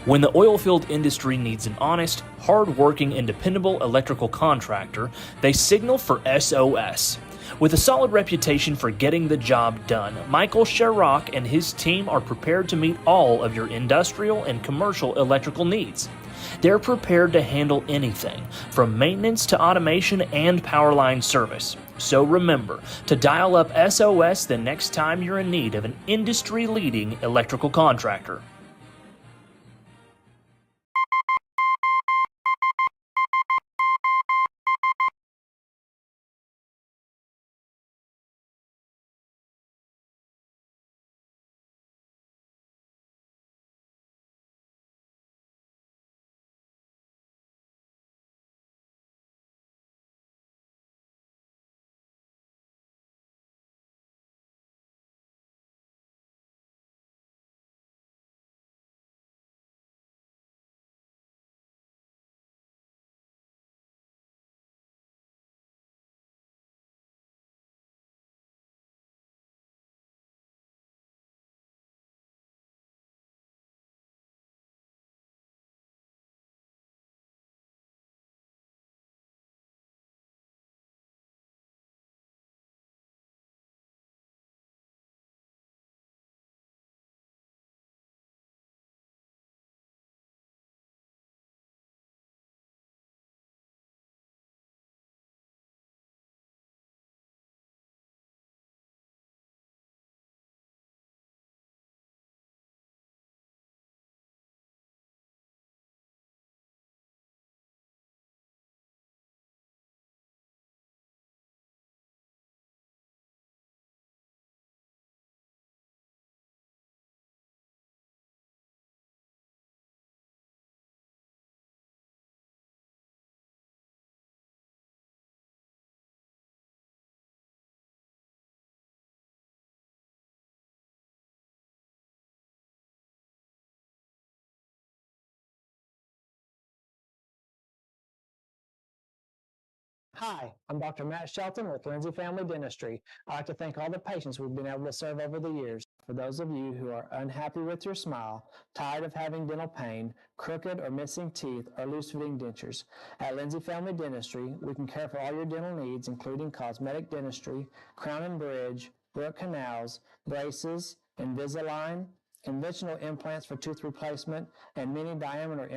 When the oilfield industry needs an honest, hard-working, and dependable electrical contractor, they signal for SOS. With a solid reputation for getting the job done, Michael Sherrock and his team are prepared to meet all of your industrial and commercial electrical needs. They're prepared to handle anything, from maintenance to automation and power line service. So remember to dial up SOS the next time you're in need of an industry-leading electrical contractor. Hi, I'm Dr. Matt Shelton with Lindsay Family Dentistry. I'd like to thank all the patients we've been able to serve over the years. For those of you who are unhappy with your smile, tired of having dental pain, crooked or missing teeth, or loose-fitting dentures, at Lindsay Family Dentistry, we can care for all your dental needs, including cosmetic dentistry, crown and bridge, root canals, braces, Invisalign, conventional implants for tooth replacement, and mini diameter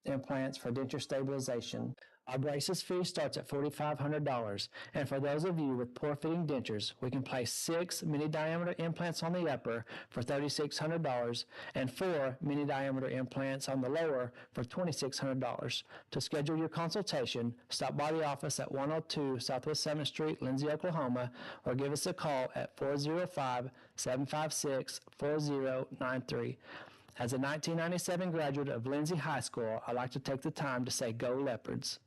implants for denture stabilization. Our braces fee starts at $4,500, and for those of you with poor-fitting dentures, we can place 6 mini-diameter implants on the upper for $3,600 and 4 mini-diameter implants on the lower for $2,600. To schedule your consultation, stop by the office at 102 Southwest 7th Street, Lindsay, Oklahoma, or give us a call at 405-756-4093. As a 1997 graduate of Lindsay High School, I'd like to take the time to say go Leopards.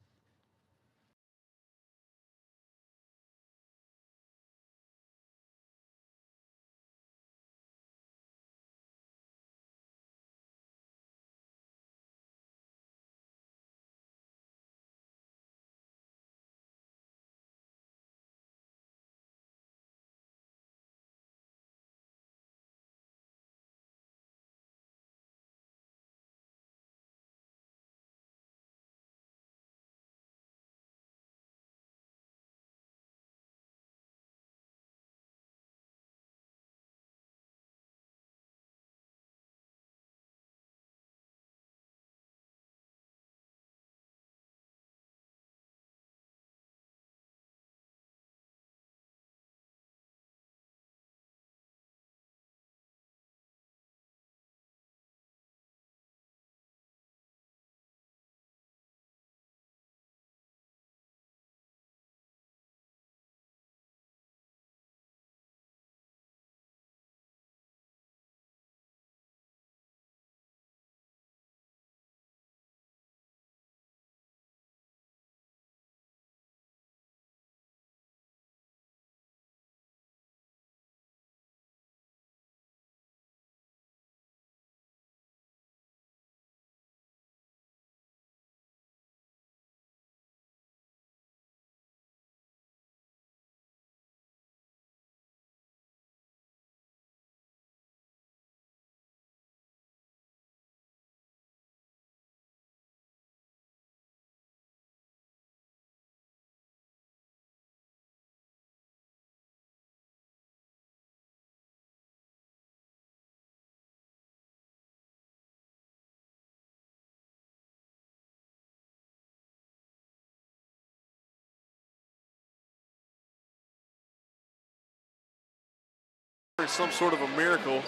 working some sort of a miracle.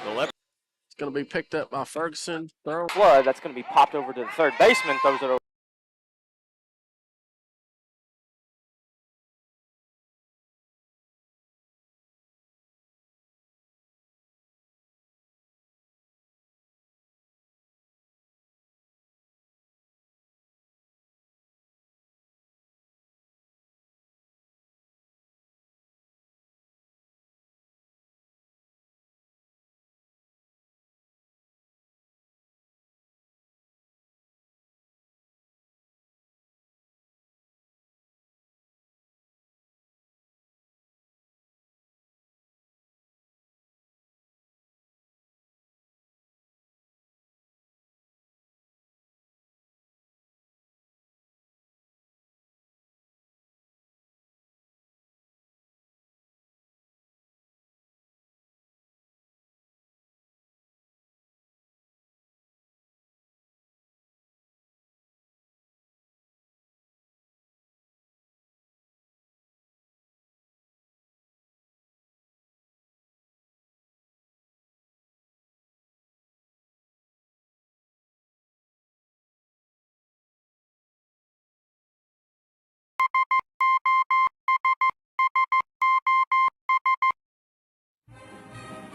The Leopards. It's going to be picked up by Ferguson. Throw. Flood, that's going to be popped over to the third baseman, throws it over.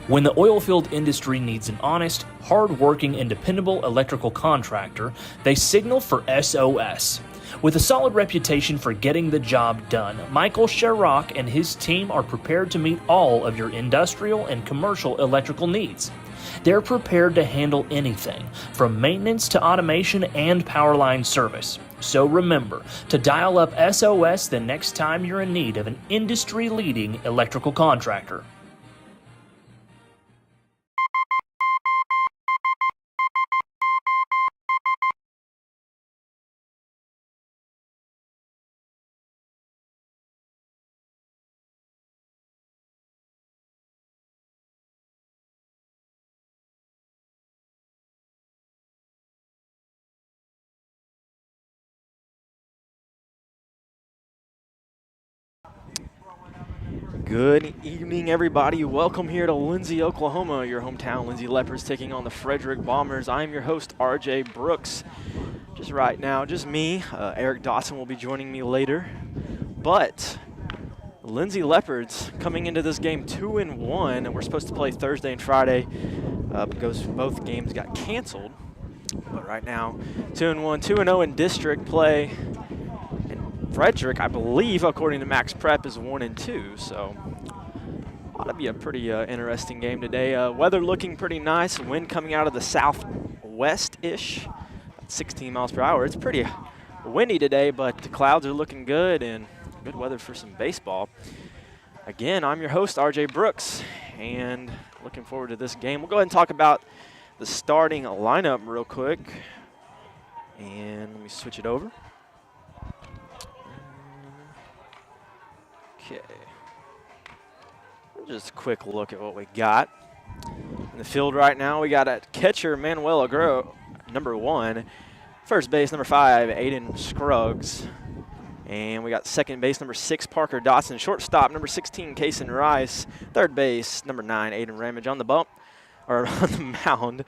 When the oilfield industry needs an honest, hard-working, and dependable electrical contractor, they signal for SOS. With a solid reputation for getting the job done, Michael Sherrock and his team are prepared to meet all of your industrial and commercial electrical needs. They're prepared to handle anything, from maintenance to automation and power line service. So remember to dial up SOS the next time you're in need of an industry-leading electrical contractor. Good evening, everybody. Welcome here to Lindsay, Oklahoma, your hometown. Lindsay Leopards taking on the Frederick Bombers. I'm your host, RJ Brooks. Just right now, just me. Eric Dawson will be joining me later. But Lindsay Leopards coming into this game 2-1, and we're supposed to play Thursday and Friday because both games got canceled. But right now, 2-1, 2-0 in district play. Frederick, I believe, according to Max Prep, is 1-2, so ought to be a pretty interesting game today. Weather looking pretty nice. Wind coming out of the southwest-ish, 16 miles per hour. It's pretty windy today, but the clouds are looking good and good weather for some baseball. Again, I'm your host, RJ Brooks, and looking forward to this game. We'll go ahead and talk about the starting lineup real quick, and let me switch it over. Okay, just a quick look at what we got. In the field right now, we got at catcher Manuel Agro, number 1. First base, number 5, Aiden Scruggs. And we got second base, number 6, Parker Dotson. Shortstop, number 16, Kason Rice. Third base, number 9, Aiden Ramage. On the bump, or on the mound,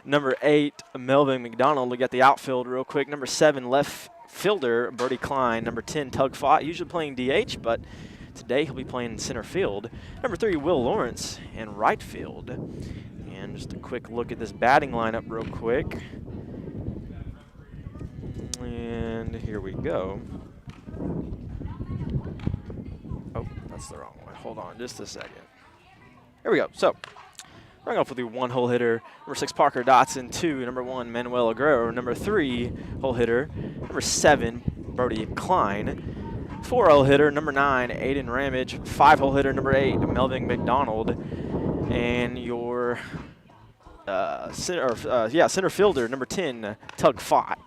number 8, Melvin McDonald. We got the outfield real quick. Number 7, left fielder, Brody Klein. Number 10, Tug Fott, usually playing DH, but today he'll be playing in center field. Number 3, Will Lawrence in right field. And just a quick look at this batting lineup real quick. And here we go. Oh, that's the wrong one. Hold on just a second. Here we go. So, starting off with the one-hole hitter, number 6, Parker Dotson. 2, number 1, Manuel Aguero. Number 3, hole hitter, number 7, Brody Klein. 4-hole hitter, number 9, Aiden Ramage. 5-hole hitter, number 8, Melvin McDonald. And your center fielder, number 10, Tug Fott.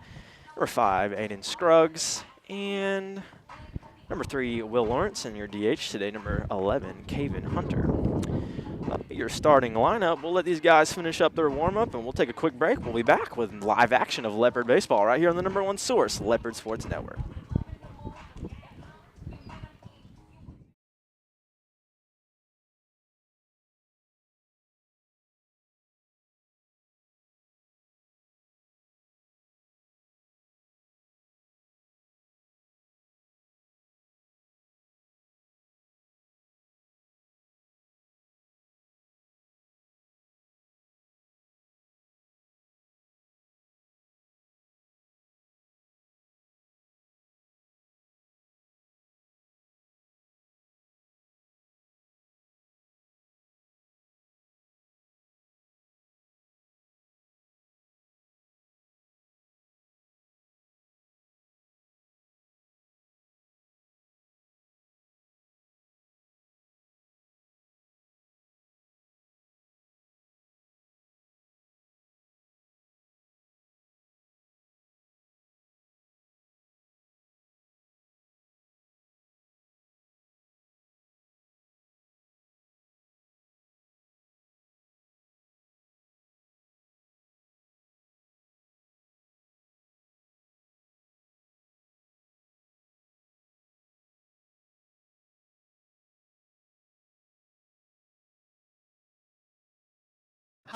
Number 5, Aiden Scruggs. And number 3, Will Lawrence. And your DH today, number 11, Caven Hunter. Your starting lineup. We'll let these guys finish up their warm-up, and we'll take a quick break. We'll be back with live action of Leopard baseball right here on the #1 source, Leopard Sports Network.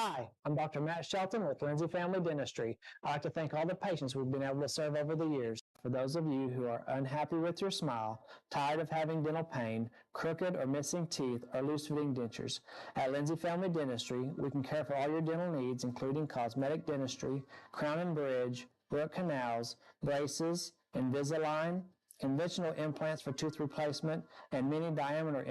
Hi, I'm Dr. Matt Shelton with Lindsay Family Dentistry. I'd like to thank all the patients we've been able to serve over the years. For those of you who are unhappy with your smile, tired of having dental pain, crooked or missing teeth, or loose-fitting dentures, at Lindsay Family Dentistry, we can care for all your dental needs, including cosmetic dentistry, crown and bridge, root canals, braces, Invisalign, conventional implants for tooth replacement, and mini diameter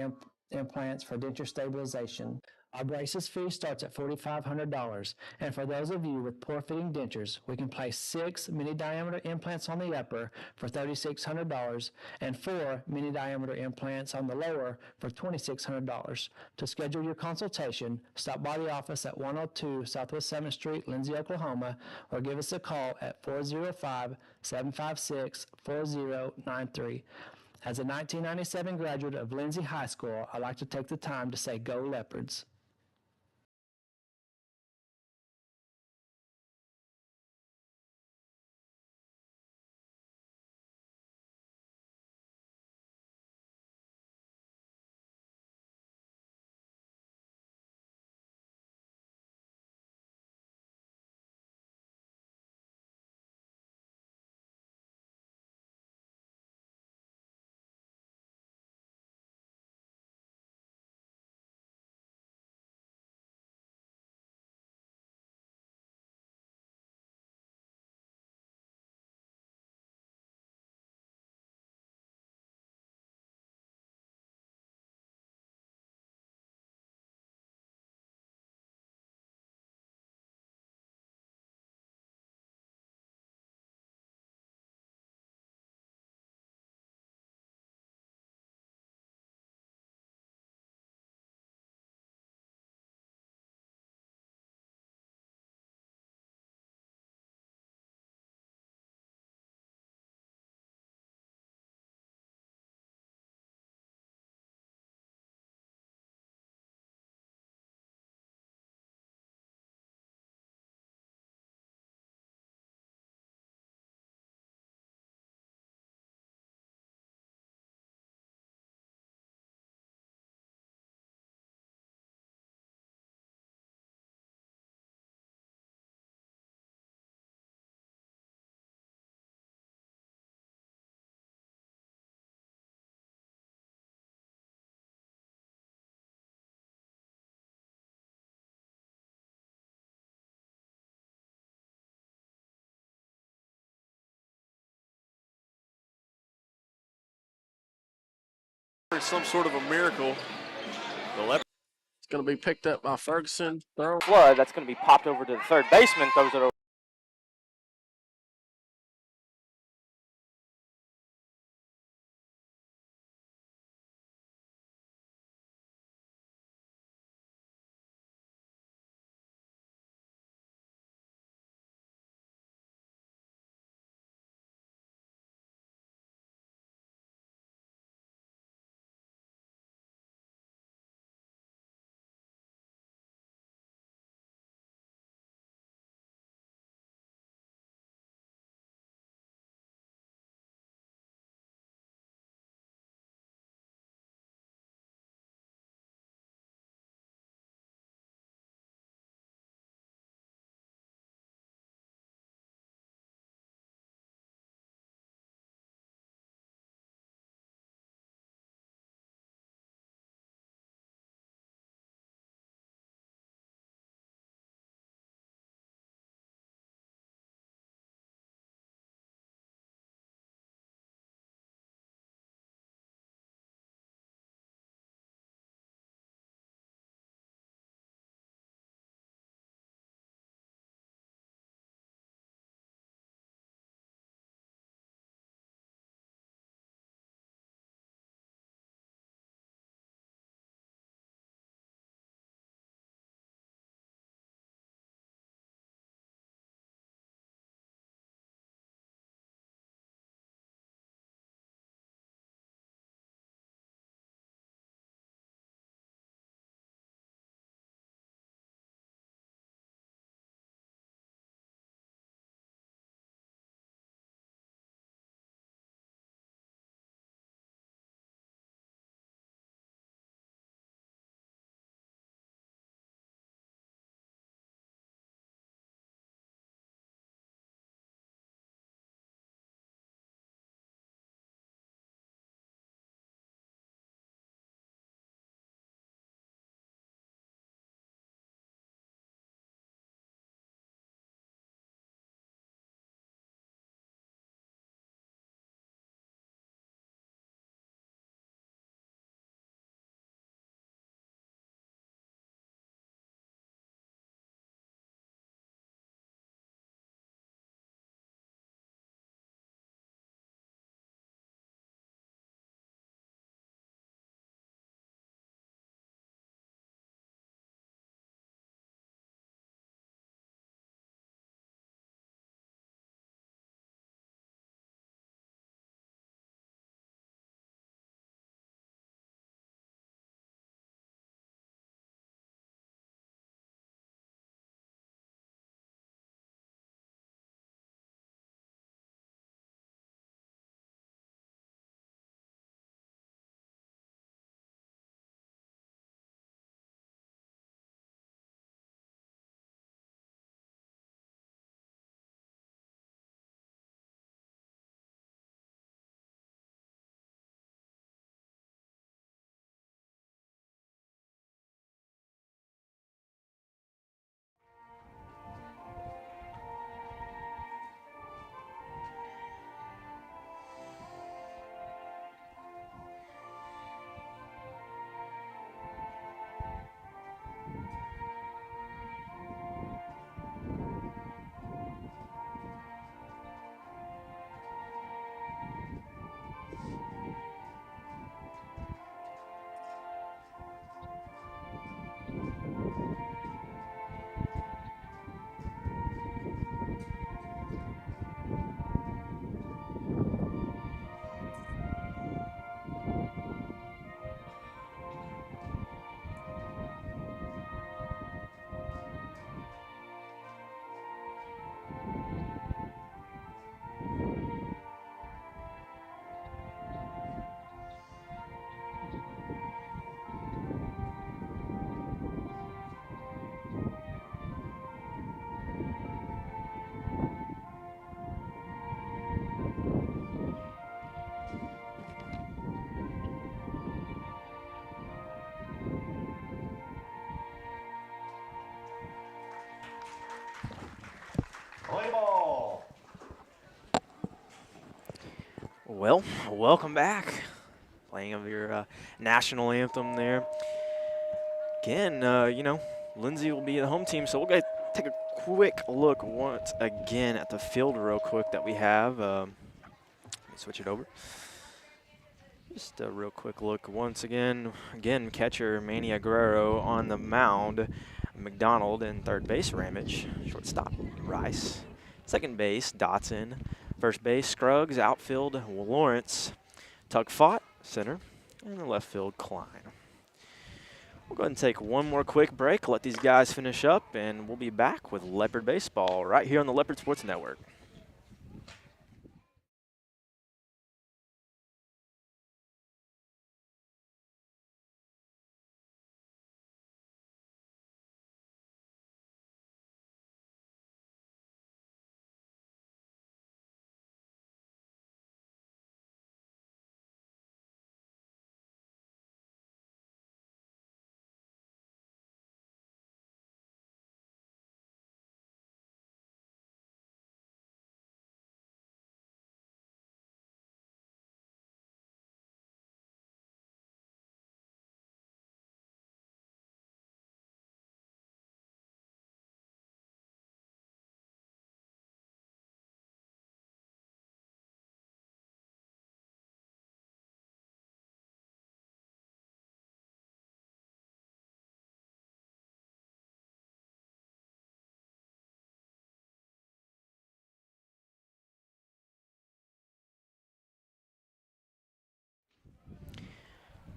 implants for denture stabilization. Our braces fee starts at $4,500, and for those of you with poor-fitting dentures, we can place 6 mini-diameter implants on the upper for $3,600 and 4 mini-diameter implants on the lower for $2,600. To schedule your consultation, stop by the office at 102 Southwest 7th Street, Lindsay, Oklahoma, or give us a call at 405-756-4093. As a 1997 graduate of Lindsay High School, I'd like to take the time to say go Leopards. Some sort of a miracle. The Leopards going to be picked up by Ferguson. Throw. Flood that's going to be popped over to the third baseman. Throws it over. Well, welcome back. Playing of your national anthem there. Again, you know, Lindsay will be the home team, so we'll go take a quick look once again at the field real quick that we have. Let me switch it over. Just a real quick look once again. Again, catcher Manny Aguero on the mound. McDonald in third base, Ramage. Shortstop, Rice. Second base, Dotson. First base, Scruggs. Outfield, Lawrence. Tug Fought, center. And the left field, Klein. We'll go ahead and take one more quick break, let these guys finish up, and we'll be back with Leopard Baseball right here on the Leopard Sports Network.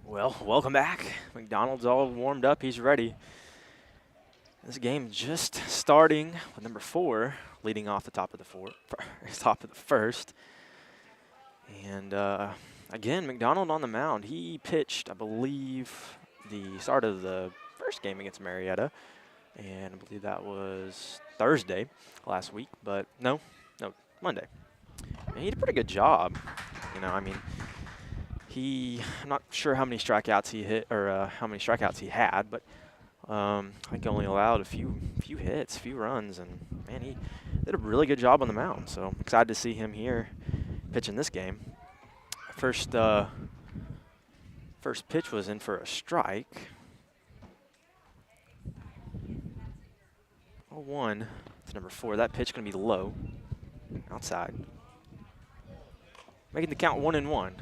Well, welcome back. McDonald's all warmed up. He's ready. This game just starting with number 4 leading off the top of the first. And again, McDonald on the mound. He pitched, I believe, the start of the first game against Marietta. And I believe that was Thursday last week. But no, Monday. And he did a pretty good job. You know, I mean, I'm not sure how many strikeouts he hit or how many strikeouts he had, but I think he only allowed a few hits, few runs, and man, he did a really good job on the mound. So I'm excited to see him here pitching this game. First pitch was in for a strike. 0-1 to number 4. That pitch going to be low, outside, making the count 1-1.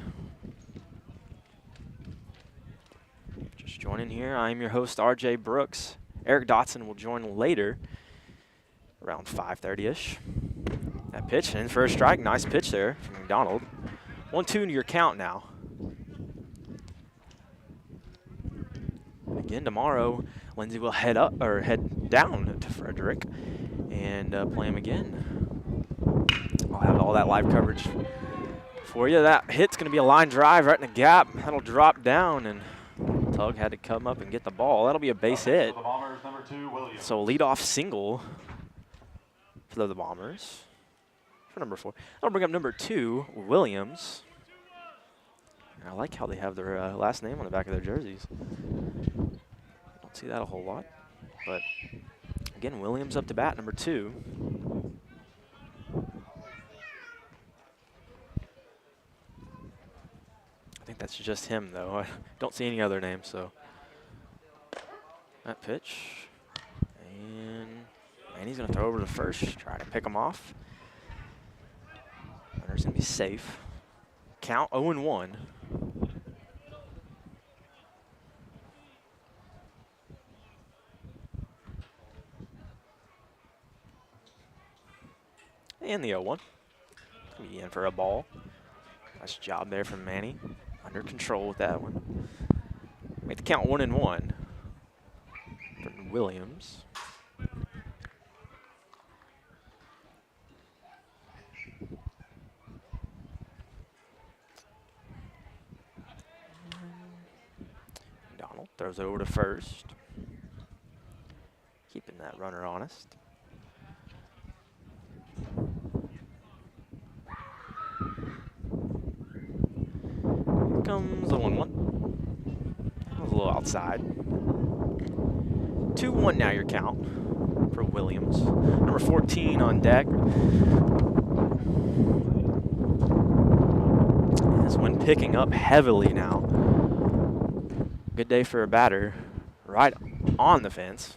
Joining here, I'm your host, RJ Brooks. Eric Dotson will join later, around 5:30-ish. That pitch in for a strike. Nice pitch there from McDonald. 1-2 to your count now. Again, tomorrow, Lindsay will head down to Frederick and play him again. I'll have all that live coverage for you. That hit's going to be a line drive right in the gap. That'll drop down, and Tug had to come up and get the ball. That'll be a base hit. So leadoff single for the Bombers for number 4. That'll bring up number 2, Williams. I like how they have their last name on the back of their jerseys. Don't see that a whole lot. But again, Williams up to bat, number 2. I think that's just him, though. I don't see any other names, so. That pitch. And he's going to throw over to first, try to pick him off. Runner's going to be safe. Count 0-1. And the 0-1. Be in for a ball. Nice job there from Manny. Under control with that one. Make the count 1-1 for Williams. Donald throws it over to first. Keeping that runner honest. Comes the 1-1. That was a little outside. 2-1 now your count for Williams. Number 14 on deck. This wind picking up heavily now. Good day for a batter. Right on the fence.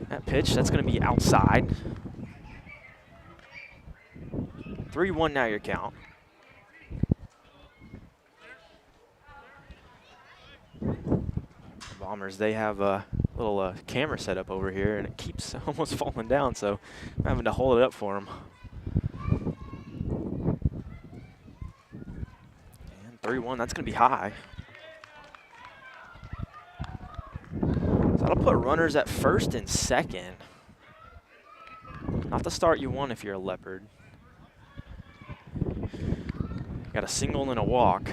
That pitch, that's going to be outside. 3-1 now your count. Bombers, they have a little camera set up over here, and it keeps almost falling down, so I'm having to hold it up for them. And 3-1, that's going to be high. So that'll put runners at first and second. Not the start you want if you're a Leopard. Got a single and a walk.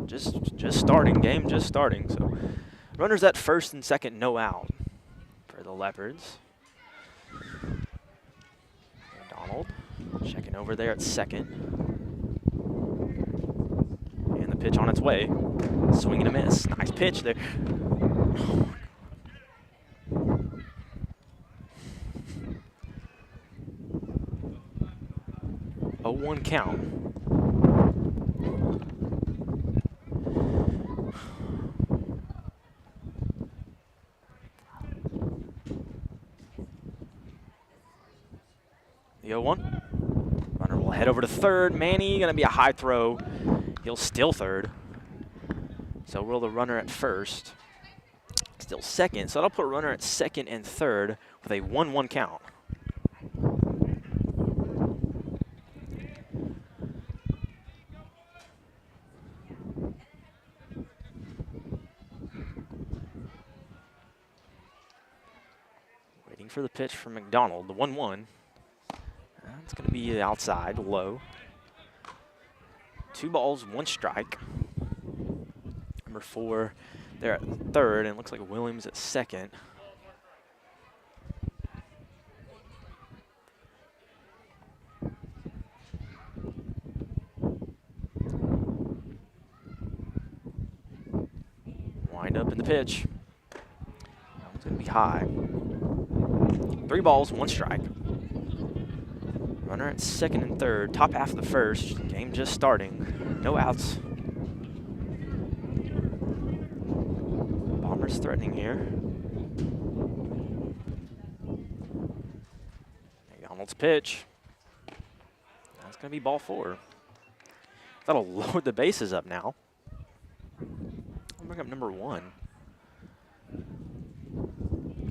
Just starting, game just starting. So runners at first and second, no out for the Leopards. Donald checking over there at second. And the pitch on its way. Swing and a miss. Nice pitch there. 0-1 count. The 0-1. Runner will head over to third. Manny going to be a high throw. He'll steal third. So will the runner at first. Still second. So that'll put runner at second and third with a 1-1 count. Waiting for the pitch from McDonald. The 1-1. It's going to be outside, low. 2 balls, 1 strike. Number 4 there at third, and it looks like Williams at second. Wind up in the pitch. It's going to be high. 3 balls, 1 strike. Runner at second and third, top half of the first. Game just starting. No outs. Bombers threatening here. McDonald's pitch. That's going to be ball 4. That'll load the bases up now. I'll bring up number 1.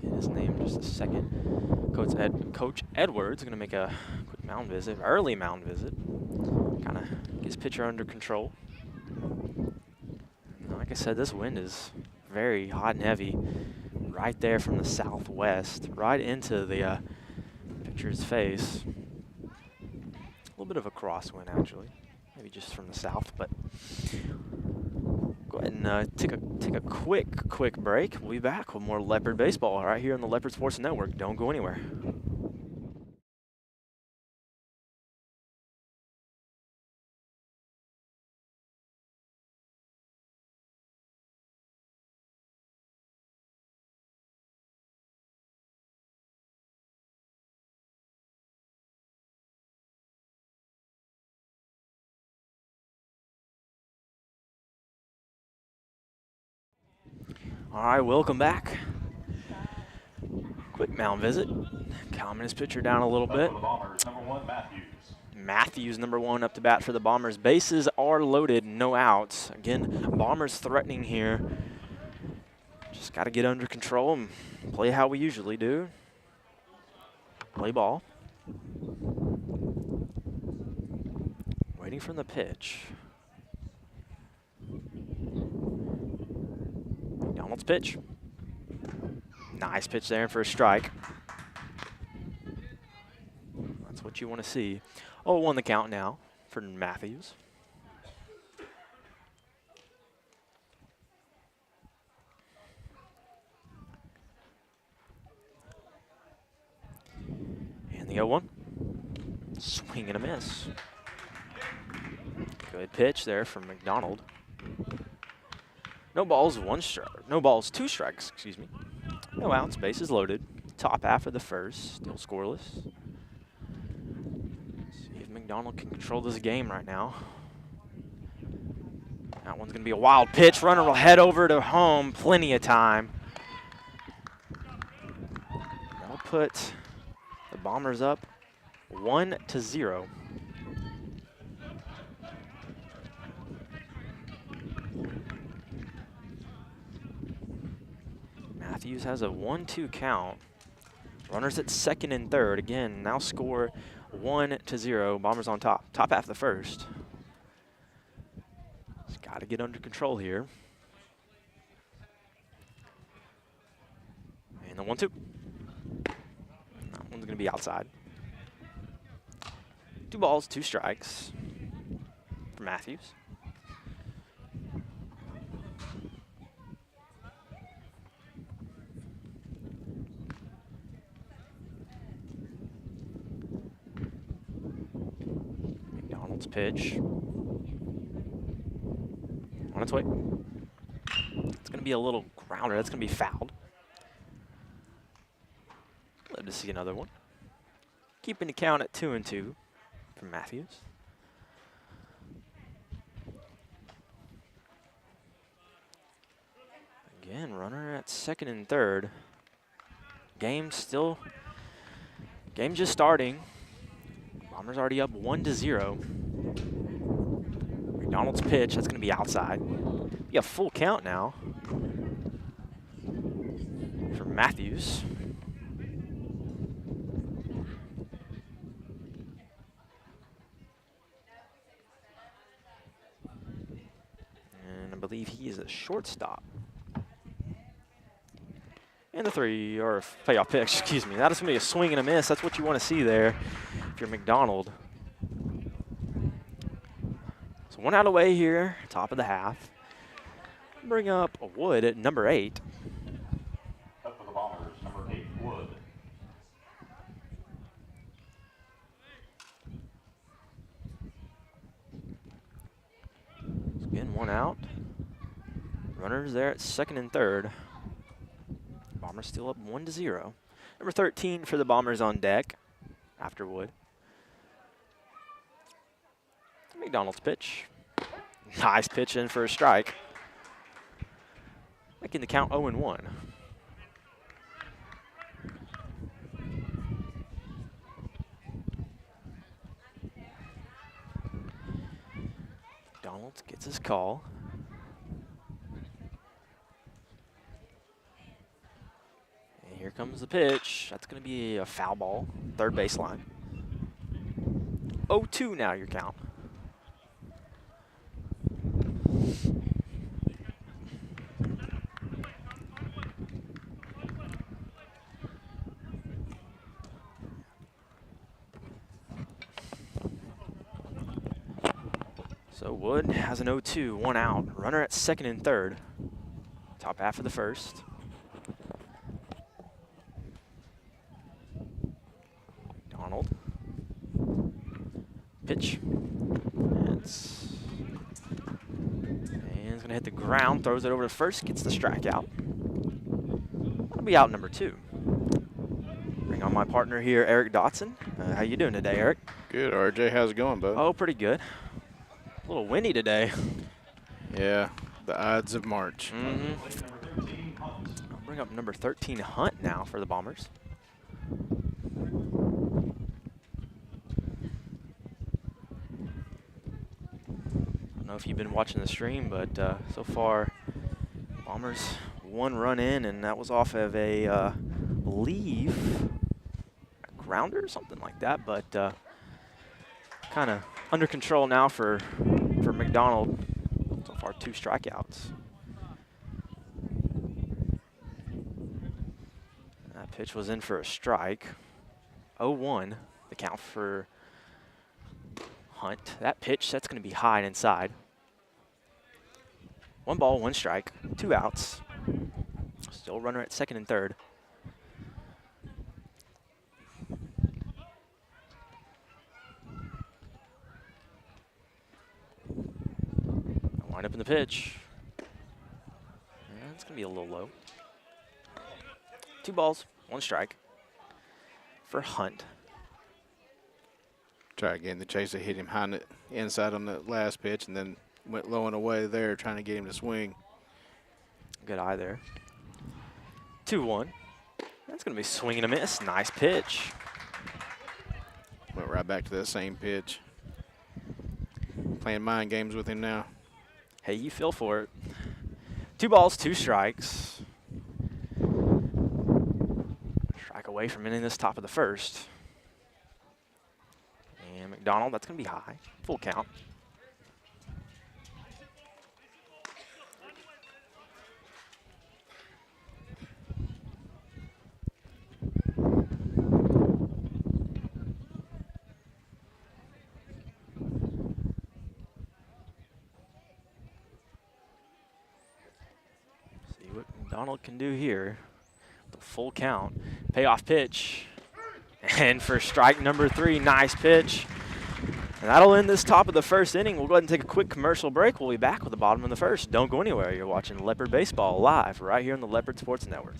Get his name just a second. Coach Edwards going to make a quick mound visit, early mound visit. Kind of gets pitcher under control. And like I said, this wind is very hot and heavy. Right there from the southwest, right into the pitcher's face. A little bit of a crosswind actually, maybe just from the south, but go ahead and take a quick break. We'll be back with more Leopard baseball right here on the Leopard Sports Network. Don't go anywhere. All right, welcome back. Quick mound visit. Calming his pitcher down a little bit. Matthews, number 1, up to bat for the Bombers. Bases are loaded, no outs. Again, Bombers threatening here. Just got to get under control and play how we usually do. Play ball. Waiting for the pitch. McDonald's pitch. Nice pitch there for a strike. That's what you want to see. 0-1 the count now for Matthews. And the 0-1. Swing and a miss. Good pitch there from McDonald. No balls, 1 strike. No balls, 2 strikes, excuse me. No outs, bases loaded. top half of the first, still scoreless. See if McDonald can control this game right now. That one's going to be a wild pitch. Runner will head over to home. Plenty of time. That'll put the Bombers up 1-0. Matthews has a 1-2 count. Runners at second and third. Again, now score 1-0. Bombers on top. Top half of the first. Just got to get under control here. And the 1-2. That one's going to be outside. 2 balls, 2 strikes for Matthews. McDonald's pitch. On its way. It's going to be a little grounder. That's going to be fouled. Love to see another one. Keeping the count at 2-2 for Matthews. Again, runner at second and third. Game just starting. Bombers already up 1-0. McDonald's pitch, that's going to be outside. Be a full count now for Matthews. And I believe he is a shortstop. And the 3, or payoff pitch, excuse me. That is going to be a swing and a miss. That's what you want to see there if you're McDonald. So 1 out of the way here, top of the half. Bring up Wood at number 8. Up for the Bombers, number 8, Wood. So again, 1 out. Runners there at second and third. Bombers still up 1-0. Number 13 for the Bombers on deck after Wood. McDonald's pitch. Nice pitch in for a strike. Making the count 0-1. McDonald gets his call. And here comes the pitch. That's going to be a foul ball, third baseline. 0-2 now your count. So Wood has an 0-2, 1 out. Runner at second and third. Top half of the first. McDonald. Pitch. And it's going to hit the ground, throws it over to first, gets the strikeout. That'll be out number 2. Bring on my partner here, Eric Dotson. How you doing today, Eric? Good, RJ. How's it going, bud? Oh, pretty good. A little windy today. Yeah, the Ides of March. I'll bring up number 13, Hunt, now for the Bombers. I don't know if you've been watching the stream, but so far, Bombers 1 run in, and that was off of a believe, a grounder or something like that, but kind of under control now for McDonald. So far, 2 strikeouts. That pitch was in for a strike. 0-1, the count for Hunt. That pitch, that's going to be high and inside. 1 ball, 1 strike, 2 outs. Still runner at second and third. Wind up in the pitch. Yeah, it's going to be a little low. 2 balls, 1 strike. for Hunt. Try again. The chaser hit him high inside on the last pitch and then went low and away there trying to get him to swing. Good eye there. 2-1. That's going to be swing and a miss. Nice pitch. Went right back to that same pitch. Playing mind games with him now. Hey, you feel for it. 2 balls, 2 strikes. Strike away from ending this top of the first. And McDonald, that's going to be high. Full count. See what McDonald can do here. The full count. Payoff pitch. And for strike number 3, nice pitch. And that'll end this top of the first inning. We'll go ahead and take a quick commercial break. We'll be back with the bottom of the first. Don't go anywhere. You're watching Leopard Baseball live right here on the Leopard Sports Network.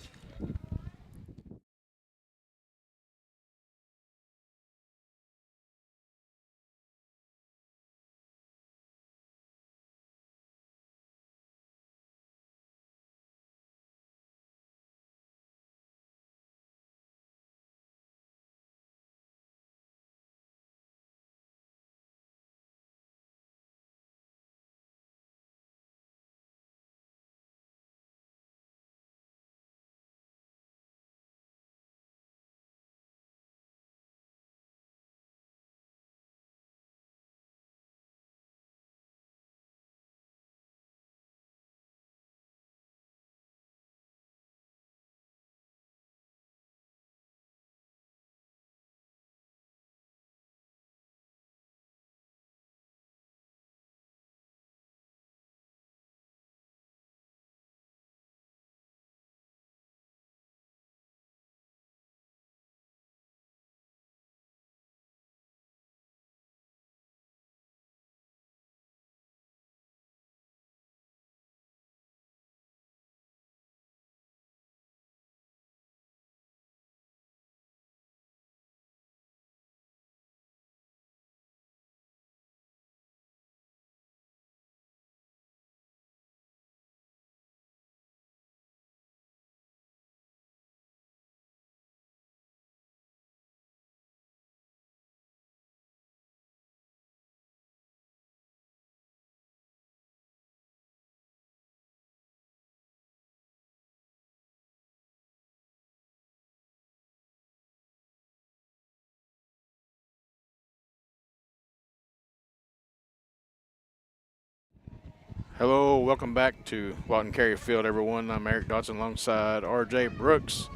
Hello, welcome back to Lawton Carey Field, everyone. I'm Eric Dotson alongside RJ Brooks,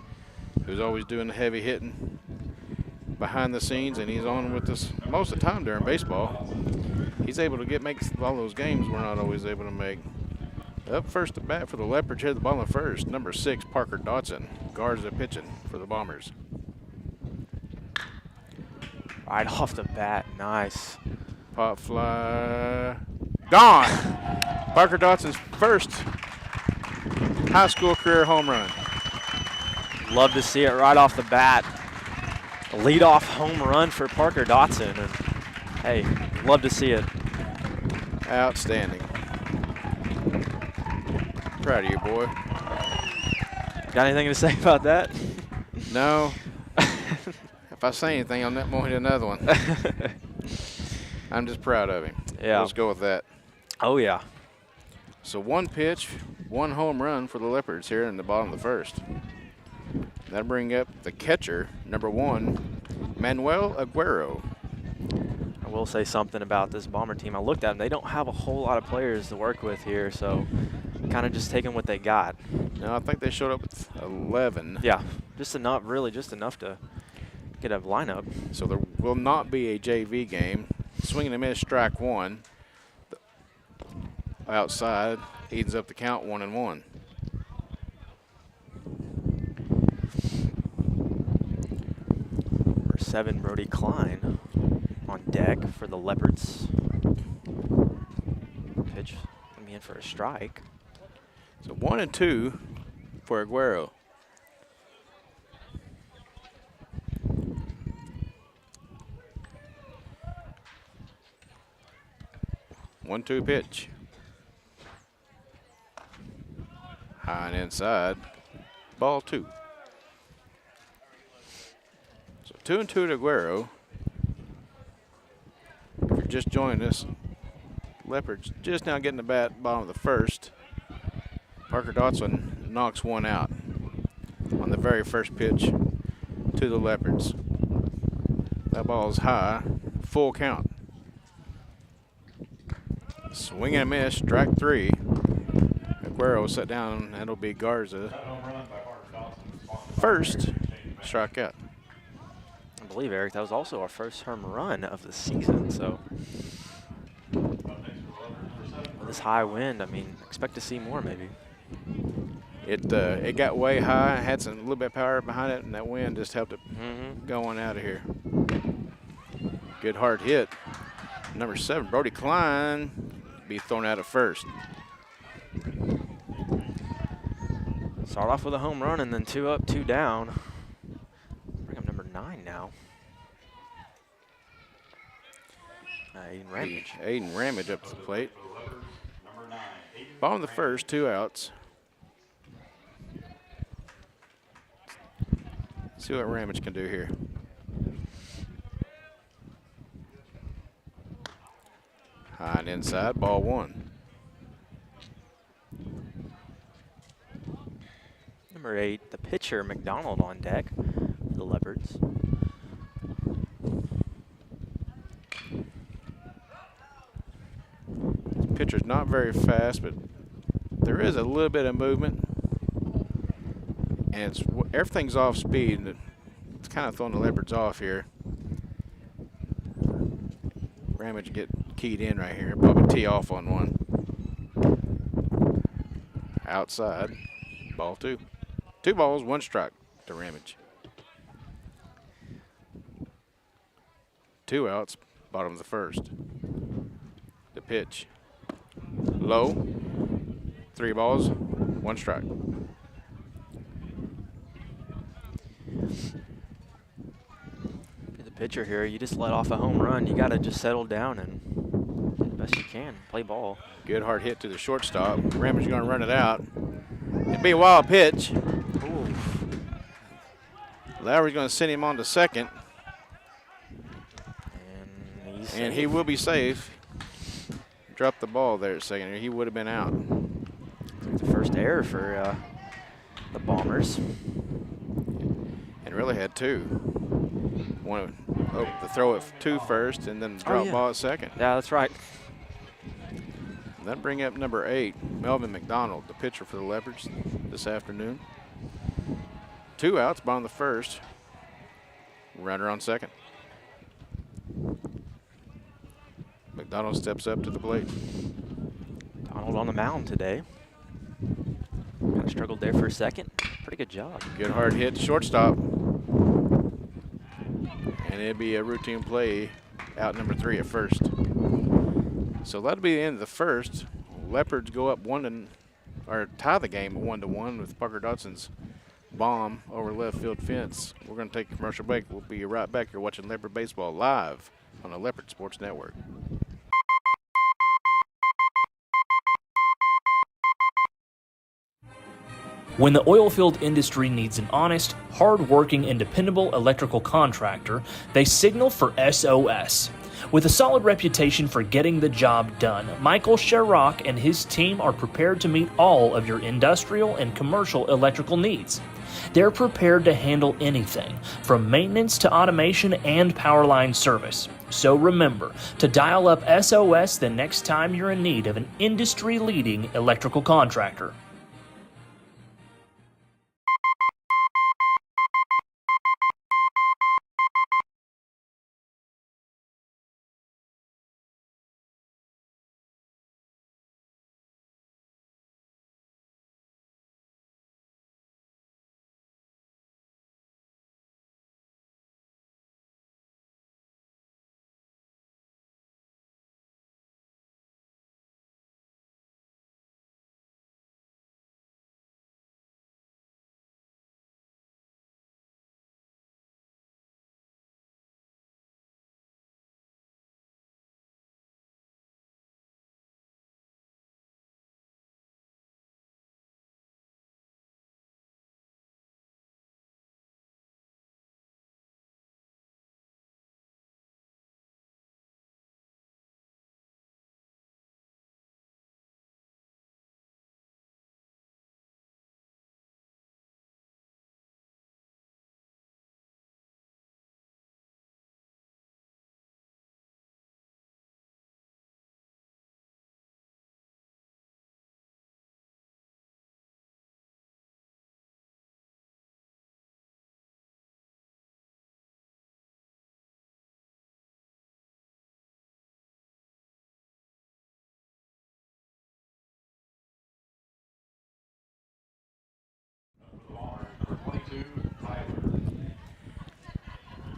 who's always doing the heavy hitting behind the scenes, and he's on with us most of the time during baseball. He's able to make all those games we're not always able to make. Up first at bat for the Leopards, hit the ball in first. Number 6, Parker Dotson, guards the pitching for the Bombers. Right off the bat, nice. Pop fly, gone. Parker Dotson's first high school career home run. Love to see it right off the bat. A leadoff home run for Parker Dotson. And hey, love to see it. Outstanding. Proud of you, boy. Got anything to say about that? No. If I say anything, I'm not going to hit another one. I'm just proud of him. Yeah. Let's go with that. Oh, yeah. So 1 pitch, 1 home run for the Leopards here in the bottom of the first. That'll bring up the catcher, number 1, Manuel Aguero. I will say something about this Bomber team. I looked at them. They don't have a whole lot of players to work with here, so kind of just taking what they got. No, I think they showed up with 11. Yeah, just enough, really just enough to get a lineup. So there will not be a JV game. Swing and a miss, strike 1. Outside, evens up the count, 1-1. Number 7, Brody Klein on deck for the Leopards. Pitch coming in for a strike. So 1-2 for Aguero. 1-2 pitch. High and inside. Ball 2. So 2-2 to Aguero. If you're just joining us, Leopards just now getting the bat, bottom of the first. Parker Dotson knocks one out on the very first pitch to the Leopards. That ball is high, full count. Swing and a miss, strike 3. Aguero set down, that'll be Garza. First strikeout. I believe, Eric, that was also our first home run of the season. So with this high wind, I mean, expect to see more maybe. It got way high, had some little bit of power behind it, and that wind just helped it go on out of here. Good hard hit. Number 7, Brody Klein, be thrown out at first. Start off with a home run and then 2 up, 2 down. Bring up number 9 now. Aiden Ramage. Aiden Ramage up to the plate. Bottom of the first, 2 outs. See what Ramage can do here. High and inside, ball 1. Number 8, the pitcher, McDonald, on deck for the Leopards. Pitcher's not very fast, but there is a little bit of movement. And everything's off speed, and it's kind of throwing the Leopards off here. Ramage get keyed in right here. Probably tee off on one. Outside, ball 2. 2 balls, 1 strike to Ramage. 2 outs, bottom of the first. The pitch. Low. 3 balls, 1 strike. The pitcher here, you just let off a home run. You got to just settle down and do the best you can. Play ball. Good hard hit to the shortstop. Ramage going to run it out. It'd be a wild pitch. Ooh. Lowry's going to send him on to second. And he will be safe. Dropped the ball there at second. He would have been out. It's the first error for the Bombers. And really had 2. One, the throw at 2 first, and then the drop ball at second. Yeah, that's right. And that bring up number 8, Melvin McDonald, the pitcher for the Leopards this afternoon. 2 outs, bottom of the first. Runner on second. McDonald steps up to the plate. Donald on the mound today. Kind of struggled there for a second. Pretty good job. Good hard hit to shortstop. And it'd be a routine play, out number 3 at first. So that'll be the end of the first. Leopards go up or tie the game at 1-1 with Parker Dotson's bomb over left field fence. We're going to take a commercial break. We'll be right back. You're watching Leopard Baseball live on the Leopard Sports Network. When the oilfield industry needs an honest, hard-working, and dependable electrical contractor, they signal for SOS. With a solid reputation for getting the job done, Michael Sherrock and his team are prepared to meet all of your industrial and commercial electrical needs. They're prepared to handle anything, from maintenance to automation and power line service. So remember to dial up SOS the next time you're in need of an industry-leading electrical contractor.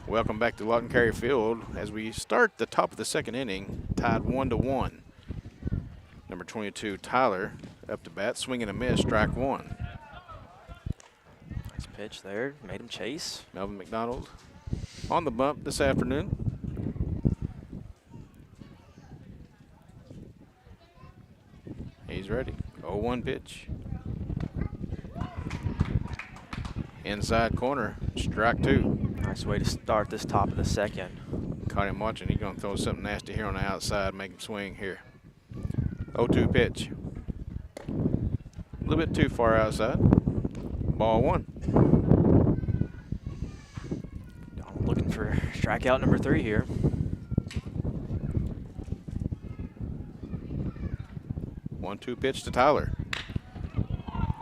Welcome back to Lawton Carey Field as we start the top of the second inning, tied 1-1. Number 22, Tyler, up to bat, swing and a miss, strike one. Nice pitch there, made him chase. Melvin McDonald on the bump this afternoon. He's ready. 0-1 pitch. Inside corner, strike two. Nice way to start this top of the second. Caught him watching. He's going to throw something nasty here on the outside, make him swing here. 0-2 pitch. A little bit too far outside. Ball one. Donald looking for strikeout number 3 here. 1-2 pitch to Tyler.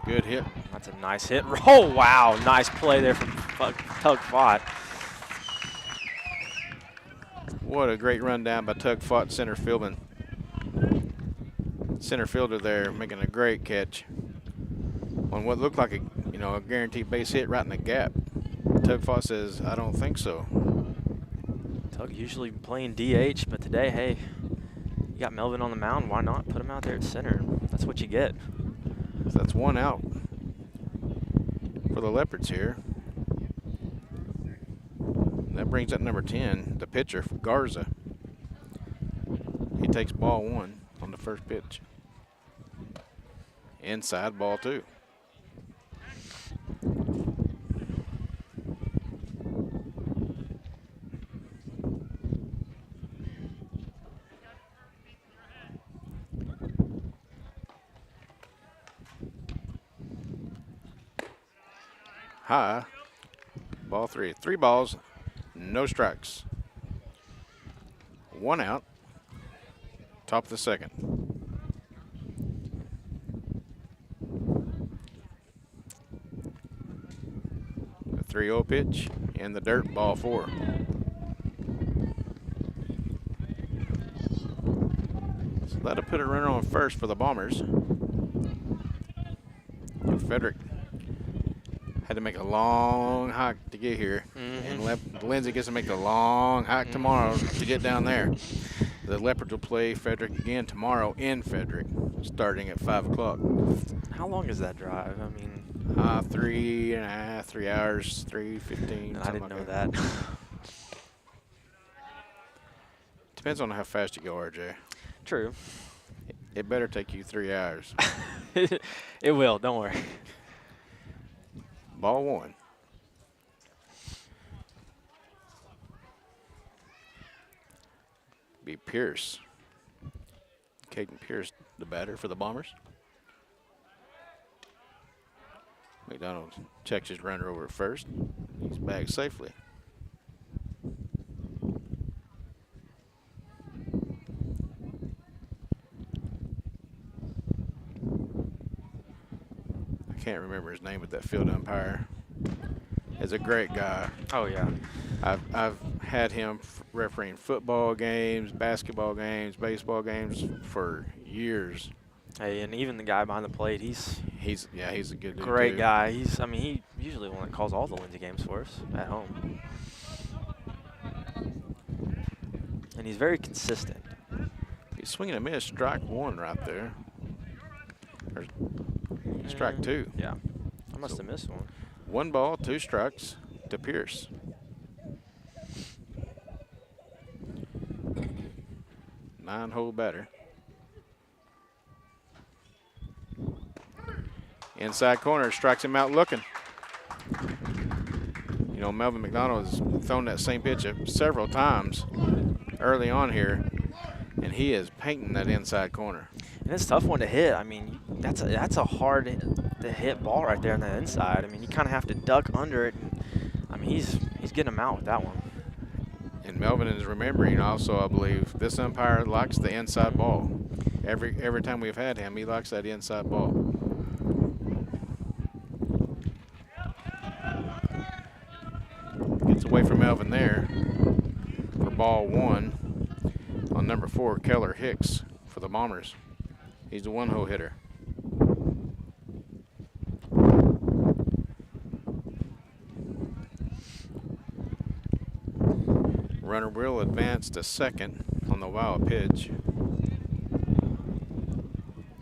Good hit. That's a nice hit. Oh, wow. Nice play there from Tug Fott. What a great run down by Tug Fott, center fielder there, making a great catch on what looked like a guaranteed base hit right in the gap. Tug Fott says, "I don't think so." Tug usually playing DH, but today, hey, you got Melvin on the mound. Why not put him out there at center? That's what you get. So that's one out for the Leopards here. That brings up number 10, the pitcher, Garza. He takes ball one on the first pitch. Inside, ball two. High, ball three. 3 balls, no strikes. 1 out, top of the second. A 3-0 pitch in the dirt, ball 4. So that'll put a runner on first for the Bombers. Frederick had to make a long hike to get here, and Lindsay gets to make a long hike tomorrow to get down there. The Leopards will play Frederick again tomorrow in Frederick, starting at 5 o'clock. How long is that drive? I mean, 3.5, 3 hours, 3:15. I didn't know that. Depends on how fast you go, RJ. True. It better take you 3 hours. It will, don't worry. Ball one. Be Pierce. Caden Pierce, the batter for the Bombers. McDonald checks his runner over at first. He's back safely. I can't remember his name, but that field umpire is a great guy. Oh, yeah. I've had him refereeing football games, basketball games, baseball games for years. Hey, and even the guy behind the plate, he's a good dude. Great too. guy. He usually the one that calls all the Lindsay games for us at home. And he's very consistent. He's swinging a miss, strike one right there. Or strike two. Yeah. I must have missed one. 1 ball, 2 strikes to Pierce. Nine-hole batter. Inside corner, strikes him out looking. You know, Melvin McDonald has thrown that same pitch several times early on here, and he is painting that inside corner. And it's a tough one to hit. I mean, that's a hard to hit ball right there on the inside. I mean, you kind of have to duck under it. And, I mean, he's getting him out with that one. And Melvin is remembering also, I believe, this umpire likes the inside ball. Every time we've had him, he likes that inside ball. Gets away from Melvin there for ball one on number 4, Keller Hicks for the Bombers. He's the one-hole hitter. will advance to second on the wild pitch.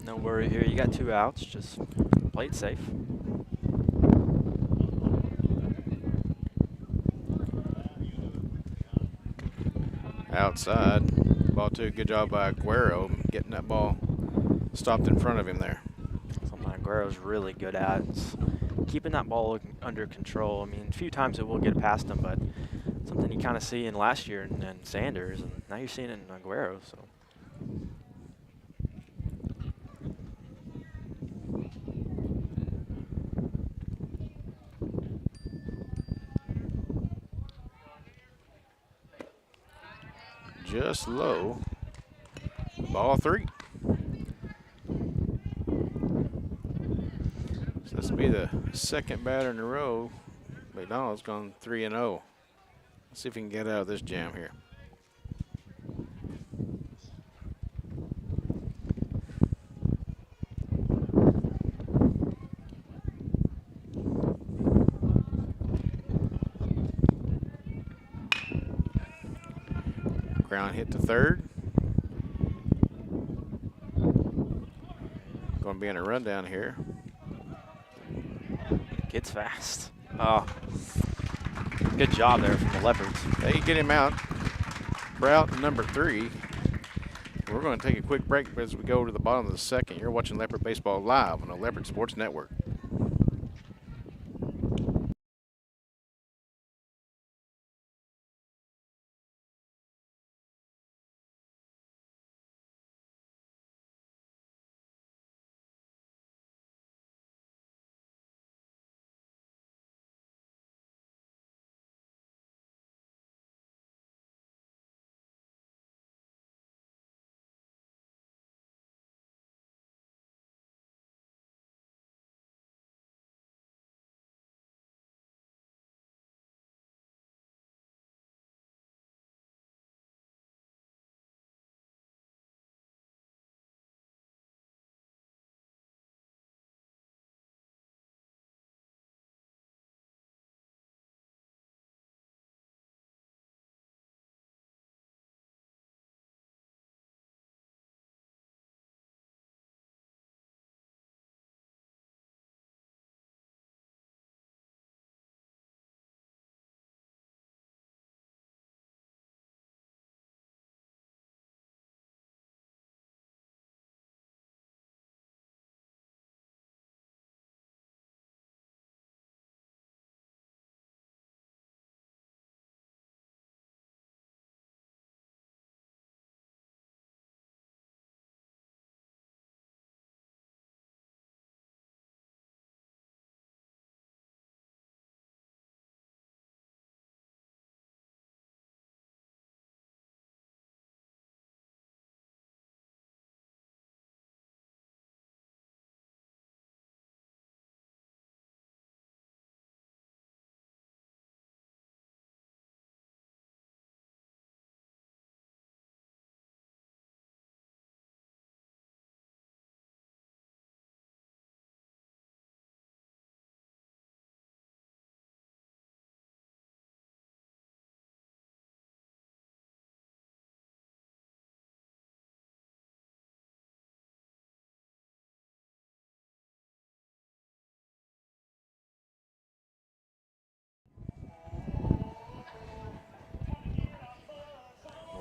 No worry here. You got 2 outs. Just play it safe. Outside. Ball 2. Good job by Aguero getting that ball stopped in front of him there. Something Aguero's really good at. It's keeping that ball under control. I mean, a few times it will get past him, but something you kind of see in last year and Sanders, and now you're seeing it in Aguero. So. Just low. Ball 3. So this will be the second batter in a row. McDonald's gone 3-0. Let's see if we can get out of this jam here. Ground hit to third. Going to be in a rundown here. Gets fast. Oh, good job there from the Leopards. They get him out. Route number 3. We're going to take a quick break as we go to the bottom of the second. You're watching Leopard Baseball live on the Leopard Sports Network.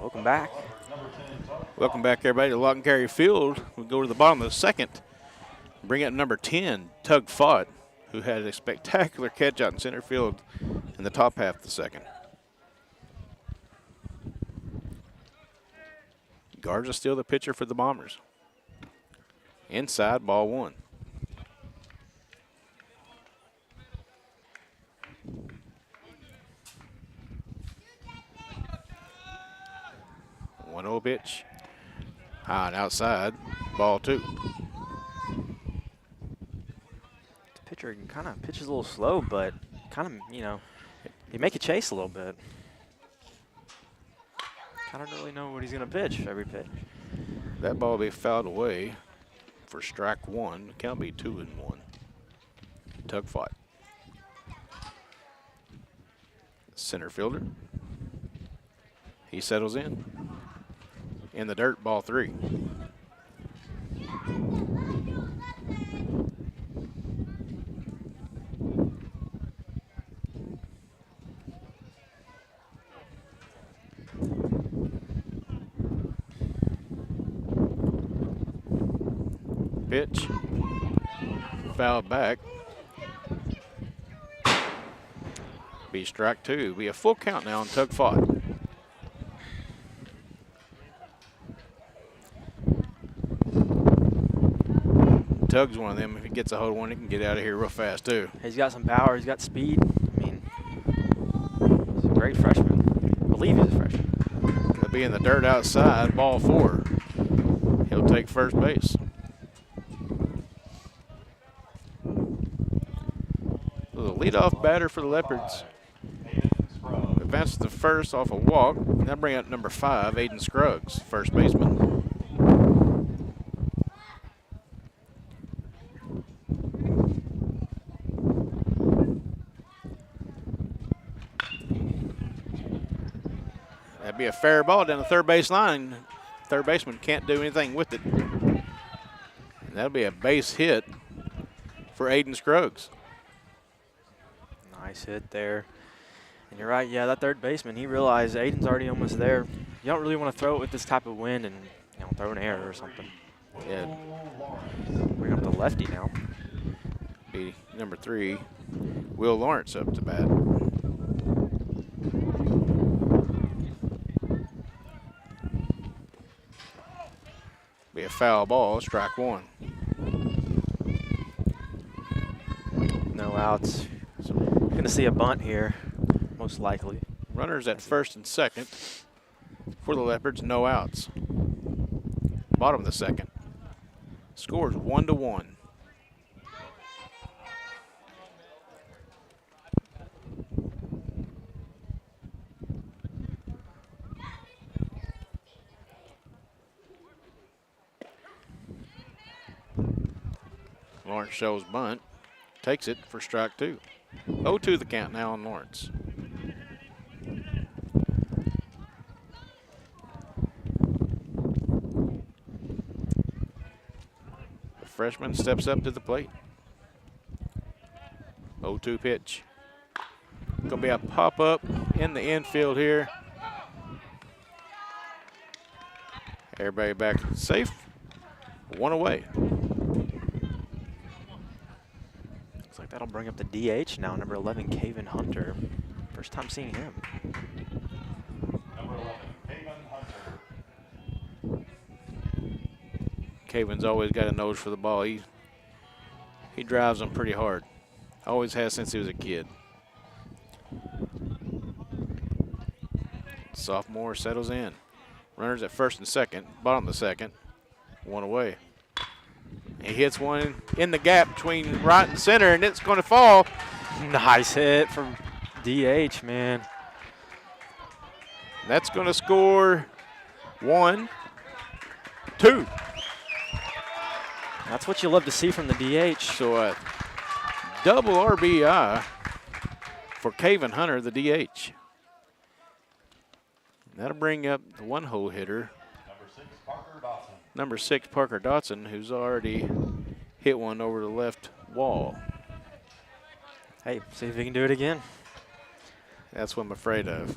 Welcome back. Welcome back, everybody, to Lock and Carry Field. We go to the bottom of the second. Bring up number 10, Tug Fott, who had a spectacular catch out in center field in the top half of the second. Garza still the pitcher for the Bombers. Inside, ball 1. One 0 pitch. High and outside, ball 2. The pitcher kind of pitches a little slow, but kind of, you know, he make a chase a little bit. Kind of really know what he's going to pitch every pitch. That ball will be fouled away for strike 1. Count be 2-1. Tug Fott. Center fielder. He settles in the dirt, ball 3. Pitch. Foul back. Be strike 2. Be a full count now on Tug fought. Tug's one of them. If he gets a hold of one, he can get out of here real fast too. He's got some power. He's got speed. I mean, he's a great freshman. I believe he's a freshman. He'll be in the dirt outside, ball 4. He'll take first base. So the leadoff batter for the Leopards advances to first off a walk. Now bring up number 5, Aiden Scruggs, first baseman. That'd be a fair ball down the third base line. Third baseman can't do anything with it. And that'll be a base hit for Aiden Scruggs. Nice hit there. And you're right, yeah, that third baseman, he realized Aiden's already almost there. You don't really want to throw it with this type of wind and, you know, throw an error or something. Yeah. Bring up the lefty now. Be number 3, Will Lawrence up to bat. Be a foul ball, strike 1. No outs. So we're going to see a bunt here, most likely. Runners at first and second for the Leopards, no outs. Bottom of the second. Scores 1-1. Lawrence shows bunt, takes it for strike 2. 0-2 the count now on Lawrence. The freshman steps up to the plate. 0-2 pitch. Gonna be a pop-up in the infield here. Everybody back safe. 1 away. Looks like that'll bring up the DH now, number 11, Caven Hunter. First time seeing him. Number 11, Haven Hunter. Caven's always got a nose for the ball. He drives them pretty hard. Always has since he was a kid. Sophomore settles in. Runners at first and second, bottom of the second. 1 away. He hits one in the gap between right and center, and it's going to fall. Nice hit from DH, man. That's going to score 1, 2. That's what you love to see from the DH. So a double RBI for Caven Hunter, the DH. That'll bring up the one-hole hitter. Number 6, Parker Dotson, who's already hit one over the left wall. Hey, see if he can do it again. That's what I'm afraid of.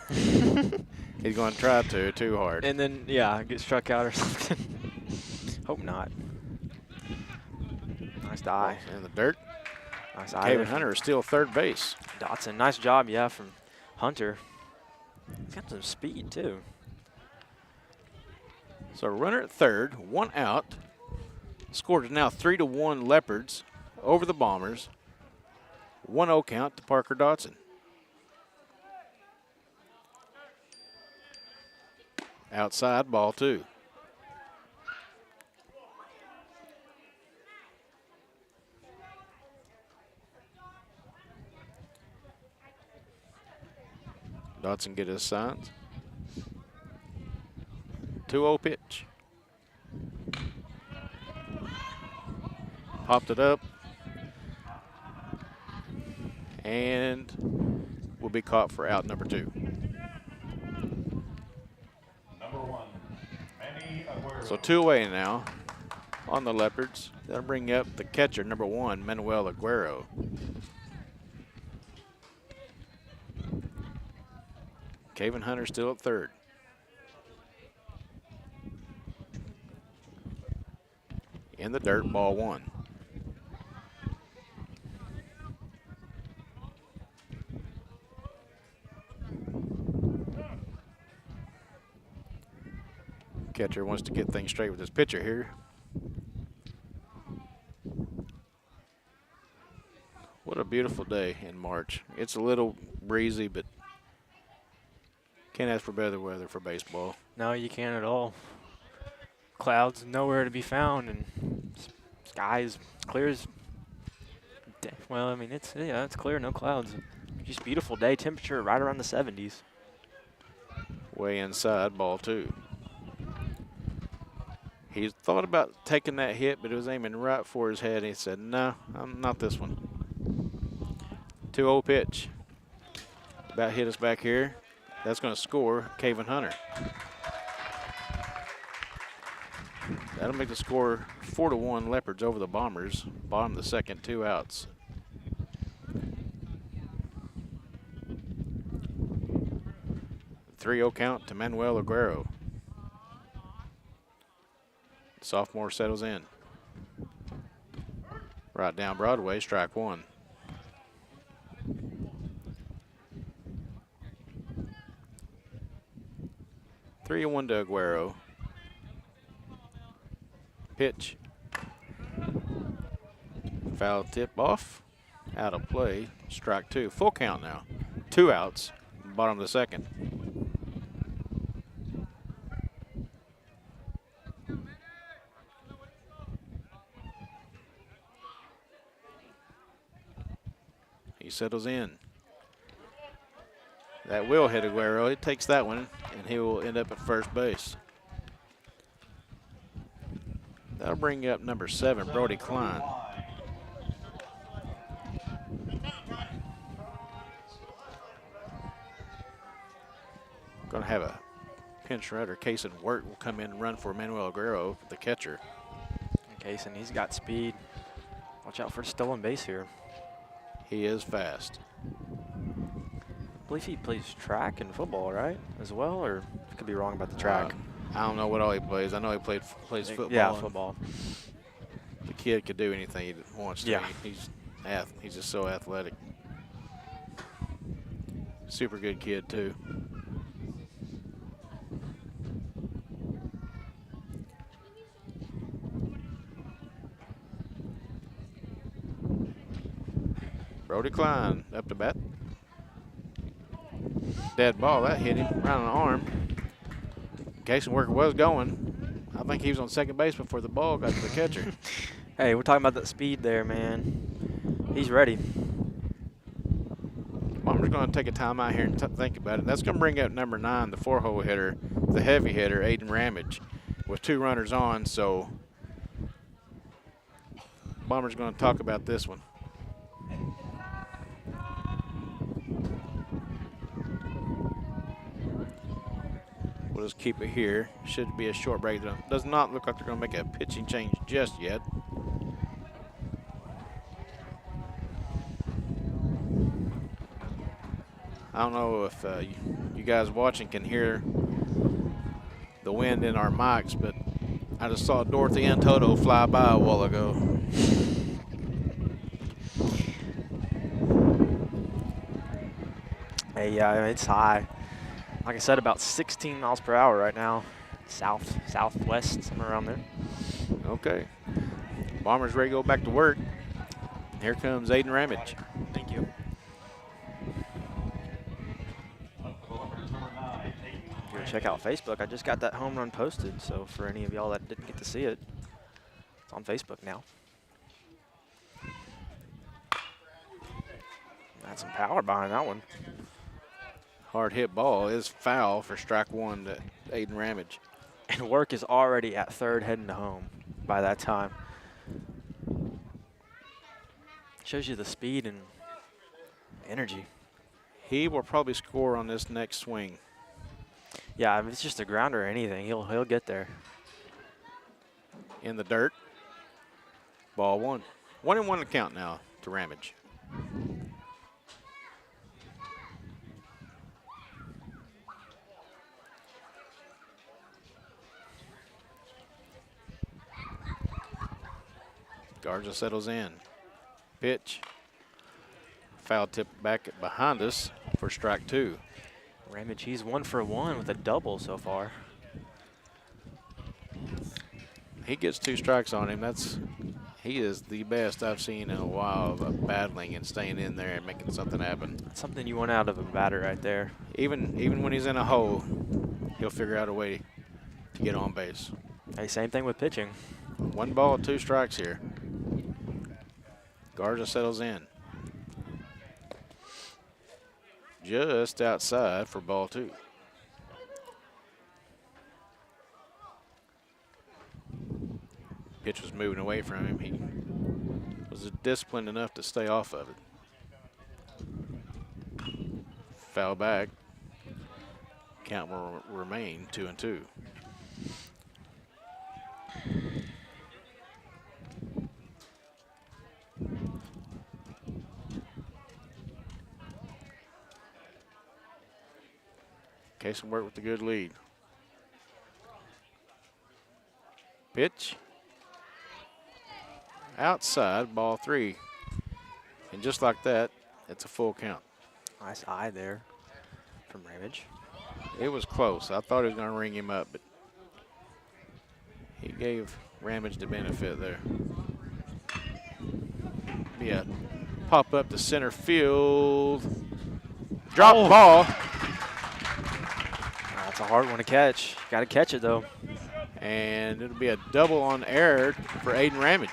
He's going to try to too hard. And then, yeah, get struck out or something. Hope not. Nice die. In the dirt. Nice eye. Caven Hunter is still third base. Dotson, nice job, yeah, from Hunter. He's got some speed, too. So runner at third, 1 out. Score is now 3-1 Leopards over the Bombers. 1-0 count to Parker Dotson. Outside, ball 2. Dotson get his signs. 2-0 pitch. Popped it up. And will be caught for out number 2. So 2 away now on the Leopards. That'll bring up the catcher, number 1, Manuel Aguero. Caven Hunter still at third. In the dirt, ball 1. Catcher wants to get things straight with his pitcher here. What a beautiful day in March. It's a little breezy, but can't ask for better weather for baseball. No, you can't at all. Clouds nowhere to be found, and sky is clear as well. I mean, it's clear, no clouds. Just beautiful day. Temperature right around the 70s. Way inside, ball 2. He thought about taking that hit, but it was aiming right for his head. He said, "No, I'm not this one." 2-0 pitch. About hit us back here. That's going to score Caven Hunter. That'll make the score 4-1 Leopards over the Bombers. Bottom of the second, 2 outs. Three 3-0 count to Manuel Aguero. Sophomore settles in. Right down Broadway, strike 1. Three and 1 to Aguero. Pitch. Foul tip off. Out of play. Strike 2. Full count now. 2 outs. Bottom of the second. He settles in. That will hit Aguero. He takes that one, and he will end up at first base. That'll bring up number 7, Brody Klein. Going to have a pinch runner. Kaysen Wirt will come in and run for Manuel Aguero, the catcher. Kaysen, he's got speed. Watch out for a stolen base here. He is fast. I believe he plays track and football, right, as well, or I could be wrong about the track. I don't know what all he plays. I know he plays football. Yeah, football. The kid could do anything he wants to. Yeah. He's just so athletic. Super good kid, too. Brody Klein up to bat. Dead ball, that hit him right on the arm. Kaysen Worker was going. I think he was on second base before the ball got to the catcher. Hey, we're talking about that speed there, man. He's ready. Bombers going to take a time out here and think about it. That's going to bring up number 9, the 4-hole hitter, the heavy hitter, Aiden Ramage, with 2 runners on. So Bombers going to talk about this one. We'll just keep it here. Should be a short break. Does not look like they're going to make a pitching change just yet. I don't know if you guys watching can hear the wind in our mics, but I just saw Dorothy and Toto fly by a while ago. Hey, yeah, it's high. Like I said, about 16 miles per hour right now. Southwest, somewhere around there. Okay. Bombers ready to go back to work. Here comes Aiden Ramage. Thank you. Go check out Facebook. I just got that home run posted, so for any of y'all that didn't get to see it, it's on Facebook now. Got some power behind that one. Hard hit ball is foul for strike 1 to Aiden Ramage. And Work is already at third heading to home by that time. Shows you the speed and energy. He will probably score on this next swing. Yeah, if it's just a grounder or anything, he'll get there. in the dirt. Ball 1. 1-1 to count now to Ramage. Garza settles in. Pitch. Foul tip back behind us for strike 2. Ramage, he's 1 for 1 with a double so far. He gets 2 strikes on him. He is the best I've seen in a while of battling and staying in there and making something happen. That's something you want out of a batter right there. Even when he's in a hole, he'll figure out a way to get on base. Hey, same thing with pitching. 1 ball, 2 strikes here. Garza settles in. Just outside for ball 2. Pitch was moving away from him. He was disciplined enough to stay off of it. Foul back. Count will remain 2-2. Kaysen worked with the good lead. Pitch. Outside, ball 3. And just like that, it's a full count. Nice eye there from Ramage. It was close. I thought he was going to ring him up, but he gave Ramage the benefit there. Yeah, pop up to center field. Drop ball. That's a hard one to catch. Got to catch it, though. And it'll be a double on air for Aiden Ramage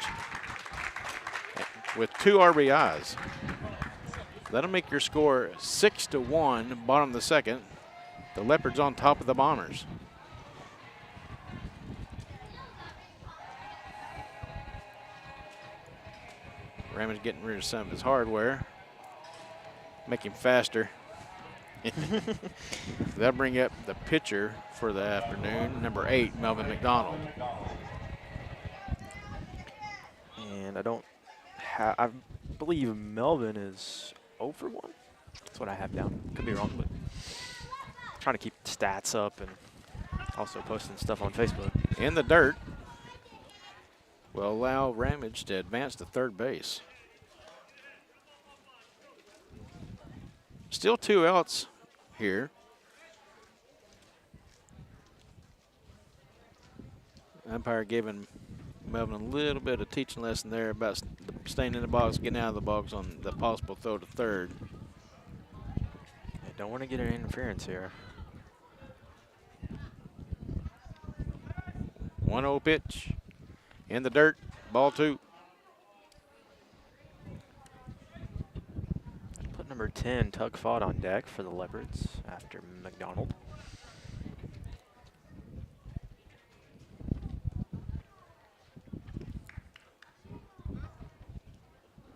with 2 RBIs. That'll make your score 6-1, bottom of the second. The Leopards on top of the Bombers. Ramage getting rid of some of his hardware. Make him faster. That'll bring up the pitcher for the afternoon, number 8, Melvin McDonald. And I believe Melvin is 0 for 1. That's what I have down. Could be wrong, but trying to keep stats up and also posting stuff on Facebook. In the dirt will allow Ramage to advance to third base. Still 2 outs here. Umpire giving Melvin a little bit of teaching lesson there about staying in the box, getting out of the box on the possible throw to third. I don't want to get an interference here. 1-0 pitch. In the dirt, ball 2. Put number 10, Tug Fought, on deck for the Leopards after McDonald.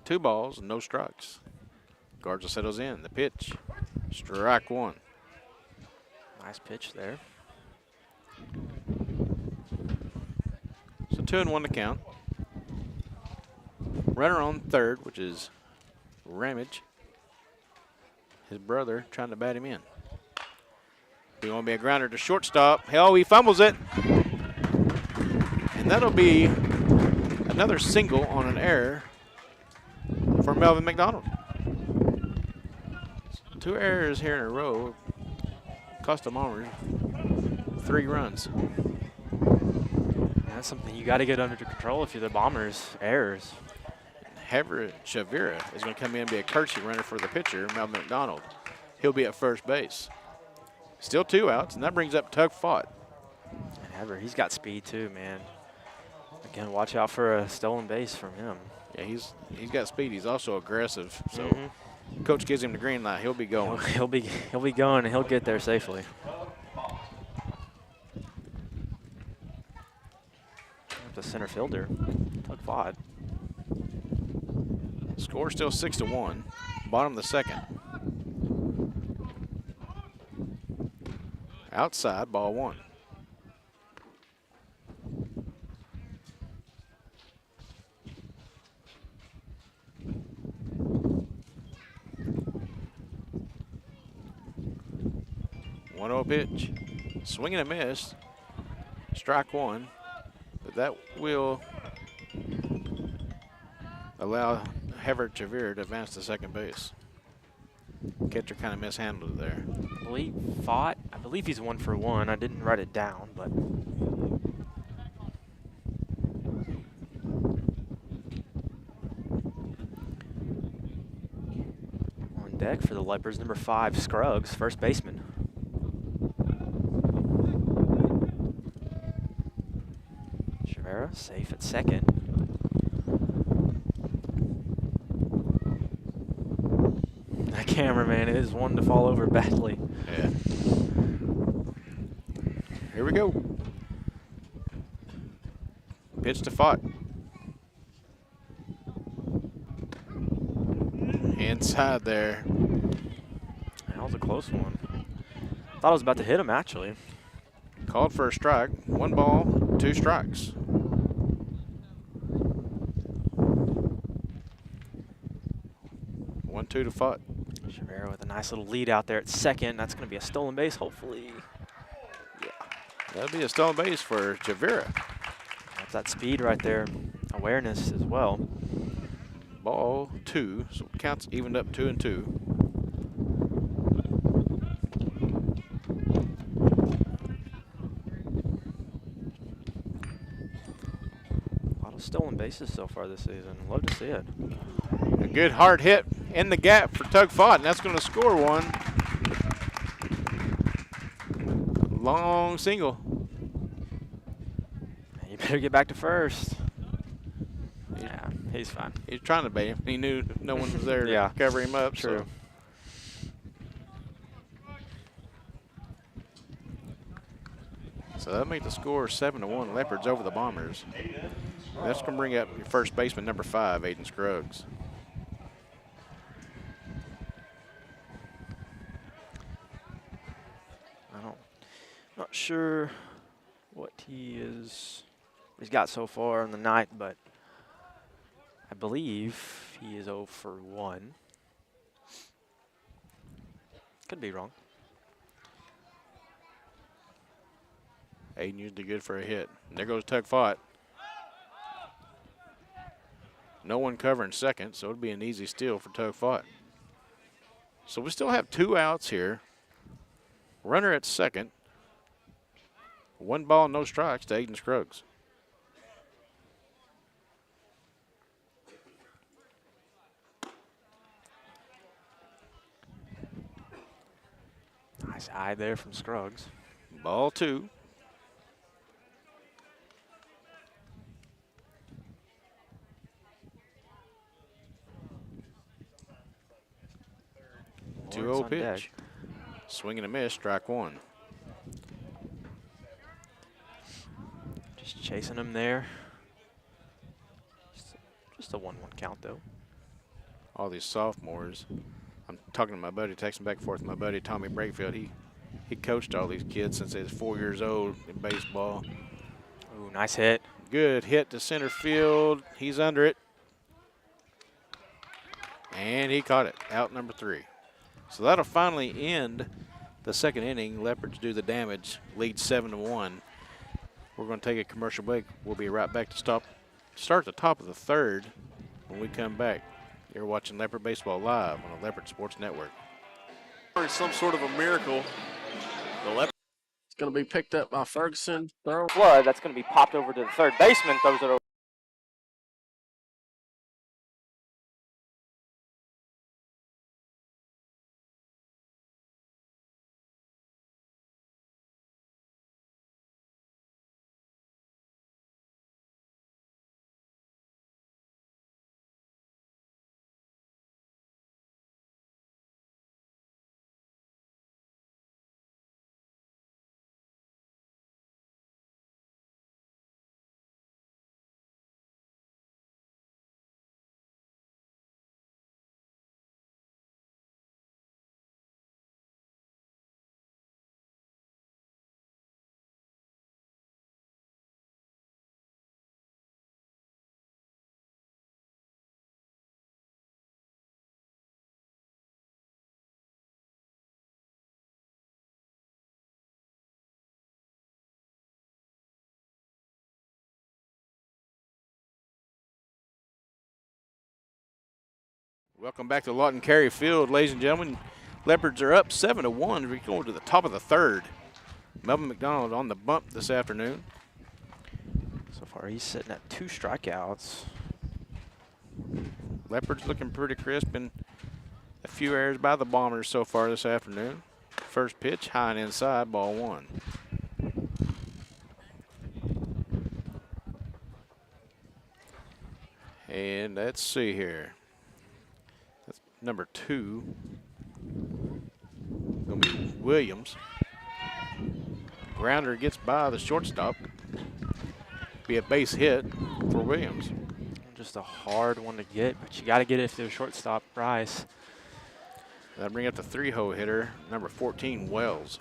Two balls, no strikes. Garza settles in. The pitch, strike 1. Nice pitch there. So 2-1 to count. Runner on third, which is Ramage. His brother trying to bat him in. Be going to be a grounder to shortstop. Hell, he fumbles it. And that'll be another single on an error for Melvin McDonald. 2 errors here in a row cost the Bombers 3 runs. That's something you got to get under control if you're the Bombers. Errors. Hever Shavira is going to come in and be a courtesy runner for the pitcher, Melvin McDonald. He'll be at first base. Still 2 outs, and that brings up Tug Fought. And Hever, he's got speed too, man. Again, watch out for a stolen base from him. Yeah, he's got speed. He's also aggressive. So coach gives him the green light. He'll be going. He'll be going, and he'll get there safely. The center fielder, Tug Fought. Score still 6-1. Bottom of the second. Outside, ball 1. 2-0 pitch. Swing and a miss. Strike one. But that will allow Everett Javir to advance to second base. Catcher kind of mishandled it there. I believe he's 1 for 1. I didn't write it down, but on deck for the Leopards, number 5, Scruggs, first baseman. Chavera safe at second. That cameraman is one to fall over badly. Yeah. Here we go. Pitch to Fott. Inside there. That was a close one. Thought I was about to hit him, actually. Called for a strike. 1 ball, 2 strikes. One, 2 to Fott. Chavera with a nice little lead out there at second. That's going to be a stolen base, hopefully. Yeah. That'll be a stolen base for Javira. That's that speed right there. Awareness as well. Ball 2, so counts evened up 2 and 2. A lot of stolen bases so far this season. Love to see it. A good hard hit in the gap for Tug Fott, and that's going to score one. Long single. You better get back to first. Yeah, he's fine. He's trying to bait him. He knew no one was there Yeah. to cover him up. True. So that'll make the score 7-1. Leopards over the Bombers. That's going to bring up your first baseman, number 5, Aiden Scruggs. Not sure what he's got so far on the night, but I believe he is 0 for 1. Could be wrong. Aiden usually good for a hit. And there goes Tug Fott. No one covering second, so it'll be an easy steal for Tug Fott. So we still have 2 outs here. Runner at second. 1 ball, no strikes to Aiden Scruggs. Nice eye there from Scruggs. Ball 2. Lawrence 2-0 on pitch. deck. Swing and a miss, strike 1. Just chasing him there. Just a 1-1 count, though. All these sophomores. I'm talking to my buddy, texting back and forth with my buddy Tommy Brakefield. He coached all these kids since they was 4 years old in baseball. Ooh, nice hit. Good hit to center field. He's under it. And he caught it. Out number 3. So that'll finally end the second inning. Leopards do the damage. Lead 7-1. We're going to take a commercial break. We'll be right back to start the top of the third when we come back. You're watching Leopard Baseball live on the Leopard Sports Network. Some sort of a miracle. The Leopard is going to be picked up by Ferguson. Throw. Flood, that's going to be popped over to the third baseman, throws it over. Welcome back to Lawton Carey Field, ladies and gentlemen. Leopards are up 7-1. We're going to the top of the third. Melvin McDonald on the bump this afternoon. So far, he's sitting at 2 strikeouts. Leopards looking pretty crisp and a few errors by the Bombers so far this afternoon. First pitch, high and inside, ball 1. And let's see here. That's number 2. Gonna be Williams. Grounder gets by the shortstop. Be a base hit for Williams. Just a hard one to get, but you got to get it to the shortstop, Rice. That'll bring up the 3-hole hitter, number 14, Wells.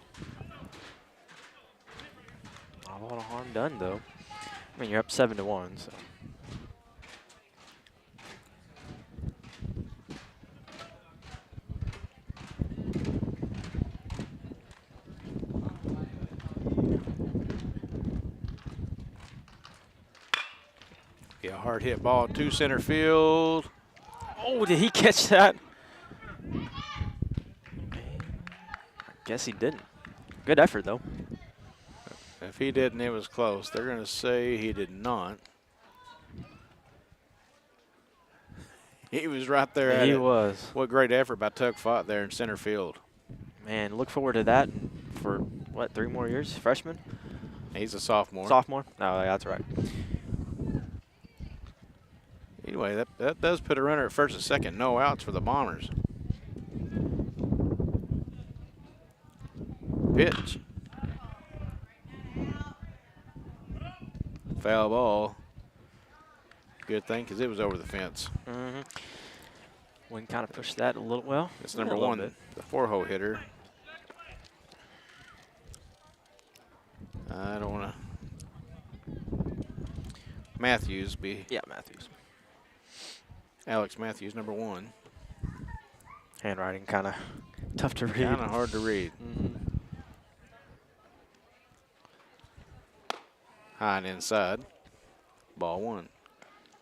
Not a lot of harm done, though. I mean, you're up 7-1, so. Get a hard hit ball to center field. Oh, did he catch that? I guess he didn't. Good effort, though. If he didn't, it was close. They're going to say he did not. He was right there at it. He was. What great effort by Tuck Fott there in center field. Man, look forward to that for, what, 3 more years? Freshman? He's a sophomore. Sophomore? Oh, yeah, that's right. Anyway, that does put a runner at first and second. No outs for the Bombers. Pitch. Foul ball. Good thing, because it was over the fence. Mm-hmm. Wind kind of pushed that a little, well. It's number a little 1, bit. the 4-hole hitter. I don't want to. Matthews be. Yeah, Matthews. Alex Matthews, number 1. Handwriting kind of tough to read. Kind of hard to read. Mm-hmm. High and inside. Ball 1.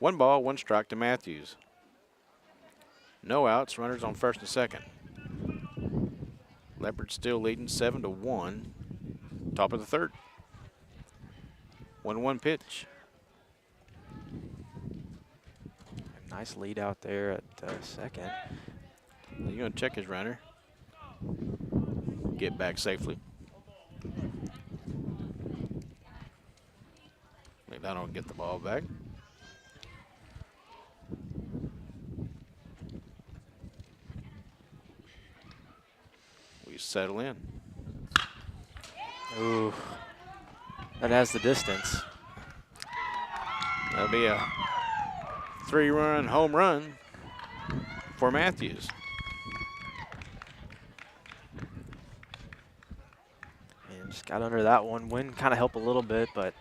1 ball, 1 strike to Matthews. No outs, runners on first and second. Leopards still leading 7-1. Top of the third. 1-1 pitch. Nice lead out there at second. He's going to check his runner. Get back safely. McDonald get the ball back. We settle in. Ooh, that has the distance. That'll be a 3-run home run for Matthews. And just got under that one. Wind kind of helped a little bit, but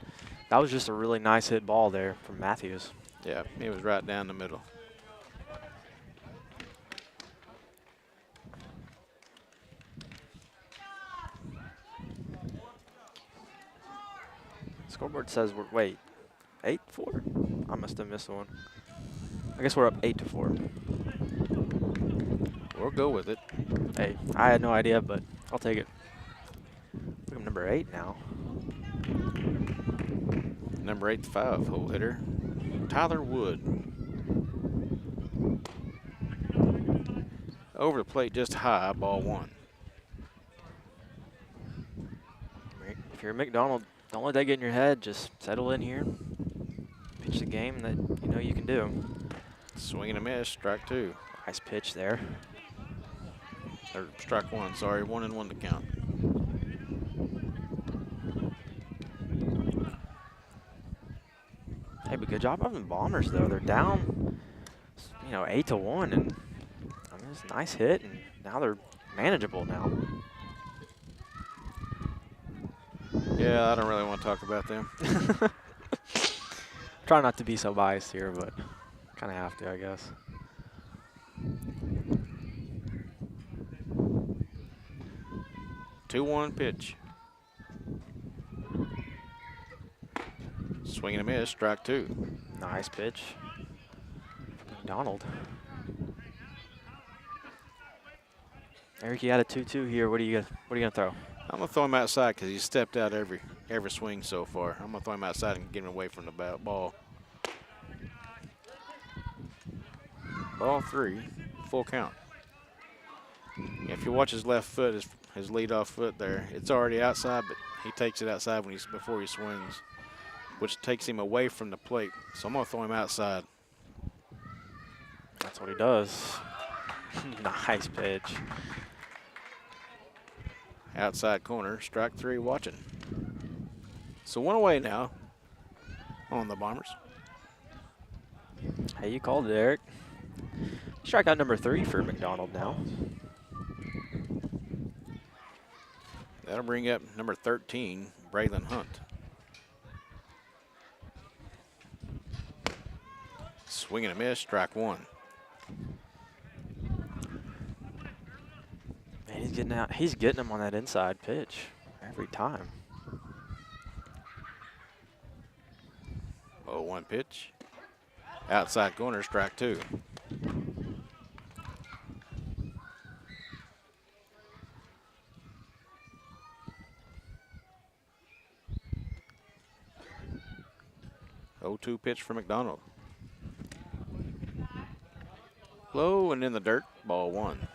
that was just a really nice hit ball there from Matthews. Yeah, he was right down the middle. Scoreboard says we're, wait, 8-4? I must have missed one. I guess we're up 8-4. We'll go with it. Hey, I had no idea, but I'll take it. Look, I'm number 8 now. Number 8, 5-hole hitter, Tyler Wood. Over the plate, just high, ball 1. If you're McDonald, don't let that get in your head. Just settle in here. Pitch the game that you know you can do. Swing and a miss, strike 2. Nice pitch there. Or strike 1, sorry, 1-1 to count. Hey, but good job on the Bombers, though. They're down, 8-1, and I mean, it's a nice hit, and now they're manageable now. Yeah, I don't really want to talk about them. Try not to be so biased here, but kind of have to, I guess. Two-one pitch. Swing and a miss, strike 2. Nice pitch. McDonald. Eric, you had a 2-2 here. What are you gonna throw? I'm gonna throw him outside because he's stepped out every swing so far. I'm gonna throw him outside and get him away from the ball. Ball 3, full count. Yeah, if you watch his left foot, his leadoff foot there, it's already outside, but he takes it outside before he swings, which takes him away from the plate. So I'm gonna throw him outside. That's what he does. Nice pitch. Outside corner, strike 3 watching. So 1 away now on the Bombers. Hey, you called it, Eric. Strikeout number 3 for McDonald now. That'll bring up number 13, Braylon Hunt. Swing and a miss, strike 1. Man, he's getting out. He's getting him on that inside pitch every time. 0-1 pitch. Outside corner, strike 2. Oh-2 pitch for McDonald. Low and in the dirt, ball 1.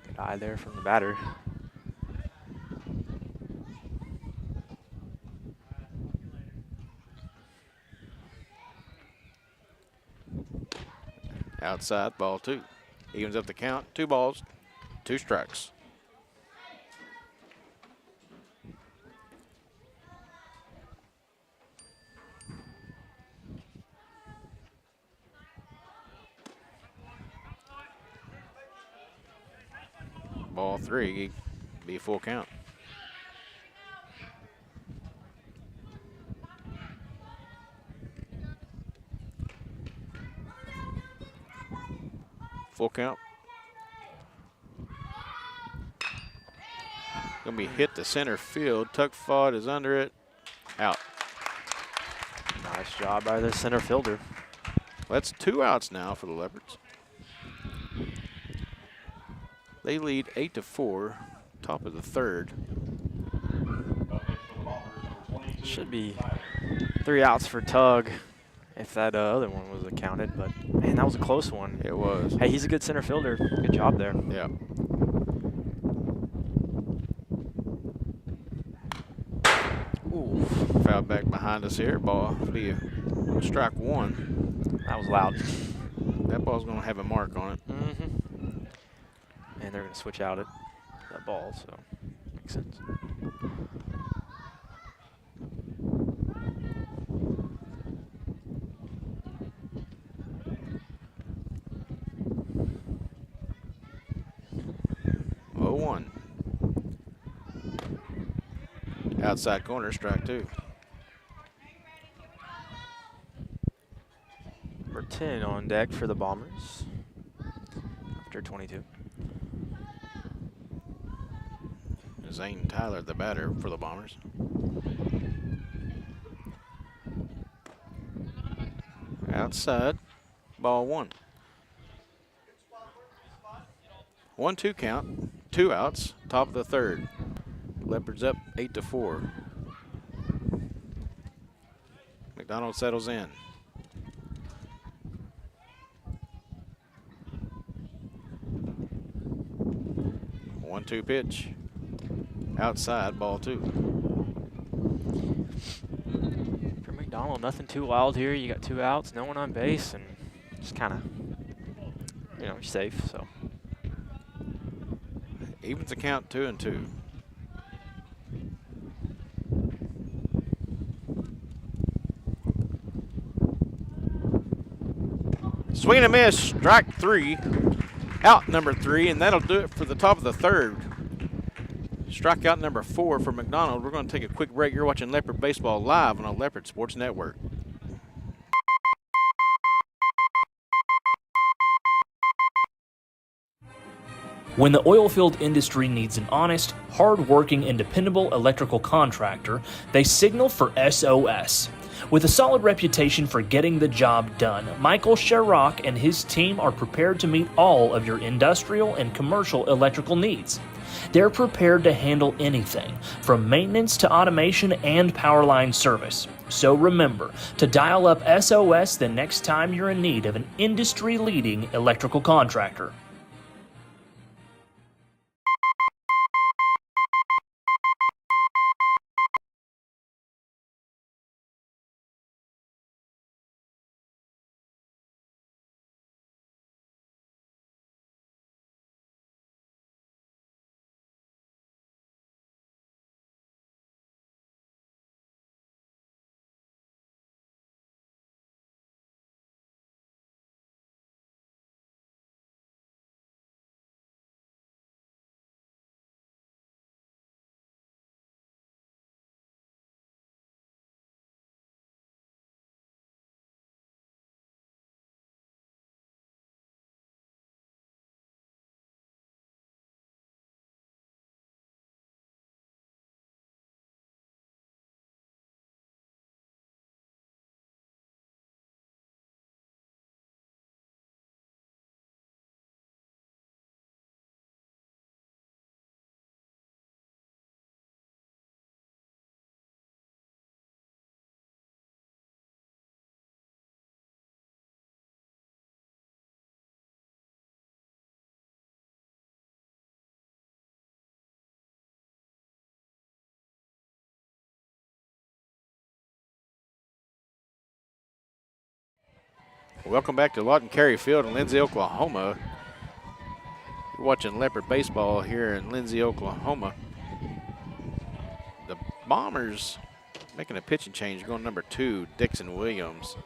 Good eye there from the batter. Outside, ball 2. Evens up the count, 2 balls, 2 strikes. Ball 3, be full count. Full count. Gonna be hit to center field. Tuck Fod is under it. Out. Nice job by the center fielder. That's 2 outs now for the Leopards. They lead 8-4, top of the 3rd. Should be 3 outs for Tug if that other one was accounted, but man, that was a close one. It was. Hey, he's a good center fielder. Good job there. Yeah. Ooh, Foul back behind us here. Ball be a strike 1. that was loud. That ball's gonna have a mark on it. And they're going to switch out that ball, so makes sense. Outside corner, strike 2. Number 10 on deck for the Bombers after 22. Zane Tyler, the batter for the Bombers. Outside, ball 1. 1-2 count, 2 outs, top of the 3rd. Leopards up 8-4. McDonald settles in. One-two pitch. Outside, ball 2. For McDonald, nothing too wild here. You got 2 outs, no one on base, and just kind of, you're safe. So Evens the count 2-2. Swing and a miss, strike 3. Out number 3, and that'll do it for the top of the 3rd. Strikeout number 4 for McDonald. We're going to take a quick break. You're watching Leopard Baseball live on our Leopard Sports Network. When the oilfield industry needs an honest, hard-working, and dependable electrical contractor, they signal for SOS. With a solid reputation for getting the job done, Michael Sherrock and his team are prepared to meet all of your industrial and commercial electrical needs. They're prepared to handle anything, from maintenance to automation and power line service. So remember to dial up SOS the next time you're in need of an industry-leading electrical contractor. Welcome back to Lawton Carey Field in Lindsay, Oklahoma. You're watching Leopard baseball here in Lindsay, Oklahoma. The Bombers making a pitching change, going number 2, Dixon Williams.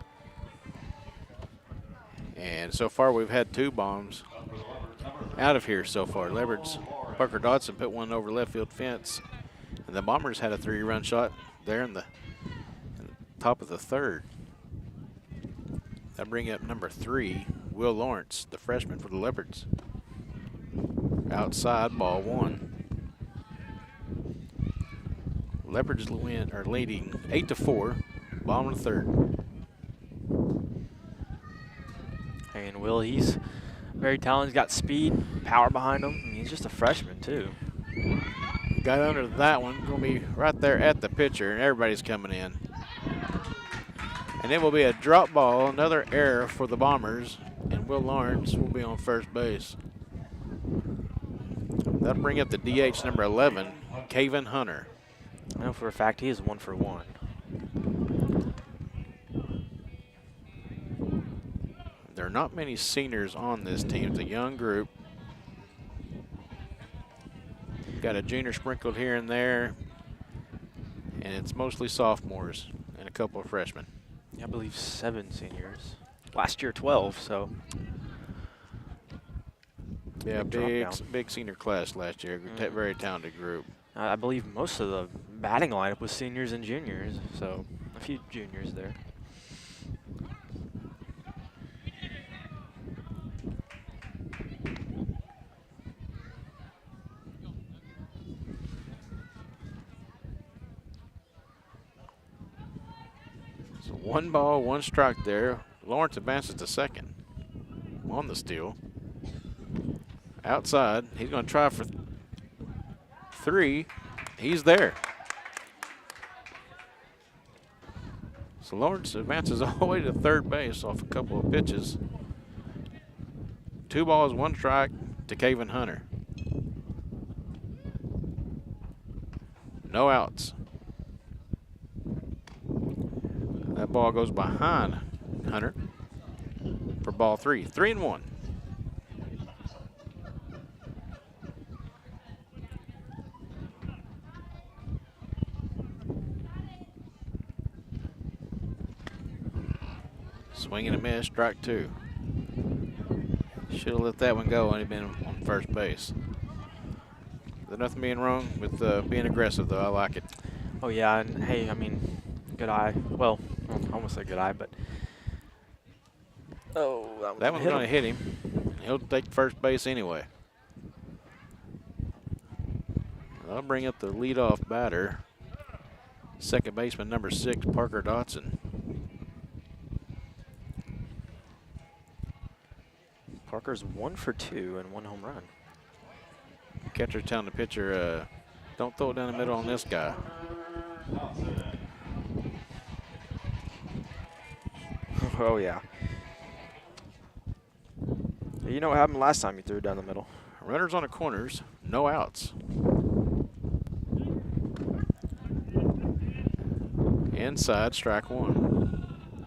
And so far we've had 2 bombs out of here so far. Leopards, Parker Dodson put one over left field fence. And the Bombers had a 3-run shot there in the top of the 3rd. That bring up number 3, Will Lawrence, the freshman for the Leopards. Outside, ball 1. Leopards are leading 8-4, bottom of the 3rd. And Will, he's very talented. He's got speed, power behind him. I mean, he's just a freshman, too. Got under that one, going to be right there at the pitcher, and everybody's coming in. And it will be a drop ball, another error for the Bombers, and Will Lawrence will be on first base. That'll bring up the DH number 11, Caven Hunter. I know for a fact he is 1 for 1. There are not many seniors on this team. It's a young group. Got a junior sprinkled here and there, and it's mostly sophomores and a couple of freshmen. I believe 7 seniors. Last year 12, so. Yeah, big senior class last year. Very talented group. I believe most of the batting lineup was seniors and juniors, so a few juniors there. So 1 ball, 1 strike there. Lawrence advances to second on the steal. Outside, he's going to try for 3. He's there. So Lawrence advances all the way to third base off a couple of pitches. 2 balls, 1 strike to Caven Hunter. No outs. That ball goes behind Hunter for ball 3. 3-1. Swing and a miss, strike 2. Should have let that one go and he'd been on first base. There's nothing being wrong with being aggressive, though. I like it. Oh, yeah, and hey, I mean, good eye. Well, I almost said good eye, but. Oh, that one's going to hit him. He'll take first base anyway. That'll bring up the leadoff batter, second baseman number 6, Parker Dodson. Parker's 1 for 2 and 1 home run. Catcher telling the pitcher, don't throw it down the middle on this guy. Oh, yeah. You know what happened last time you threw it down the middle? Runners on the corners, no outs. Inside, strike one.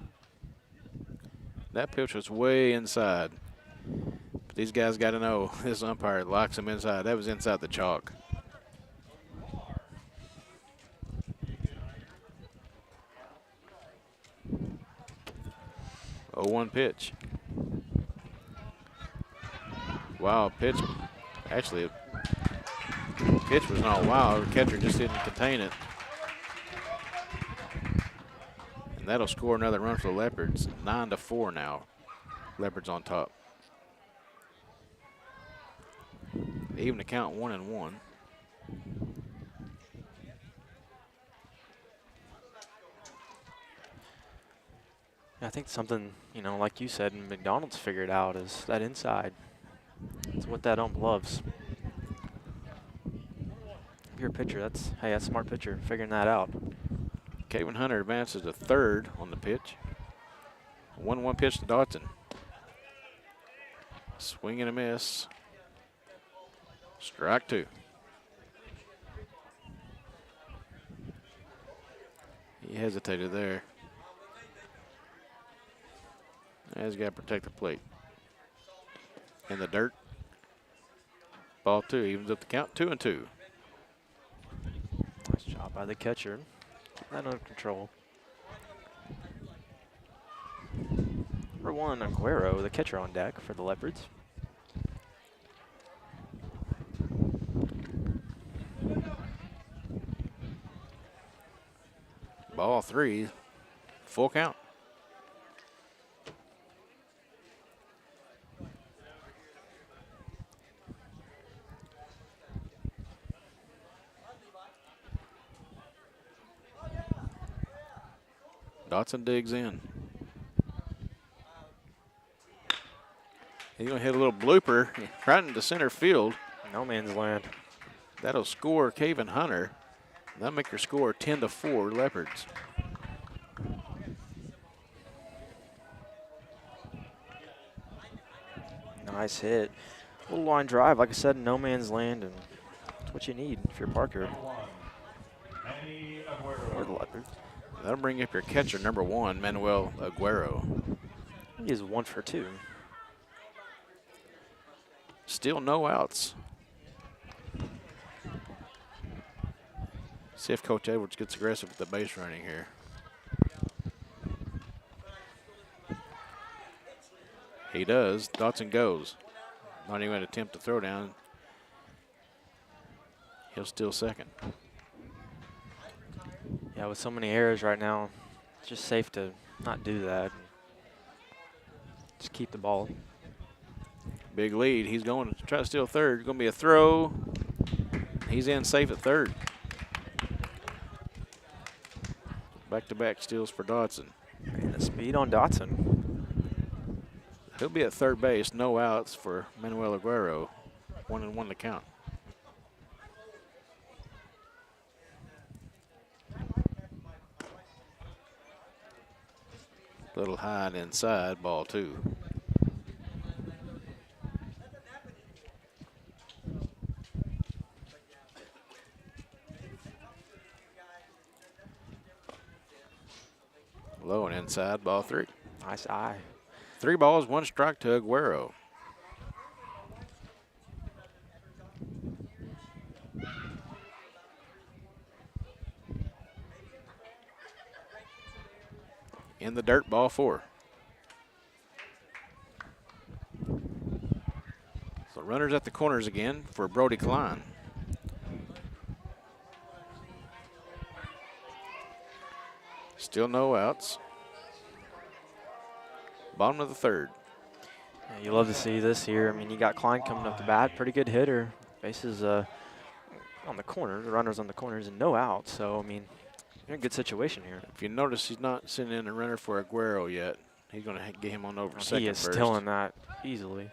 That pitch was way inside. But these guys got to know this umpire locks him inside. That was inside the chalk. Oh, 1 pitch. Wow, pitch. Actually, the pitch was not wild. The catcher just didn't contain it. And that'll score another run for the Leopards. 9-4 now. Leopards on top. Even to count 1-1. I think something, you know, like you said, McDonald's figured out is that inside. It's what that ump loves. If you're a pitcher, that's a smart pitcher figuring that out. Kevin Hunter advances to third on the pitch. 1-1 pitch to Dotson. Swing and a miss. Strike 2. He hesitated there. He's got to protect the plate. In the dirt. Ball 2 evens up the count. 2-2. Nice job by the catcher. Keep that under control. Number 1, Aguero, the catcher on deck for the Leopards. Ball 3. Full count. Dotson digs in. He's going to hit a little blooper right into center field. No man's land. That'll score Kevin Hunter. That'll make your score 10-4 Leopards. Nice hit. Little line drive, like I said, no man's land, and that's what you need if you're Parker. Or the Leopards. That'll bring up your catcher, number 1, Manuel Aguero. He is 1 for 2. Still no outs. See if Coach Edwards gets aggressive with the base running here. He does. Dotson goes. Not even going to attempt to throw down. He'll steal second. Yeah, with so many errors right now, it's just safe to not do that. Just keep the ball. Big lead. He's going to try to steal third. Going to be a throw. He's in safe at third. Back-to-back steals for Dotson. And the speed on Dotson. He'll be at third base. No outs for Manuel Aguero. 1-1 to count. Little high and inside, ball 2. Low and inside, ball 3. Nice eye. 3 balls, 1 strike to Aguero. In the dirt, ball 4. So runners at the corners again for Brody Klein. Still no outs. Bottom of the 3rd. Yeah, you love to see this here. I mean, you got Klein coming up the bat, pretty good hitter. Bases on the corner, the runners on the corners, and no outs. So, I mean, you're in a good situation here. If you notice, he's not sending in a runner for Aguero yet. He's going to get him on over to second He is first. stealing that easily.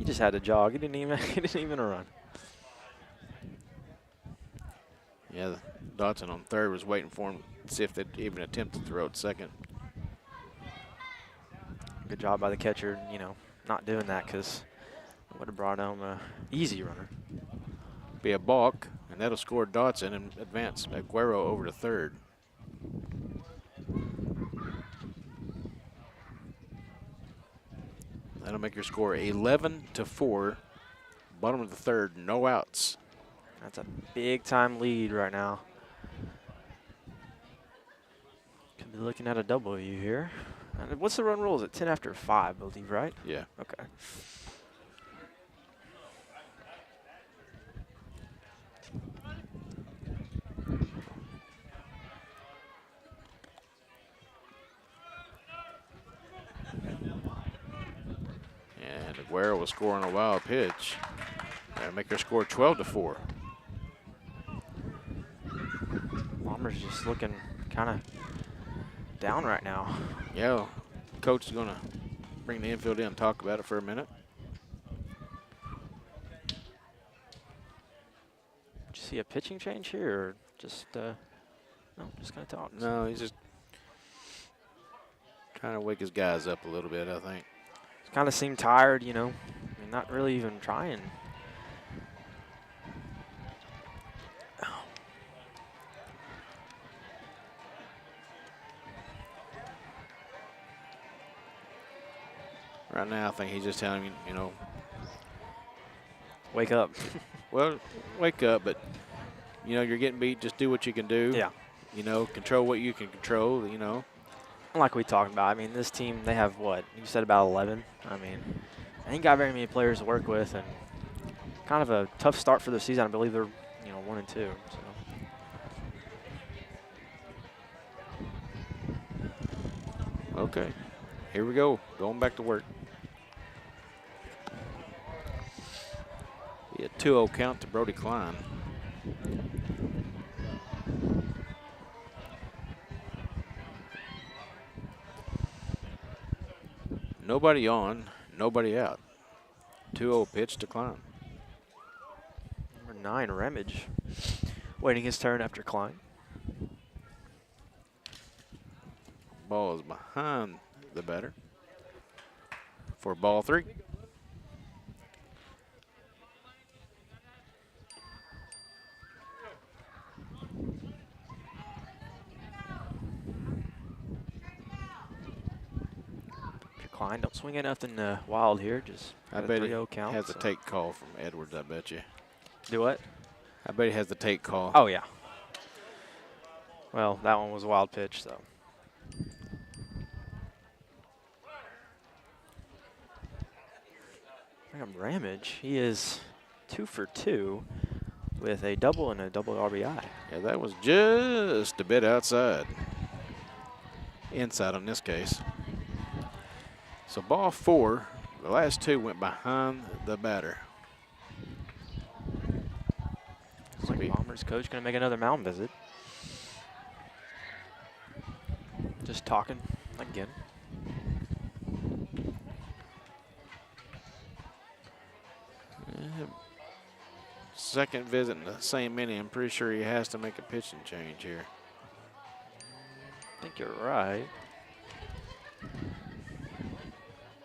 just had to jog. He didn't even he didn't even run. Yeah, Dotson on third was waiting for him to see if they'd even attempt to throw at second. Good job by the catcher, you know, not doing that because it would have brought home a easy runner. Be a balk, and that'll score Dotson and advance Aguero over to third. That'll make your score 11-4. Bottom of the third, no outs. That's a big time lead right now. Could be looking at a W here. And what's the run rule? Is it 10 after 5, I believe, right? Yeah. Okay. And Aguero will score on a wild pitch. That'll make their score 12-4. Bombers just looking kind of down right now. Yeah, coach is going to bring the infield in and talk about it for a minute. Did you see a pitching change here, or just no, just kind of talk? No, he's just trying to wake his guys up a little bit, I think. Kind of seemed tired, you know. I mean, not really even trying. Right now, I think he's just telling him, you know, Wake up. well, wake up, but, you know, you're getting beat. Just do what you can do. Yeah. You know, control what you can control, you know. Like we talked about, I mean, this team, they have what? You said about 11? I mean, they ain't got very many players to work with, and kind of a tough start for the season. I believe they're, you know, 1-2. So. Okay, here we go. Going back to work. Be a 2-0 count to Brody Klein. Nobody on, nobody out. 2-0 pitch to Klein. Number 9, Ramage, waiting his turn after Klein. Ball is behind the batter for ball 3. Klein, don't swing at nothing wild here. Just I got a bet he 3-0 count. has a take call from Edwards, I bet you. Do what? I bet he has the take call. Oh, yeah. Well, that one was a wild pitch, so. Ramage, he is 2 for 2 with a double and a double RBI. Yeah, that was just a bit outside. Inside in this case. So ball 4, the last 2 went behind the batter. Looks like Bombers coach going to make another mound visit. Just talking again. Second visit in the same inning. I'm pretty sure he has to make a pitching change here. I think you're right.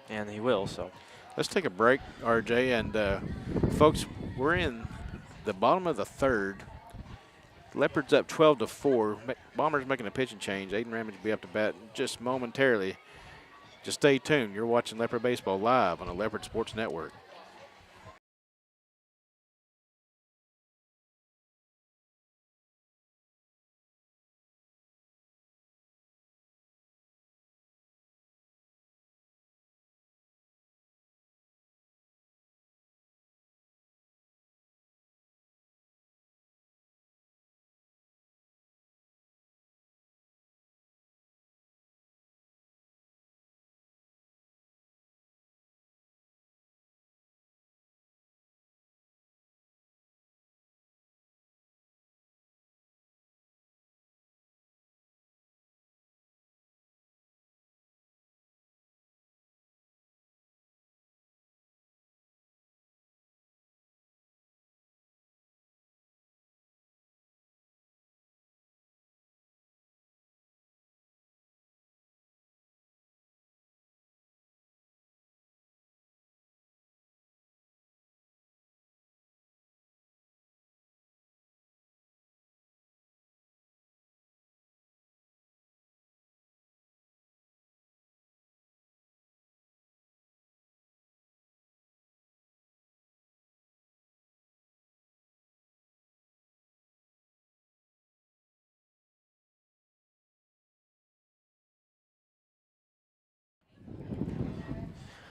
And he will, so. Let's take a break, RJ. And folks, we're in the bottom of the third. Leopards up 12-4. Bombers making a pitching change. Aiden Ramage will be up to bat just momentarily. Just stay tuned. You're watching Leopard Baseball live on the Leopard Sports Network.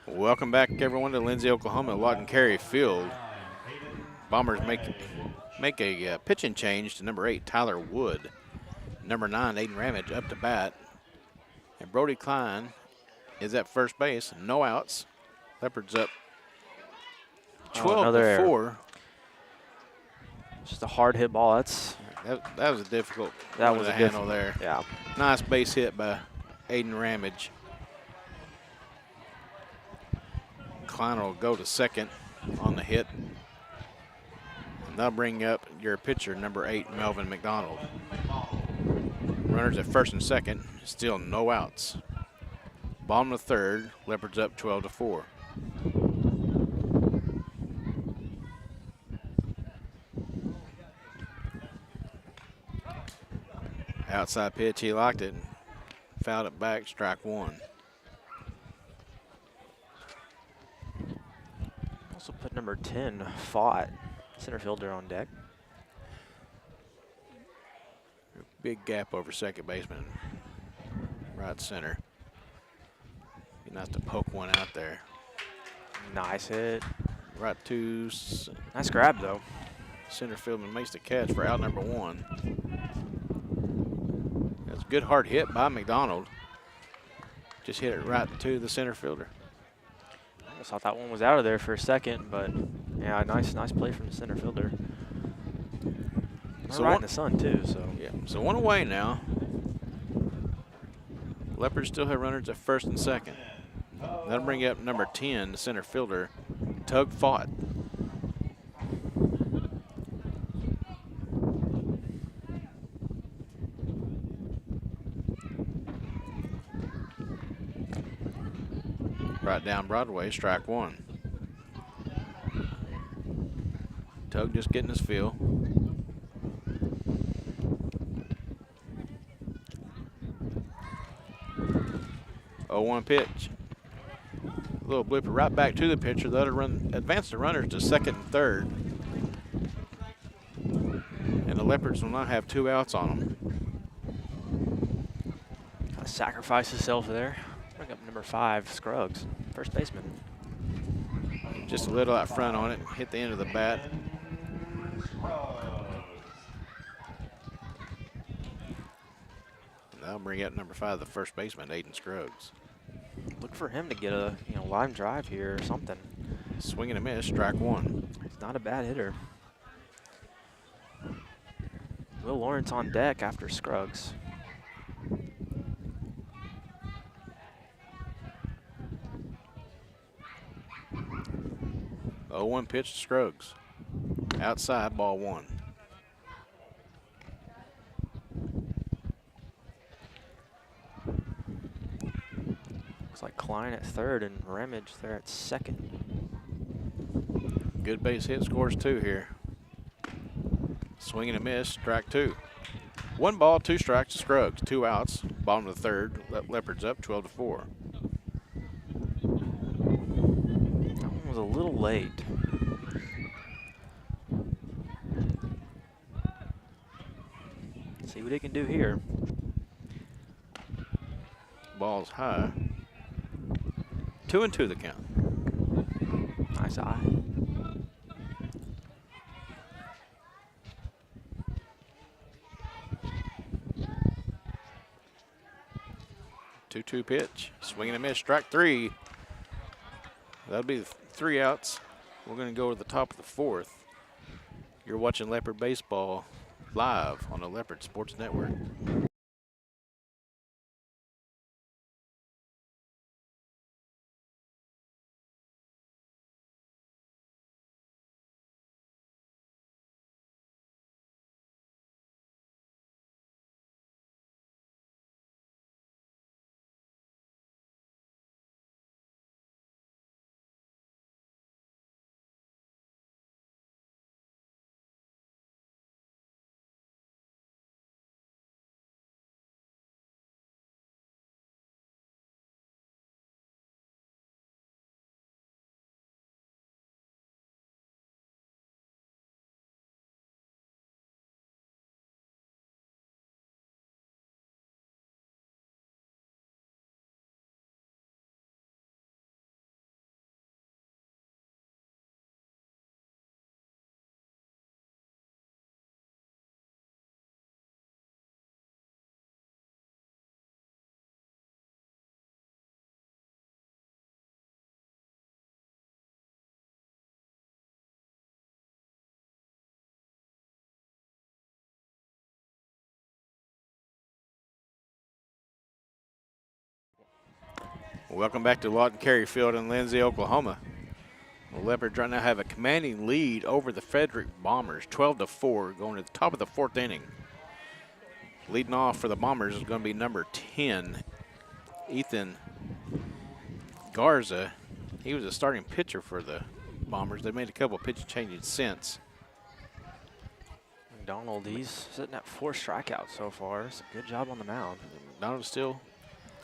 Welcome back, everyone, to Lindsay, Oklahoma, Lawton Carey Field. Bombers make a pitching change to number 8, Tyler Wood. Number 9, Aiden Ramage, up to bat. And Brody Klein is at first base. No outs. Leopards up 12 to 4. Just a hard hit ball. That was a difficult That one was to a handle there. Yeah. Nice base hit by Aiden Ramage. Klein will go to second on the hit. And that'll bring up your pitcher, number 8, Melvin McDonald. Runners at first and second, still no outs. Bottom of third, Leopards up 12 to 4. Outside pitch, he liked it. Fouled it back, strike 1. Also put number 10, Fought, center fielder, on deck. Big gap over second baseman, right center. Be nice to poke one out there. Nice hit. Right to Nice grab, though. center fielder makes the catch for out number 1. That's a good hard hit by McDonald. Just hit it right to the center fielder. I almost thought that one was out of there for a second, but yeah, nice play from the center fielder. So Right in the sun too, so. Yeah, so 1 away now. Leopards still have runners at first and second. That'll bring up number 10, the center fielder, Tug Fought. Right down Broadway, strike 1. Tug just getting his feel. 0-1 pitch. A little blooper right back to the pitcher. That'll advance the runners to second and third. And the Leopards will not have 2 outs on them. Kind of sacrifice himself there. Bring up number 5, Scruggs, first baseman. Just a little out front on it. Hit the end of the bat. And that'll bring up number 5, the first baseman, Aiden Scruggs. Look for him to get a line drive here or something. Swing and a miss, strike 1. He's not a bad hitter. Will Lawrence on deck after Scruggs. The 0-1 pitch to Scruggs. Outside, ball 1. Looks like Klein at third and Ramage there at second. Good base hit, scores 2 here. Swing and a miss, strike 2. 1 ball, 2 strikes to Scruggs, 2 outs. Bottom of the third, Leopards up 12 to 4. That one was a little late. See what he can do here. Ball's high. 2-2 the count. Nice eye. Two pitch. Swing and a miss. Strike 3. That'll be 3 outs. We're going to go to the top of the 4th. You're watching Leopard Baseball live on the Leopard Sports Network. Welcome back to Lawton Carey Field in Lindsay, Oklahoma. The Leopards right now have a commanding lead over the Frederick Bombers, 12-4, going to the top of the 4th inning. Leading off for the Bombers is going to be number 10, Ethan Garza. He was a starting pitcher for the Bombers. They made a couple pitch changes since. McDonald, he's sitting at 4 strikeouts so far. It's a good job on the mound. McDonald's still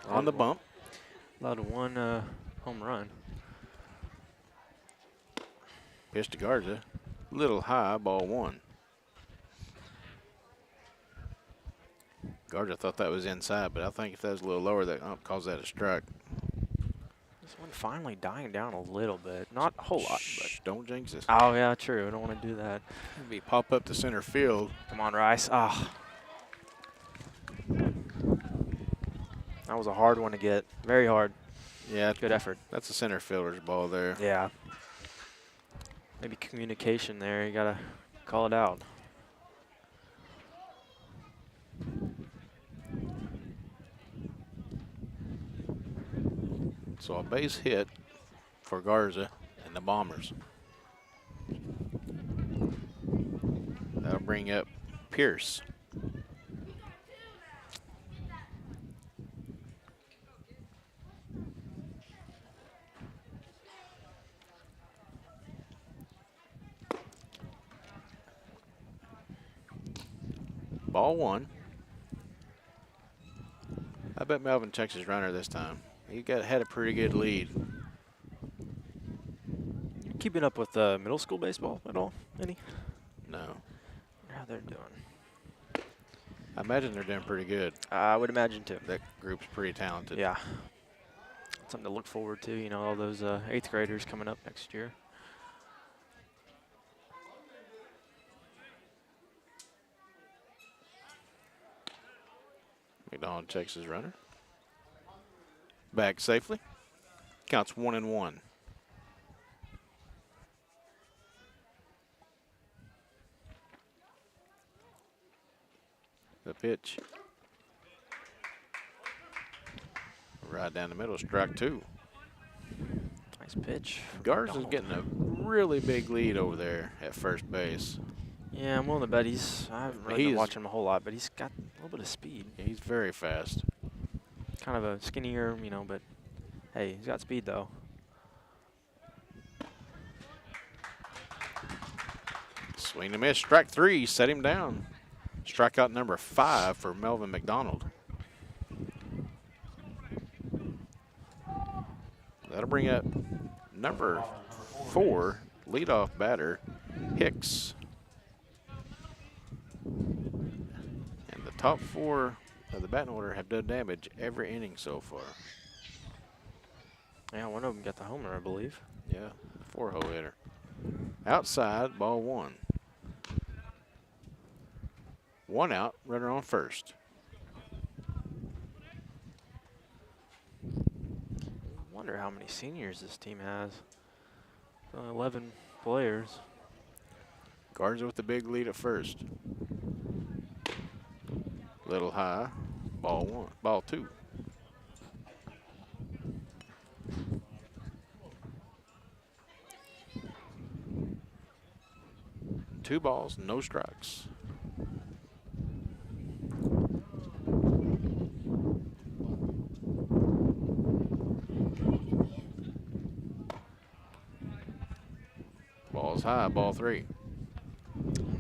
on the bump. Allowed 1 home run. Pitch to Garza, little high, ball 1. Garza thought that was inside, but I think if that was a little lower, that cause that a strike. This one finally dying down a little bit. Not a whole lot, but. Don't jinx it. Oh, yeah, true. I don't want to do that. Maybe pop up to center field. Come on, Rice. Ah. That was a hard one to get. Very hard. Yeah. Good effort. That's a center fielder's ball there. Yeah. Maybe communication there. You got to call it out. So a base hit for Garza and the Bombers. That'll bring up Pierce. Ball 1. I bet Melvin checks his runner this time. He had a pretty good lead. Keeping up with middle school baseball at all? Any? No. How they're doing? I imagine they're doing pretty good. I would imagine too. That group's pretty talented. Yeah. Something to look forward to, you know, all those 8th graders coming up next year. McDonald checks his runner. Back safely. Counts 1-1. The pitch. Right down the middle, strike 2. Nice pitch. Garza's getting a really big lead over there at first base. Yeah, I'm willing to bet I haven't really been watching him a whole lot, but he's got a little bit of speed. He's very fast. Kind of a skinnier, you know, but hey, he's got speed though. Swing and miss, strike 3, set him down. Strikeout number 5 for Melvin McDonald. That'll bring up number 4, leadoff batter, Hicks. And the top 4 of the batting order have done damage every inning so far. Yeah, one of them got the homer, I believe. Yeah, 4-hole hitter. Outside, ball 1. 1 out, runner on first. Wonder how many seniors this team has. 11 players. Garza with the big lead at first. Little high, ball 1, ball 2. Two balls, no strikes. Ball's high, ball 3.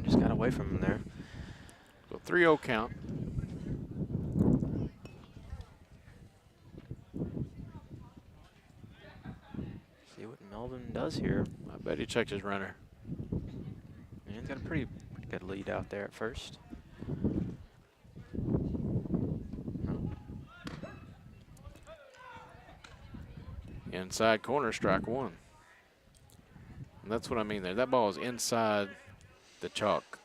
Just got away from him there. So 3-0 count. See what Melvin does here. I bet he checked his runner. Yeah, he's got a pretty good lead out there at first. No. Inside corner, strike 1. And that's what I mean there. That ball is inside the chalk.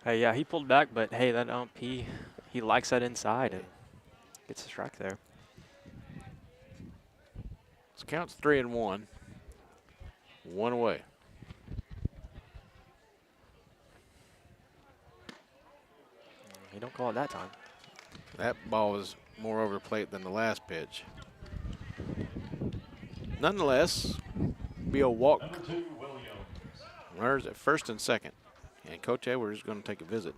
Hey, yeah, he pulled back, but hey, that ump, he likes that inside and gets a strike there. So counts 3-1. 1 away. He don't call it that time. That ball was more over the plate than the last pitch. nonetheless, be a walk. Runners at first and second. And Coach Edwards is going to take a visit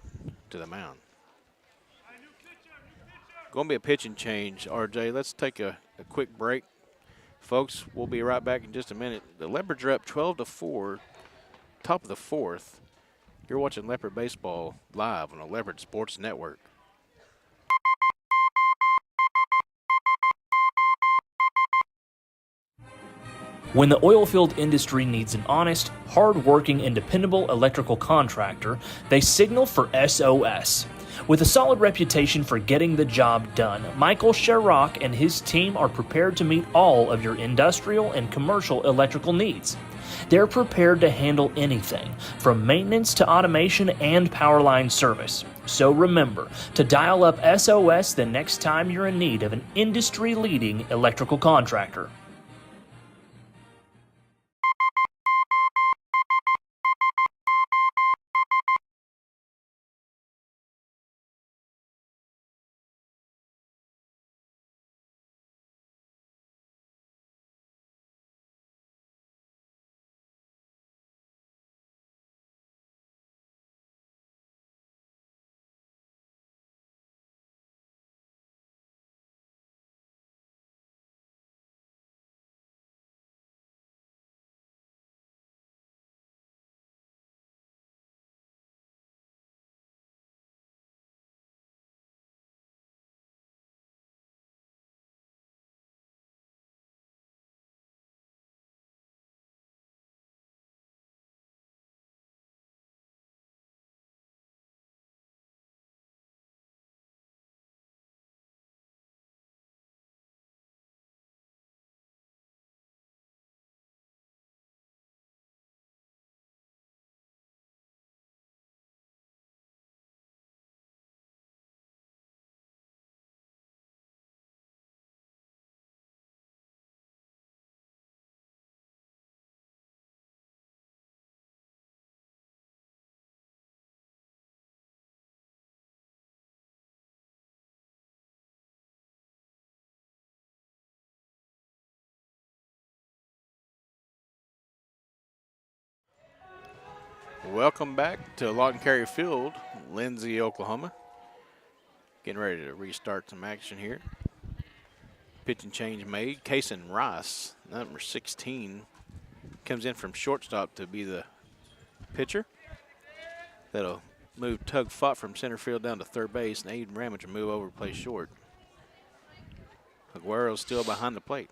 to the mound. Going to be a pitching change, RJ. Let's take a quick break. Folks, we'll be right back in just a minute. The Leopards are up 12-4, top of the fourth. You're watching Leopard Baseball live on the Leopard Sports Network. When the oilfield industry needs an honest, hard-working, and dependable electrical contractor, they signal for SOS. With a solid reputation for getting the job done, Michael Sherrock and his team are prepared to meet all of your industrial and commercial electrical needs. They're prepared to handle anything, from maintenance to automation and power line service. So remember to dial up SOS the next time you're in need of an industry-leading electrical contractor. Welcome back to Lawton Carey Field, Lindsay, Oklahoma. Getting ready to restart some action here. Pitching change made. Kason Rice, number 16, comes in from shortstop to be the pitcher. That'll move Tug Fott from center field down to third base, and Aiden Ramage will move over to play short. Aguero's still behind the plate.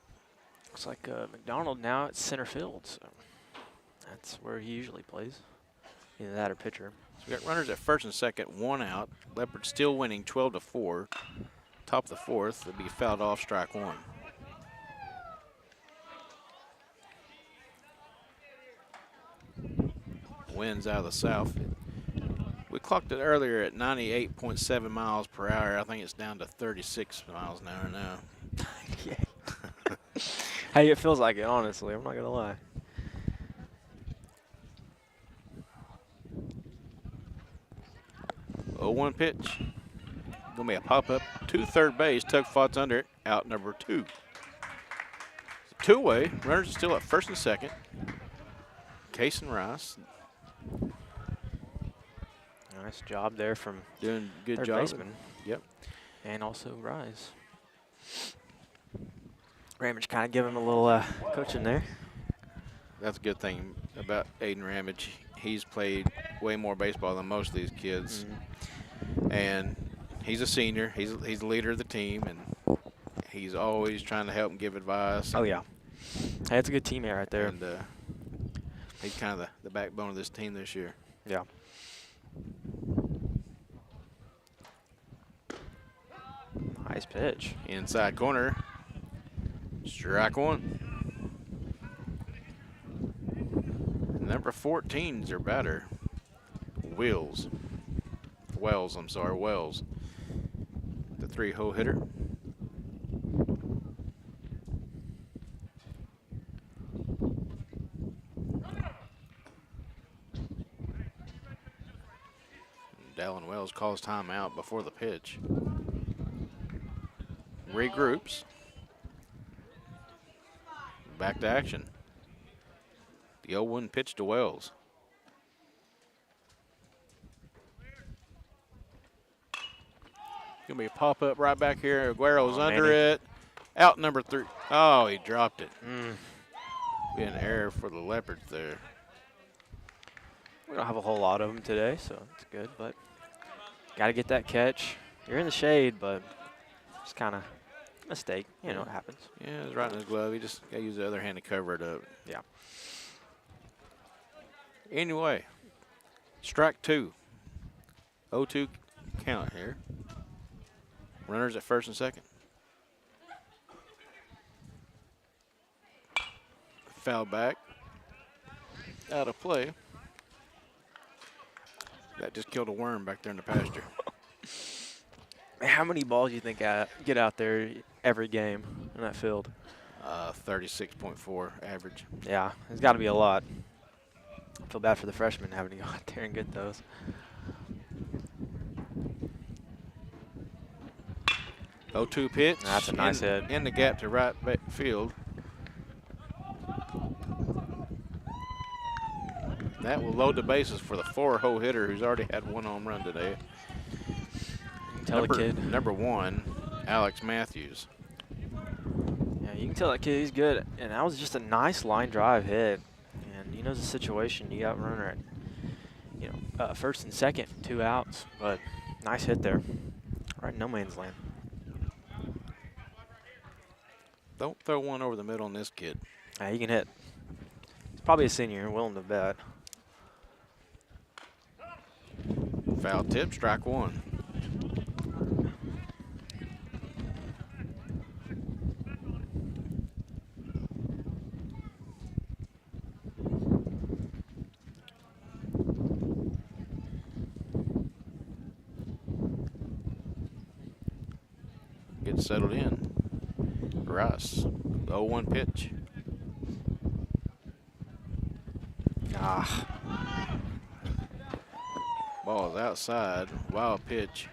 Looks like McDonald now at center field, so that's where he usually plays. Either that or pitcher. So we got runners at first and second, one out. Leopards still winning 12-4. Top of the fourth, they'll be fouled off, strike one. Winds out of the south. We clocked it earlier at 98.7 miles per hour. I think it's down to 36 miles an hour now. Yeah. Hey, it feels like it, honestly. I'm not going to lie. Oh, 1 pitch. Gonna be a pop-up to third base. Tug Fott's under it. Out number 2. Two-way. Runners are still at first and second. Kason Rice. Nice job there from Doing a good third job. baseman. Yep. And also Rise. Ramage kind of give him a little coaching there. That's a good thing about Aiden Ramage. He's played way more baseball than most of these kids. And he's a senior. He's the leader of the team, and he's always trying to help and give advice. Oh, yeah. Hey, that's a good teammate right there. And he's kind of the backbone of this team this year. Yeah. Nice pitch. Inside corner. Strike one. Number 14's their batter. Wells. The 3-hole hitter. Dallin Wells calls timeout before the pitch. Regroups. back to action. The 0-1 pitch to Wells. Gonna be a pop-up right back here. Aguero's under it. Out number 3. Oh, he dropped it. Be an error for the Leopards there. We don't have a whole lot of them today, so it's good, but got to get that catch. You're in the shade, but it's kind of a mistake. You know, it happens. Yeah, it's right in his glove. He just got to use the other hand to cover it up. Yeah. Anyway, strike 2. 0-2 count here. Runners at first and second. Foul back. Out of play. That just killed a worm back there in the pasture. How many balls do you think get out there every game in that field? 36.4 average. Yeah, there's got to be a lot. I feel bad for the freshmen having to go out there and get those. Oh, 2 pitch. That's a nice hit. In the gap to right field. That will load the bases for the 4-hole hitter who's already had 1 home run today. Tell the kid. Number 1, Alex Matthews. Yeah, you can tell that kid he's good. And that was just a nice line drive hit. And he knows the situation. You got runner at, first and second, 2 outs. But nice hit there. Right in no man's land. Don't throw one over the middle on this kid. Yeah, he can hit. He's probably a senior, willing to bet. Foul tip, strike 1. Get settled in. Rice, 0-1 pitch. Ball is outside, wild pitch.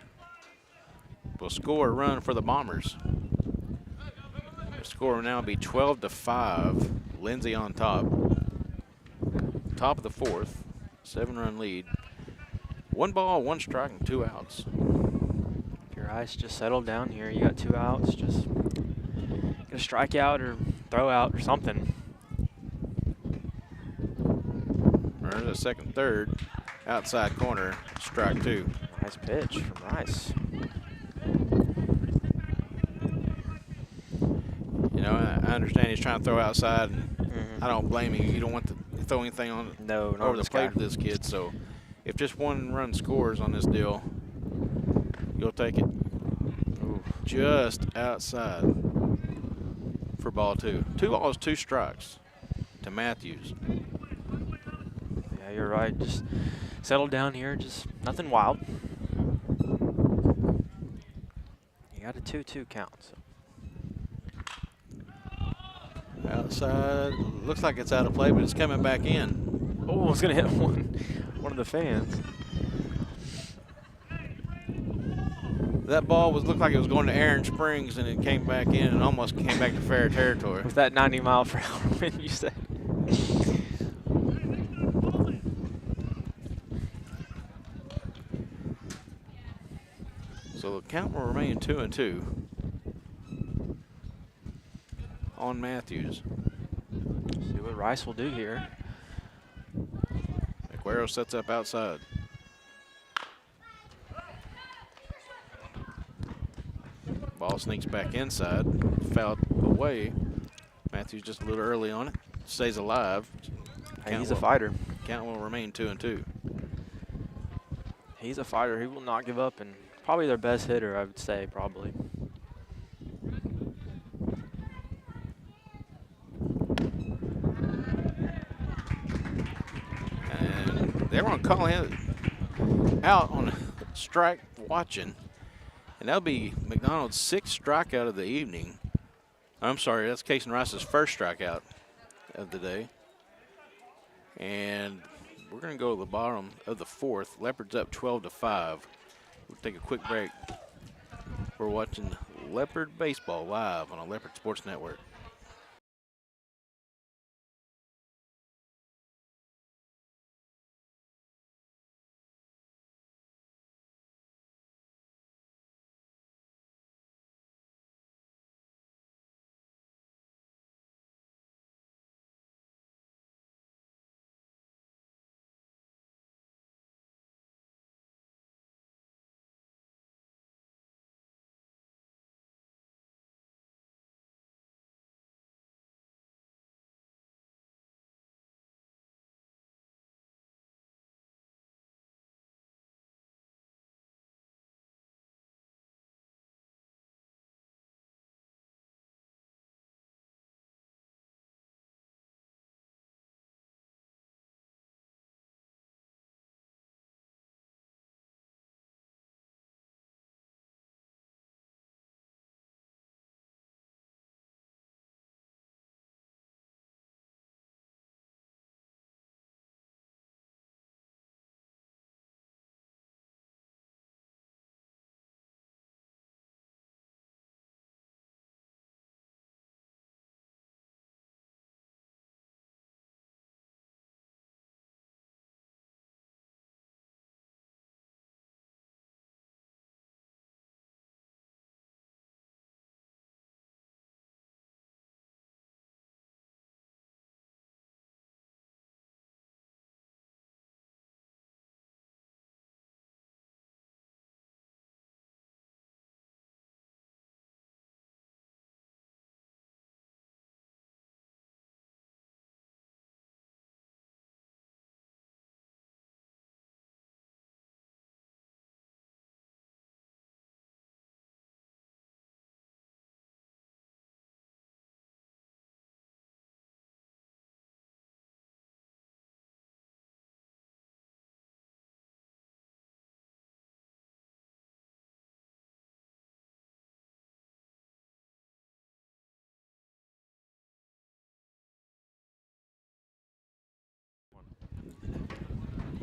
Will score a run for the Bombers. The score will now be 12-5. Lindsay on top. Top of the 4th, 7-run lead. 1 ball, 1 strike, and 2 outs. If your eyes just settled down here, you got 2 outs, just get a strikeout or throw out or something. Runners at second, third, outside corner, strike 2. Nice pitch from Rice. You know, I understand he's trying to throw outside. I don't blame you. You don't want to throw anything on over the plate with this kid. So if just 1 run scores on this deal, you'll take it. Ooh. Just outside for ball 2. 2 balls, 2 strikes to Matthews. Yeah, you're right. Just settle down here. Just nothing wild. You got a 2-2 count. So. Outside, looks like it's out of play, but it's coming back in. Oh, it's gonna hit one of the fans. That ball looked like it was going to Aaron Springs, and it came back in and almost came back to fair territory. With that 90-mile-per-hour wind, you said. So the count will remain 2-2 on Matthews. See what Rice will do here. Aguero sets up outside. Ball sneaks back inside, fouled away. Matthews just a little early on it. Stays alive. Hey, he's a fighter. Count will remain 2-2. He's a fighter. He will not give up, and probably their best hitter, I would say, probably. And they were going to call him out on a strike watching. And that'll be McDonald's 6th strikeout of the evening. I'm sorry, that's Casey Rice's 1st strikeout of the day. And we're going to go to the bottom of the 4th. Leopards up 12-5. We'll take a quick break. We're watching Leopard Baseball live on a Leopard Sports Network.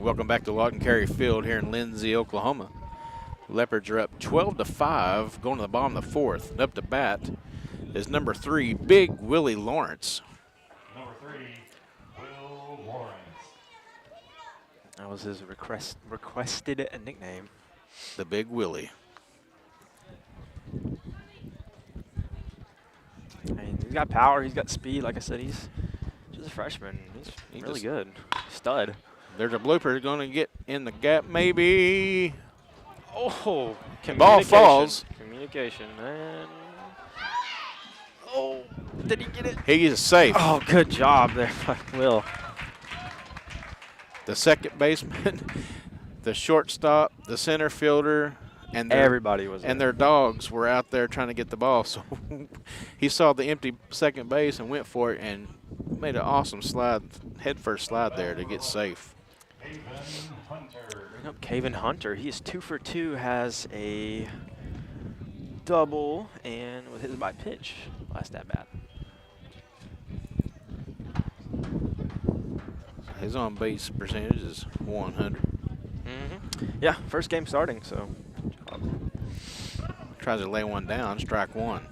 Welcome back to Lawton Carey Field here in Lindsay, Oklahoma. Leopards are up 12-5, going to the bottom of the fourth. And up to bat is number 3, Big Willie Lawrence. Number 3, Will Lawrence. That was his requested nickname. The Big Willie. I mean, he's got power, he's got speed. Like I said, he's just a freshman. He's really good. Stud. There's a blooper going to get in the gap, maybe. Oh, Ball falls. Communication, and oh, did he get it? He is safe. Oh, good job there, Will. The second baseman, the shortstop, the center fielder, and Everybody was and there. their dogs were out there trying to get the ball. So he saw the empty second base and went for it and made an awesome slide, head first slide there to get safe. Bring up Caven Hunter. He is 2 for 2, has a double, and was hit by pitch last at bat. His on base percentage is 100. Yeah, first game starting, so. Tries to lay one down, strike one.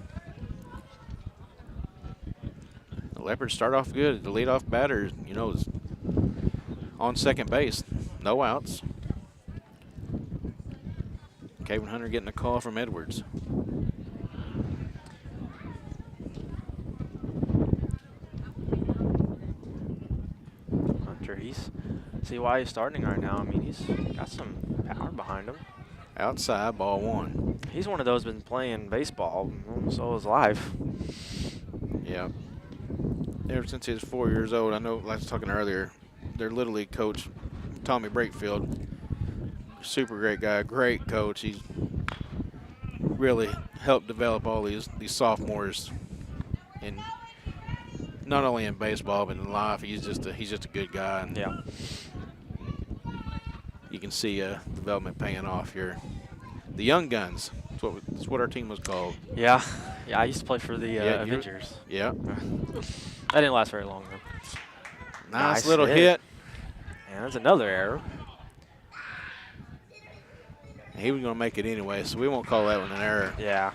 The Leopards start off good. The leadoff batter, you know, is on second base. No outs. Caven Hunter getting a call from Edwards. Hunter, see why he's starting right now. I mean, he's got some power behind him. Outside, ball one. He's one of those been playing baseball almost all his life. Yeah. Ever since he was 4 years old, I know, like I was talking earlier, their Little League coach, Tommy Brakefield, super great guy, great coach. He's really helped develop all these sophomores, and not only in baseball but in life. He's just a good guy. And Yeah. you can see development paying off here. The Young Guns. That's what our team was called. Yeah. Yeah, I used to play for the Yeah, Avengers. Yeah. That didn't last very long, though. Nice little hit. And that's another error. He was going to make it anyway, so we won't call that one an error. Yeah.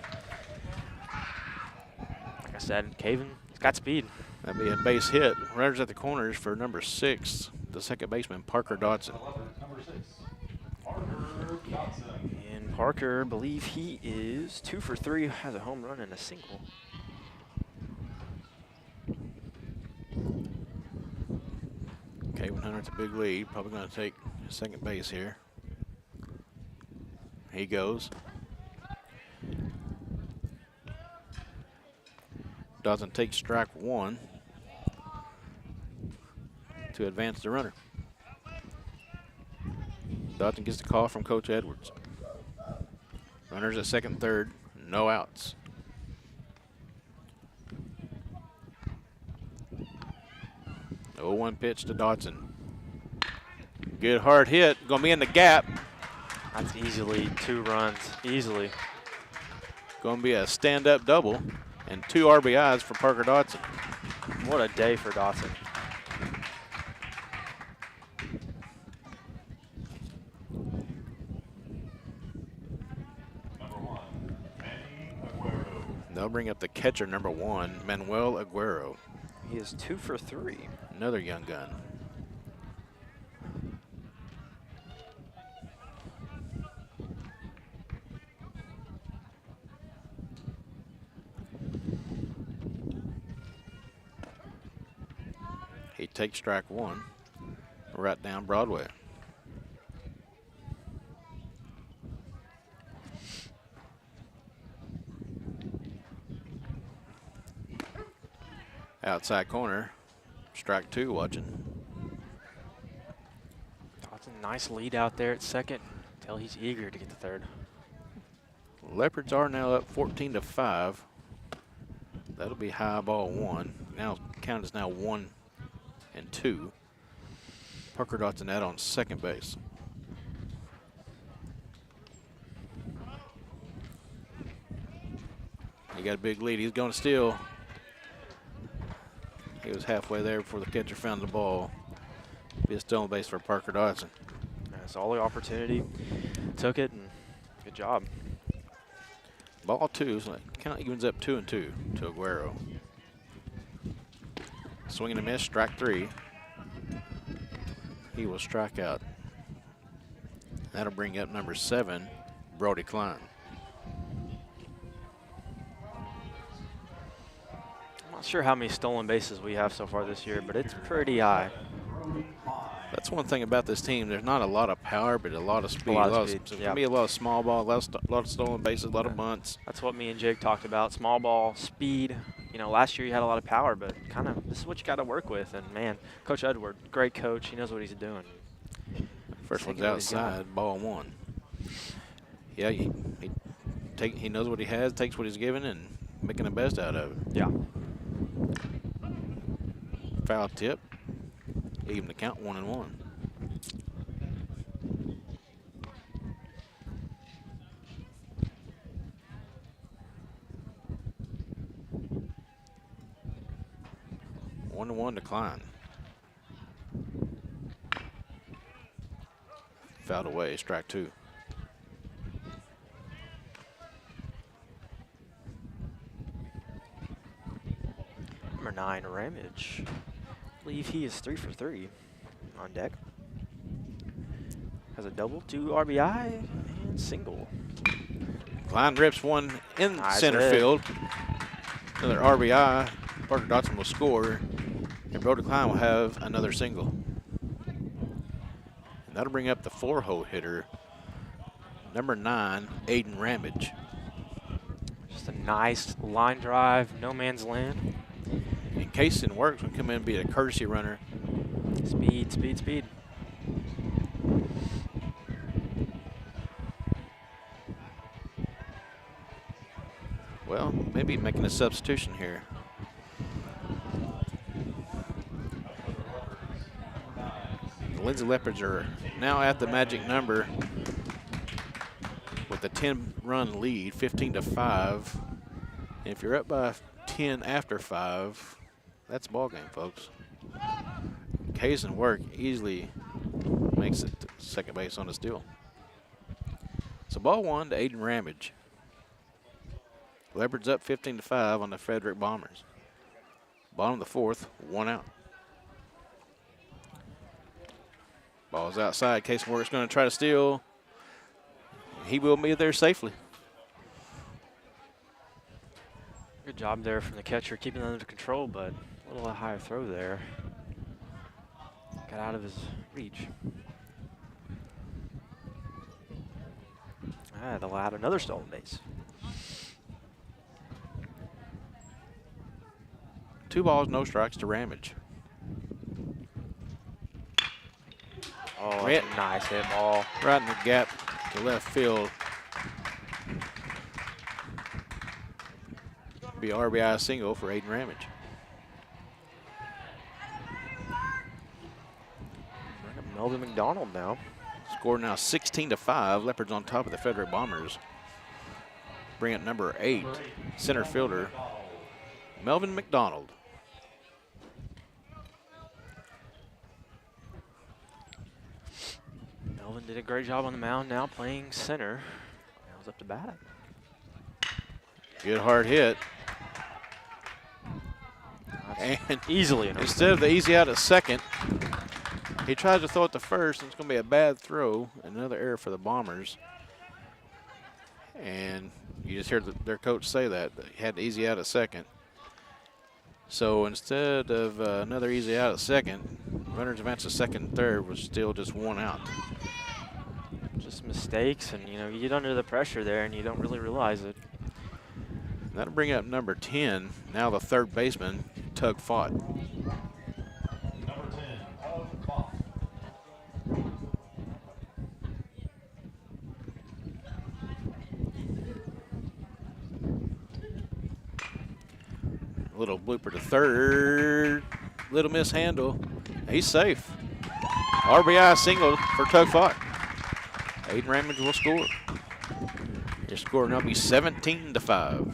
Like I said, Caven, he's got speed. That'd be a base hit. Runners at the corners for number 6, the second baseman, Parker Dotson. Number 6, Parker Dotson. And Parker, I believe he is 2 for 3, has a home run and a single. Caven Hunter's a big lead. Probably going to take second base here. He goes. Dotson takes strike one to advance the runner. Dotson gets the call from Coach Edwards. Runners at second, third, no outs. The 0-1 pitch to Dotson. Good hard hit, gonna be in the gap. That's easily 2 runs, easily. Gonna be a stand-up double and 2 RBIs for Parker Dotson. What a day for Dotson. Number 1, Manny Aguero. They'll bring up the catcher, number 1, Manuel Aguero. He is 2 for 3. Another young gun. He takes strike one, right down Broadway. Outside corner, strike 2 watching. Dotson, nice lead out there at second. Tell he's eager to get the third. Leopards are now up 14-5. That'll be high ball 1. Now count is now 1 and 2. Parker Dotson out on second base. He got a big lead. He's going to steal. He was halfway there before the catcher found the ball. Be a stolen base for Parker Dotson. Saw the opportunity, took it, and good job. Ball 2, so count evens up 2-2 to Aguero. Swing and a miss, strike 3. He will strike out. That'll bring up number 7, Brody Klein. I'm not sure how many stolen bases we have so far this year, but it's pretty high. That's one thing about this team. There's not a lot of power, but a lot of speed. It's going to be a lot of small ball, a lot of stolen bases, a lot of bunts. That's what me and Jake talked about. Small ball, speed. You know, last year you had a lot of power, but kind of this is what you got to work with. And, man, Coach Edward, great coach. He knows what he's doing. First one's outside, ball 1. Yeah, he knows what he has, takes what he's given, and making the best out of it. Yeah. Foul tip. Even the count 1-1. One to one decline. Fouled away, strike 2. Number 9, Ramage. I believe he is 3 for 3 on deck. Has a double, 2 RBI, and single. Klein rips one in Nice center hit. field. Another RBI. Parker Dotson will score, and Brody Klein will have another single. And that'll bring up the 4-hole hitter, number 9, Aiden Ramage. Just a nice line drive, no man's land. And Kaysen Works will come in and be a courtesy runner. Speed, speed, speed. Well, maybe making a substitution here. The Lindsay Leopards are now at the magic number with a 10-run lead, 15-5. And if you're up by 10 after 5, that's ball game, folks. Kaysen Work easily makes it to second base on the steal. So ball 1 to Aiden Ramage. Leopards up 15-5 on the Frederick Bombers. Bottom of the 4th, 1 out. Ball's outside. Kaysen Work's going to try to steal. He will be there safely. Good job there from the catcher, keeping it under control, but a little higher throw there. Got out of his reach. That allowed another stolen base. 2 balls, no strikes to Ramage. Oh, Hit. that's a nice hit ball. Right in the gap to left field. Be RBI single for Aiden Ramage. Bring up Melvin McDonald now. Score now 16-5. Leopards on top of the Frederick Bombers. Bring up number 8, center fielder, Melvin McDonald. Melvin did a great job on the mound now playing center. Now he's up to bat. Good hard hit. And easily enough. Instead of the easy out at second, he tries to throw it to first, and it's going to be a bad throw. Another error for the Bombers. And you just heard their coach say that he had the easy out at second. So instead of another easy out at second, runners advance to second and third was still just 1 out. Just mistakes, and you get under the pressure there and you don't really realize it. That'll bring up number 10, now the third baseman, Tug Fott. Number 10, Tug Fott. Little blooper to third, little mishandle. He's safe. RBI single for Tug Fott. Aiden Ramage will score. Your score now be 17-5.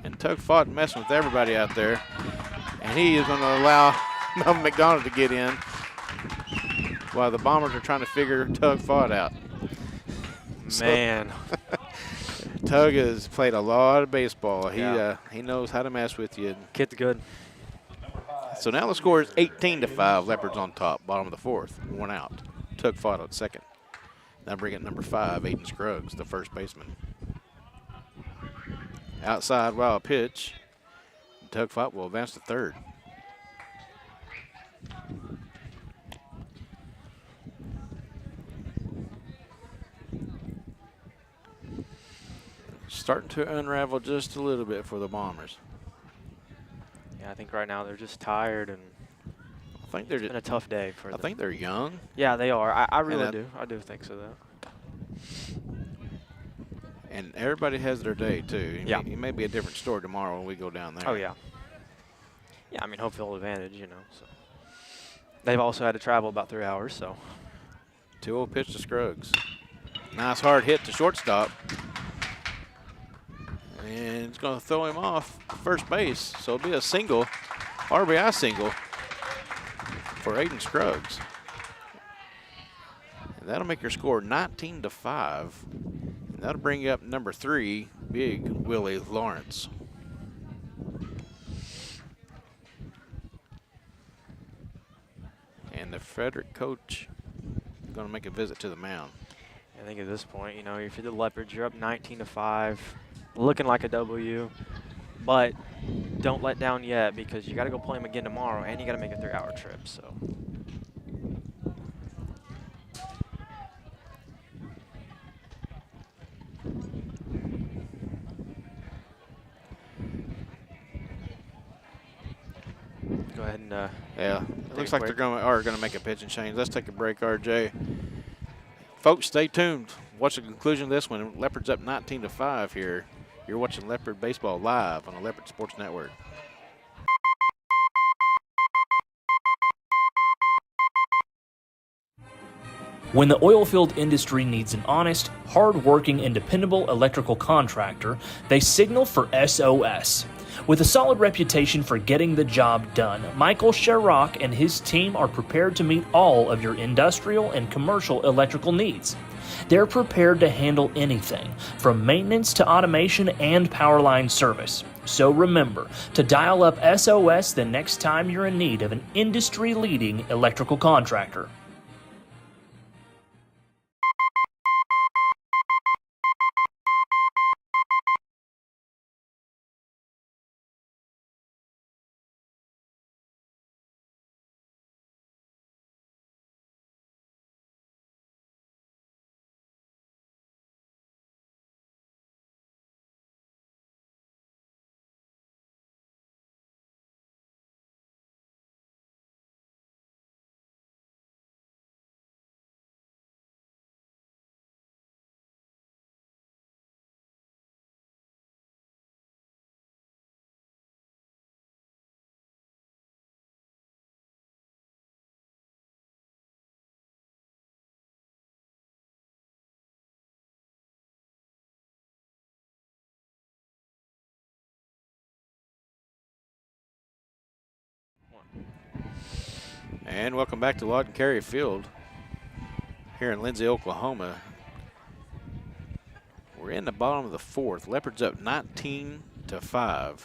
And Tug Fott messing with everybody out there. And he is going to allow Melvin McDonald to get in. while the Bombers are trying to figure Tug Fought out. Man. Tug has played a lot of baseball. Yeah. He knows how to mess with you. Kid's good. So now the score is 18-5. Leopards on top, bottom of the fourth, 1 out. Tug Fought at second. Now bring it number 5, Aiden Scruggs, the first baseman. Outside wild pitch. Tug Fought will advance to third. Starting to unravel just a little bit for the Bombers. Yeah, I think right now they're just tired, and I think they're it's been a tough day for them. I think they're young. Yeah, they are. I really do. I do think so, though. And everybody has their day, too. Yeah. It may be a different story tomorrow when we go down there. Oh, yeah. Yeah, I mean, home field advantage, you know. So they've also had to travel about 3 hours, so. 2-0 pitch to Scruggs. Nice hard hit to shortstop. And it's going to throw him off first base. So it'll be a single, RBI single for Aiden Scruggs. And that'll make your score 19-5. And that'll bring you up number 3, Big Willie Lawrence. And the Frederick coach is going to make a visit to the mound. I think at this point, you know, if you're the Leopards, you're up 19-5, looking like a W, but don't let down yet because you got to go play them again tomorrow, and you got to make a 3-hour trip. So. Go ahead and yeah, it looks like they're going to make a pitching change. Let's take a break, RJ. Folks, stay tuned. Watch the conclusion of this one. Leopards up 19-5 here. You're watching Leopard Baseball live on the Leopard Sports Network. When the oilfield industry needs an honest, hard-working, and dependable electrical contractor, they signal for SOS. With a solid reputation for getting the job done, Michael Sherrock and his team are prepared to meet all of your industrial and commercial electrical needs. They're prepared to handle anything, from maintenance to automation and power line service. So remember to dial up SOS the next time you're in need of an industry-leading electrical contractor. And welcome back to Lawton Carey Field here in Lindsay, Oklahoma. We're in the bottom of the fourth. Leopards up 19-5.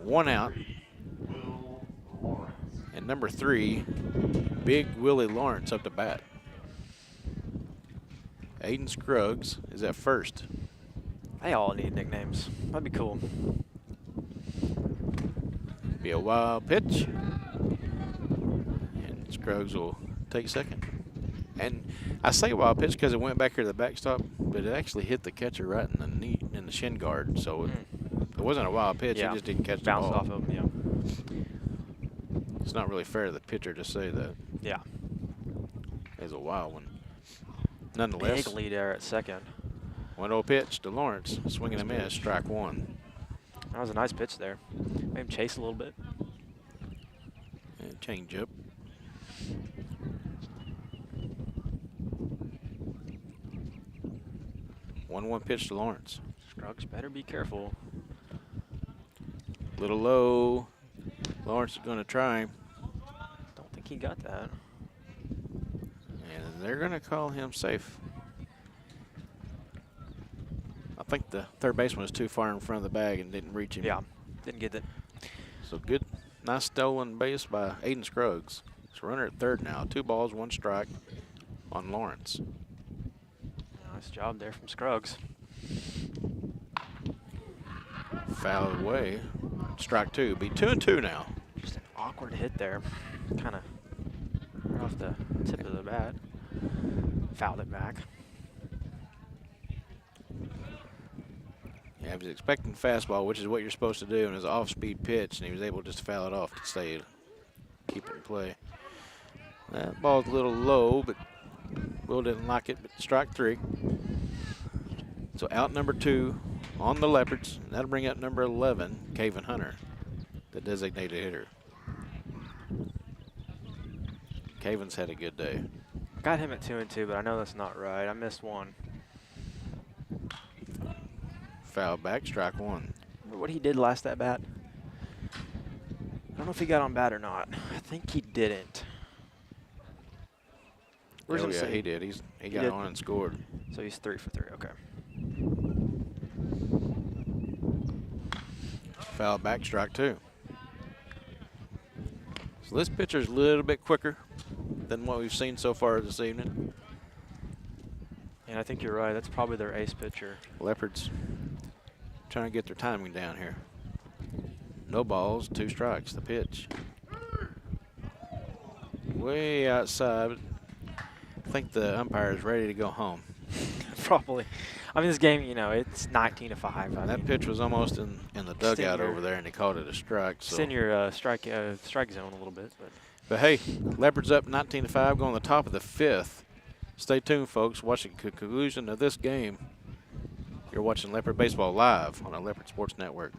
1 out. And number 3, Big Willie Lawrence up to bat. Aiden Scruggs is at first. They all need nicknames. That'd be cool. Be a wild pitch. And Scruggs will take second. And I say wild pitch because it went back here to the backstop, but it actually hit the catcher right in the knee, in the shin guard. So it wasn't a wild pitch. Yeah. He just didn't catch the Bounced ball. off of him, yeah. It's not really fair to the pitcher to say that. Yeah. It's a wild one. Nonetheless, Big lead there at second. 1-0 pitch to Lawrence. Swing and a miss, strike one. That was a nice pitch there. Made him chase a little bit. And change up. One pitch to Lawrence. Scruggs better be careful. Little low. Lawrence is going to try him. Don't think he got that. And they're going to call him safe. I think the third baseman was too far in front of the bag and didn't reach him. Yeah, didn't get it. So good, nice stolen base by Aiden Scruggs. It's a runner at third now. 2 balls, 1 strike on Lawrence. Nice job there from Scruggs. Fouled away. Strike 2. Be 2-2 now. Just an awkward hit there. Kind of right off the tip of the bat. Fouled it back. Yeah, he was expecting fastball, which is what you're supposed to do, and it's an off-speed pitch, and he was able just to foul it off to stay, keep it in play. That ball's a little low, but Will didn't like it, but strike 3. So out number 2 on the Leopards, and that'll bring up number 11, Caven Hunter, the designated hitter. Caven's had a good day. Got him at 2-2, but I know that's not right. I missed one. Foul back, strike 1. Remember what he did last at bat? I don't know if he got on bat or not. I think he didn't. Where's Oh him yeah, sitting? he did. He got did. on and scored. So he's 3 for 3. Okay. Foul back, strike 2. So this pitcher's a little bit quicker than what we've seen so far this evening. And I think you're right. That's probably their ace pitcher. Leopards trying to get their timing down here. No balls, 2 strikes, the pitch. Way outside. I think the umpire is ready to go home. Probably. I mean, this game, you know, it's 19-5. And that pitch was almost in the dugout over there, and they called it a strike. It's So. in your strike zone a little bit. But hey, Leopards up 19-5, going to the top of the 5th. Stay tuned, folks. Watching the conclusion of this game. You're watching Leopard Baseball live on the Leopard Sports Network.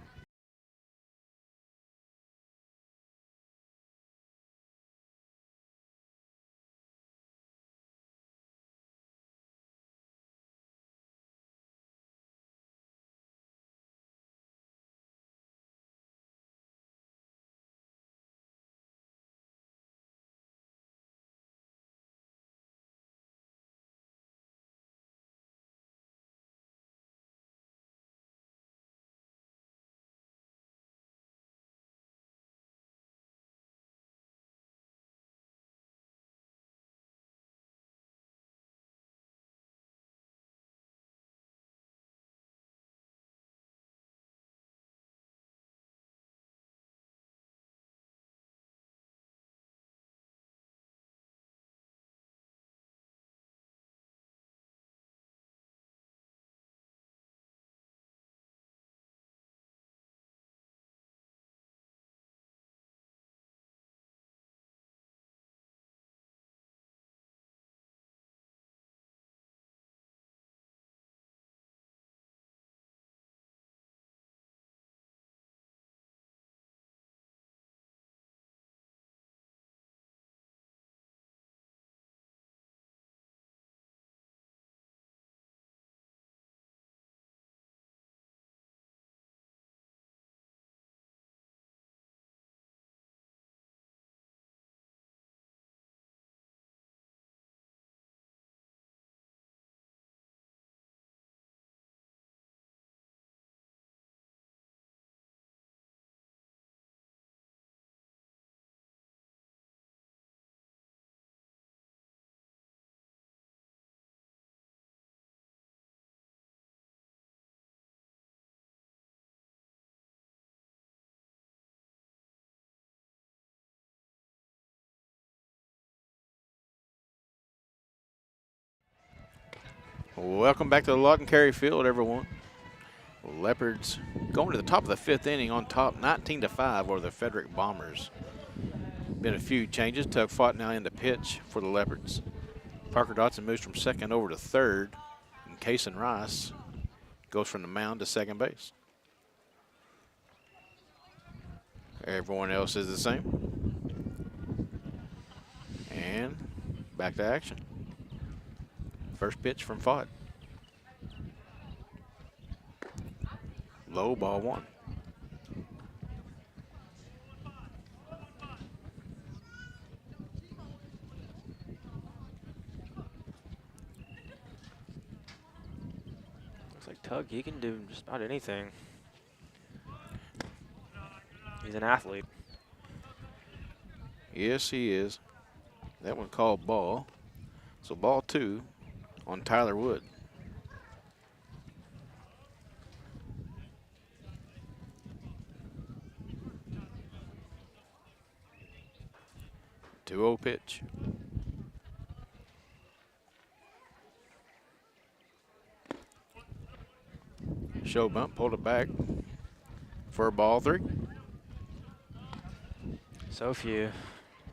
Welcome back to the Lawton Carey Field, everyone. Leopards going to the top of the 5th inning on top, 19-5 over the Frederick Bombers. Been a few changes. Tug Fought now in the pitch for the Leopards. Parker Dotson moves from second over to third, and Kason Rice goes from the mound to second base. Everyone else is the same. And back to action. First pitch from Fought. Low, ball 1. Looks like Tug, he can do just about anything. He's an athlete. Yes, he is. That one called ball. So ball 2 on Tyler Wood. Two 0 pitch. Show bump, pulled it back for ball 3. So if you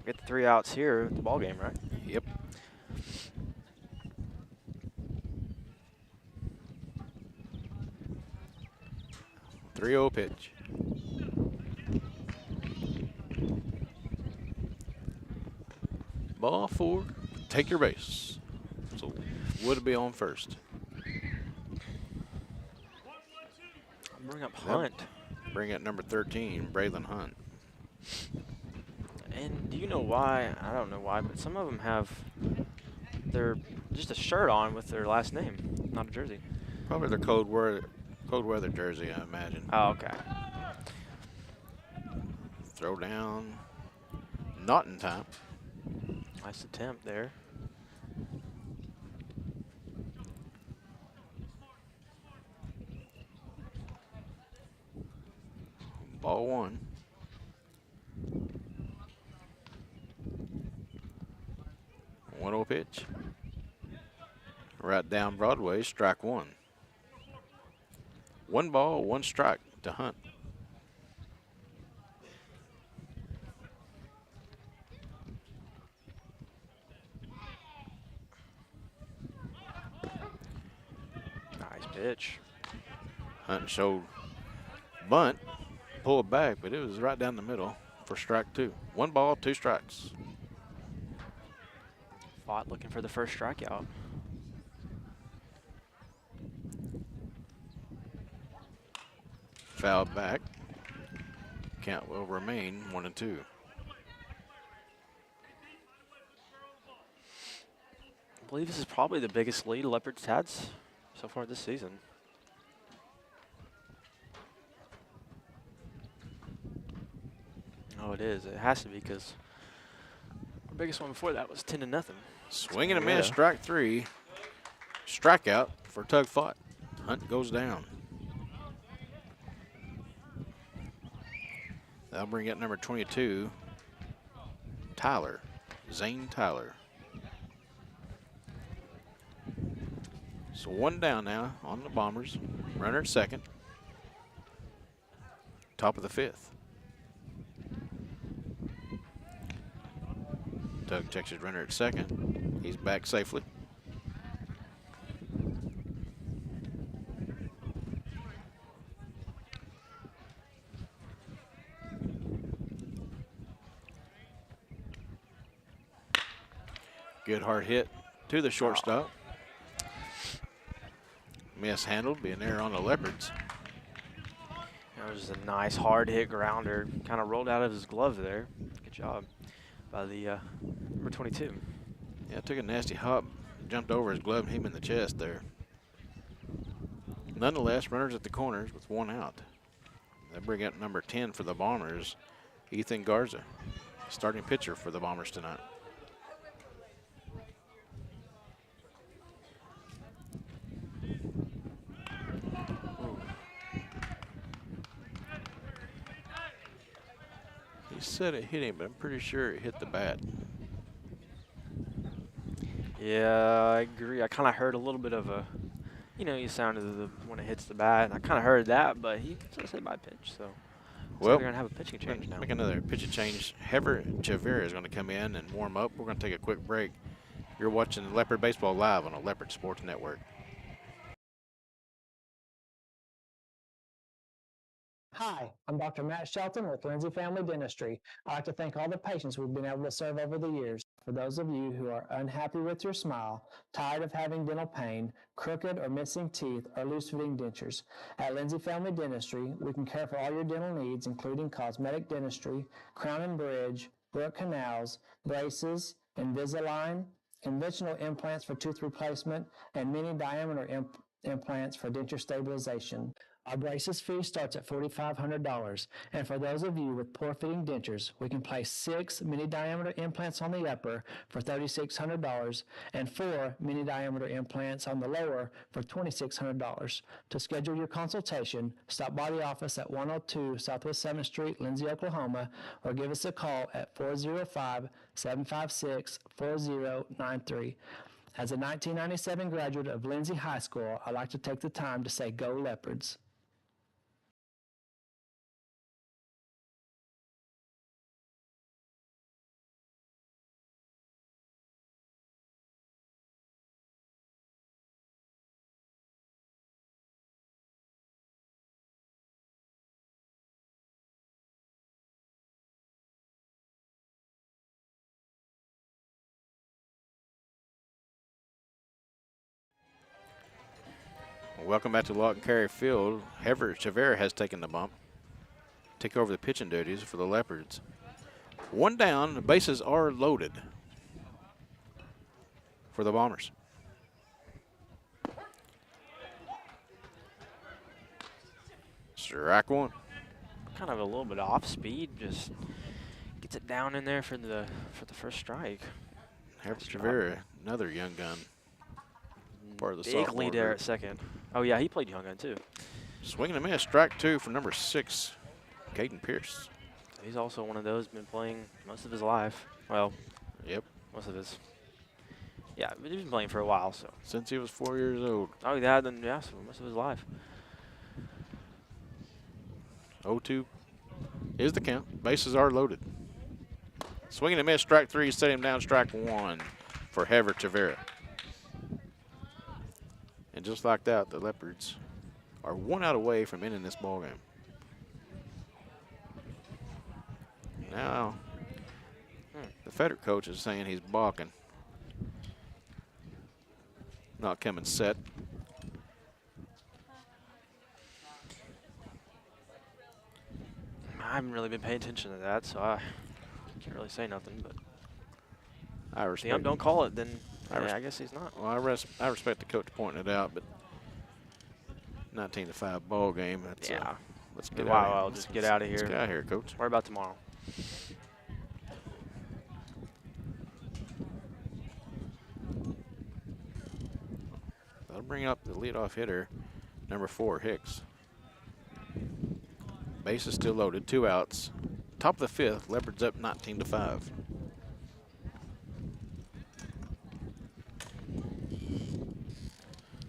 get the 3 outs here, it's the ball game, right? Yep. Three 0 pitch. Ball 4. Take your base. So Wood be on first. Bring up Hunt. Bring up number 13, Braylon Hunt. And do you know why? I don't know why, but some of them have their just a shirt on with their last name, not a jersey. Probably their cold weather jersey, I imagine. Oh, okay. Throw down. Not in time. Nice attempt there. Ball 1. One 0 pitch. Right down Broadway, strike 1. 1 ball, 1 strike to Hunt. Nice pitch. Hunt showed bunt, pulled back, but it was right down the middle for strike 2. 1 ball, 2 strikes. Fought looking for the first strikeout. Foul back. Count will remain 1-2. I believe this is probably the biggest lead Leopards had so far this season. Oh, it is. It has to be because our biggest one before that was 10-0. Swing and a miss, strike 3. Strikeout for Tug Fought. Hunt goes down. That'll bring up number 22, Tyler, Zane Tyler. So 1 down now on the Bombers. Runner at second. Top of the 5th. Tug checks his runner at second. He's back safely. Good hard hit to the shortstop. Mishandled, being there on the Leopards. That was a nice hard hit grounder. Kind of rolled out of his glove there. Good job by the number 22. Yeah, took a nasty hop, jumped over his glove and hit him in the chest there. Nonetheless, runners at the corners with 1 out. They bring up number 10 for the Bombers, Ethan Garza, starting pitcher for the Bombers tonight. He said it hit him, but I'm pretty sure it hit the bat. Yeah, I agree. I kind of heard a little bit of a, you sounded when it hits the bat. I kind of heard that, but he said by pitch, so. Well, we're going to have a pitching change now. Make another pitching change. Hever Chavira is going to come in and warm up. We're going to take a quick break. You're watching Leopard Baseball live on a Leopard Sports Network. Hi, I'm Dr. Matt Shelton with Lindsay Family Dentistry. I'd like to thank all the patients we've been able to serve over the years. For those of you who are unhappy with your smile, tired of having dental pain, crooked or missing teeth, or loose-fitting dentures, at Lindsay Family Dentistry, we can care for all your dental needs, including cosmetic dentistry, crown and bridge, root canals, braces, Invisalign, conventional implants for tooth replacement, and many diameter implants for denture stabilization. Our braces fee starts at $4,500, and for those of you with poor-fitting dentures, we can place 6 mini-diameter implants on the upper for $3,600 and 4 mini-diameter implants on the lower for $2,600. To schedule your consultation, stop by the office at 102 Southwest 7th Street, Lindsay, Oklahoma, or give us a call at 405-756-4093. As a 1997 graduate of Lindsay High School, I'd like to take the time to say go Leopards. Welcome back to Lawton Carey Field. Frederick Bombers has taken the bump. Take over the pitching duties for the Leopards. One down, the bases are loaded for the Bombers. Strike one. Kind of a little bit off speed, just gets it down in there for the first strike. Frederick Bombers, another young gun. Part of the Big lead there at second. Oh yeah, he played young gun too. Swinging a miss, strike two for number 6, Caden Pierce. He's also one of those been playing most of his life. Well, yep, most of his. Yeah, but he's been playing for a while, so. Since he was 4 years old. Oh yeah, then yeah, so most of his life. 0-2 is the count. Bases are loaded. Swinging a miss, strike three, set him down, strike one for Frederick Bombers. And just like that, the Leopards are 1 out away from ending this ball game. Now, the Frederick coach is saying he's balking. Not coming set. I haven't really been paying attention to that, so I can't really say nothing. But I if the respect. don't call it, then I guess he's not. Well, I respect the coach pointing it out, but 19-5 ball game. That's, Yeah. Let's get Wow, out of here. I'll just get out of here. Let's get out of here, coach. Worry about tomorrow. That'll bring up the leadoff hitter, number 4, Hicks. Base is still loaded, 2 outs. Top of the 5th, Leopards up 19-5.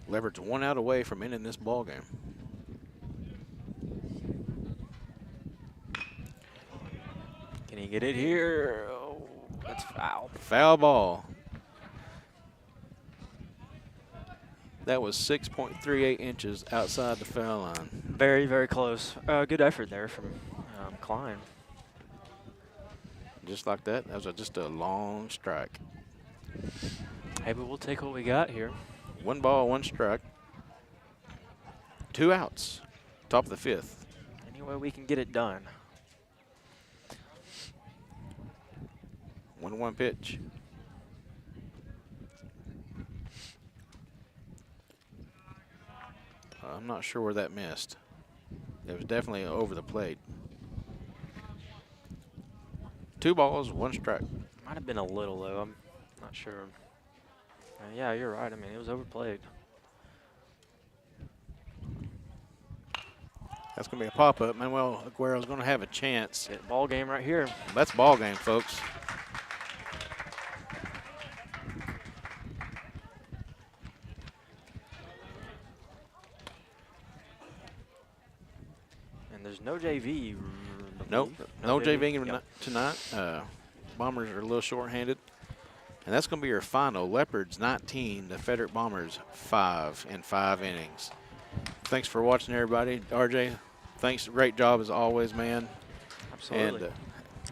Leopards 1 out away from ending this ball game. Can he get it here? Oh, that's foul. Foul ball. That was 6.38 inches outside the foul line. Very, very close. Good effort there from Klein. Just like that, that was just a long strike. Hey, but we'll take what we got here. 1 ball, 1 strike. 2 outs. Top of the 5th. Any way we can get it done. 1-1 pitch. I'm not sure where that missed. It was definitely over the plate. 2 balls, 1 strike. Might have been a little, though. I'm not sure. Yeah, you're right. I mean, it was overplayed. That's going to be a pop-up. Manuel Aguero's going to have a chance. Ball game right here. That's ball game, folks. And there's no JV. Nope, no JV tonight. Bombers are a little short-handed. And that's going to be your final. Leopards 19, the Frederick Bombers 5 in 5 innings. Thanks for watching, everybody. RJ, thanks. Great job as always, man. Absolutely. And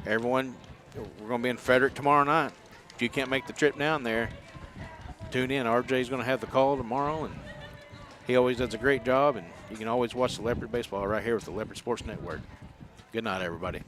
everyone, we're going to be in Frederick tomorrow night. If you can't make the trip down there, tune in. RJ's going to have the call tomorrow, and he always does a great job. And you can always watch the Leopard baseball right here with the Leopard Sports Network. Good night, everybody.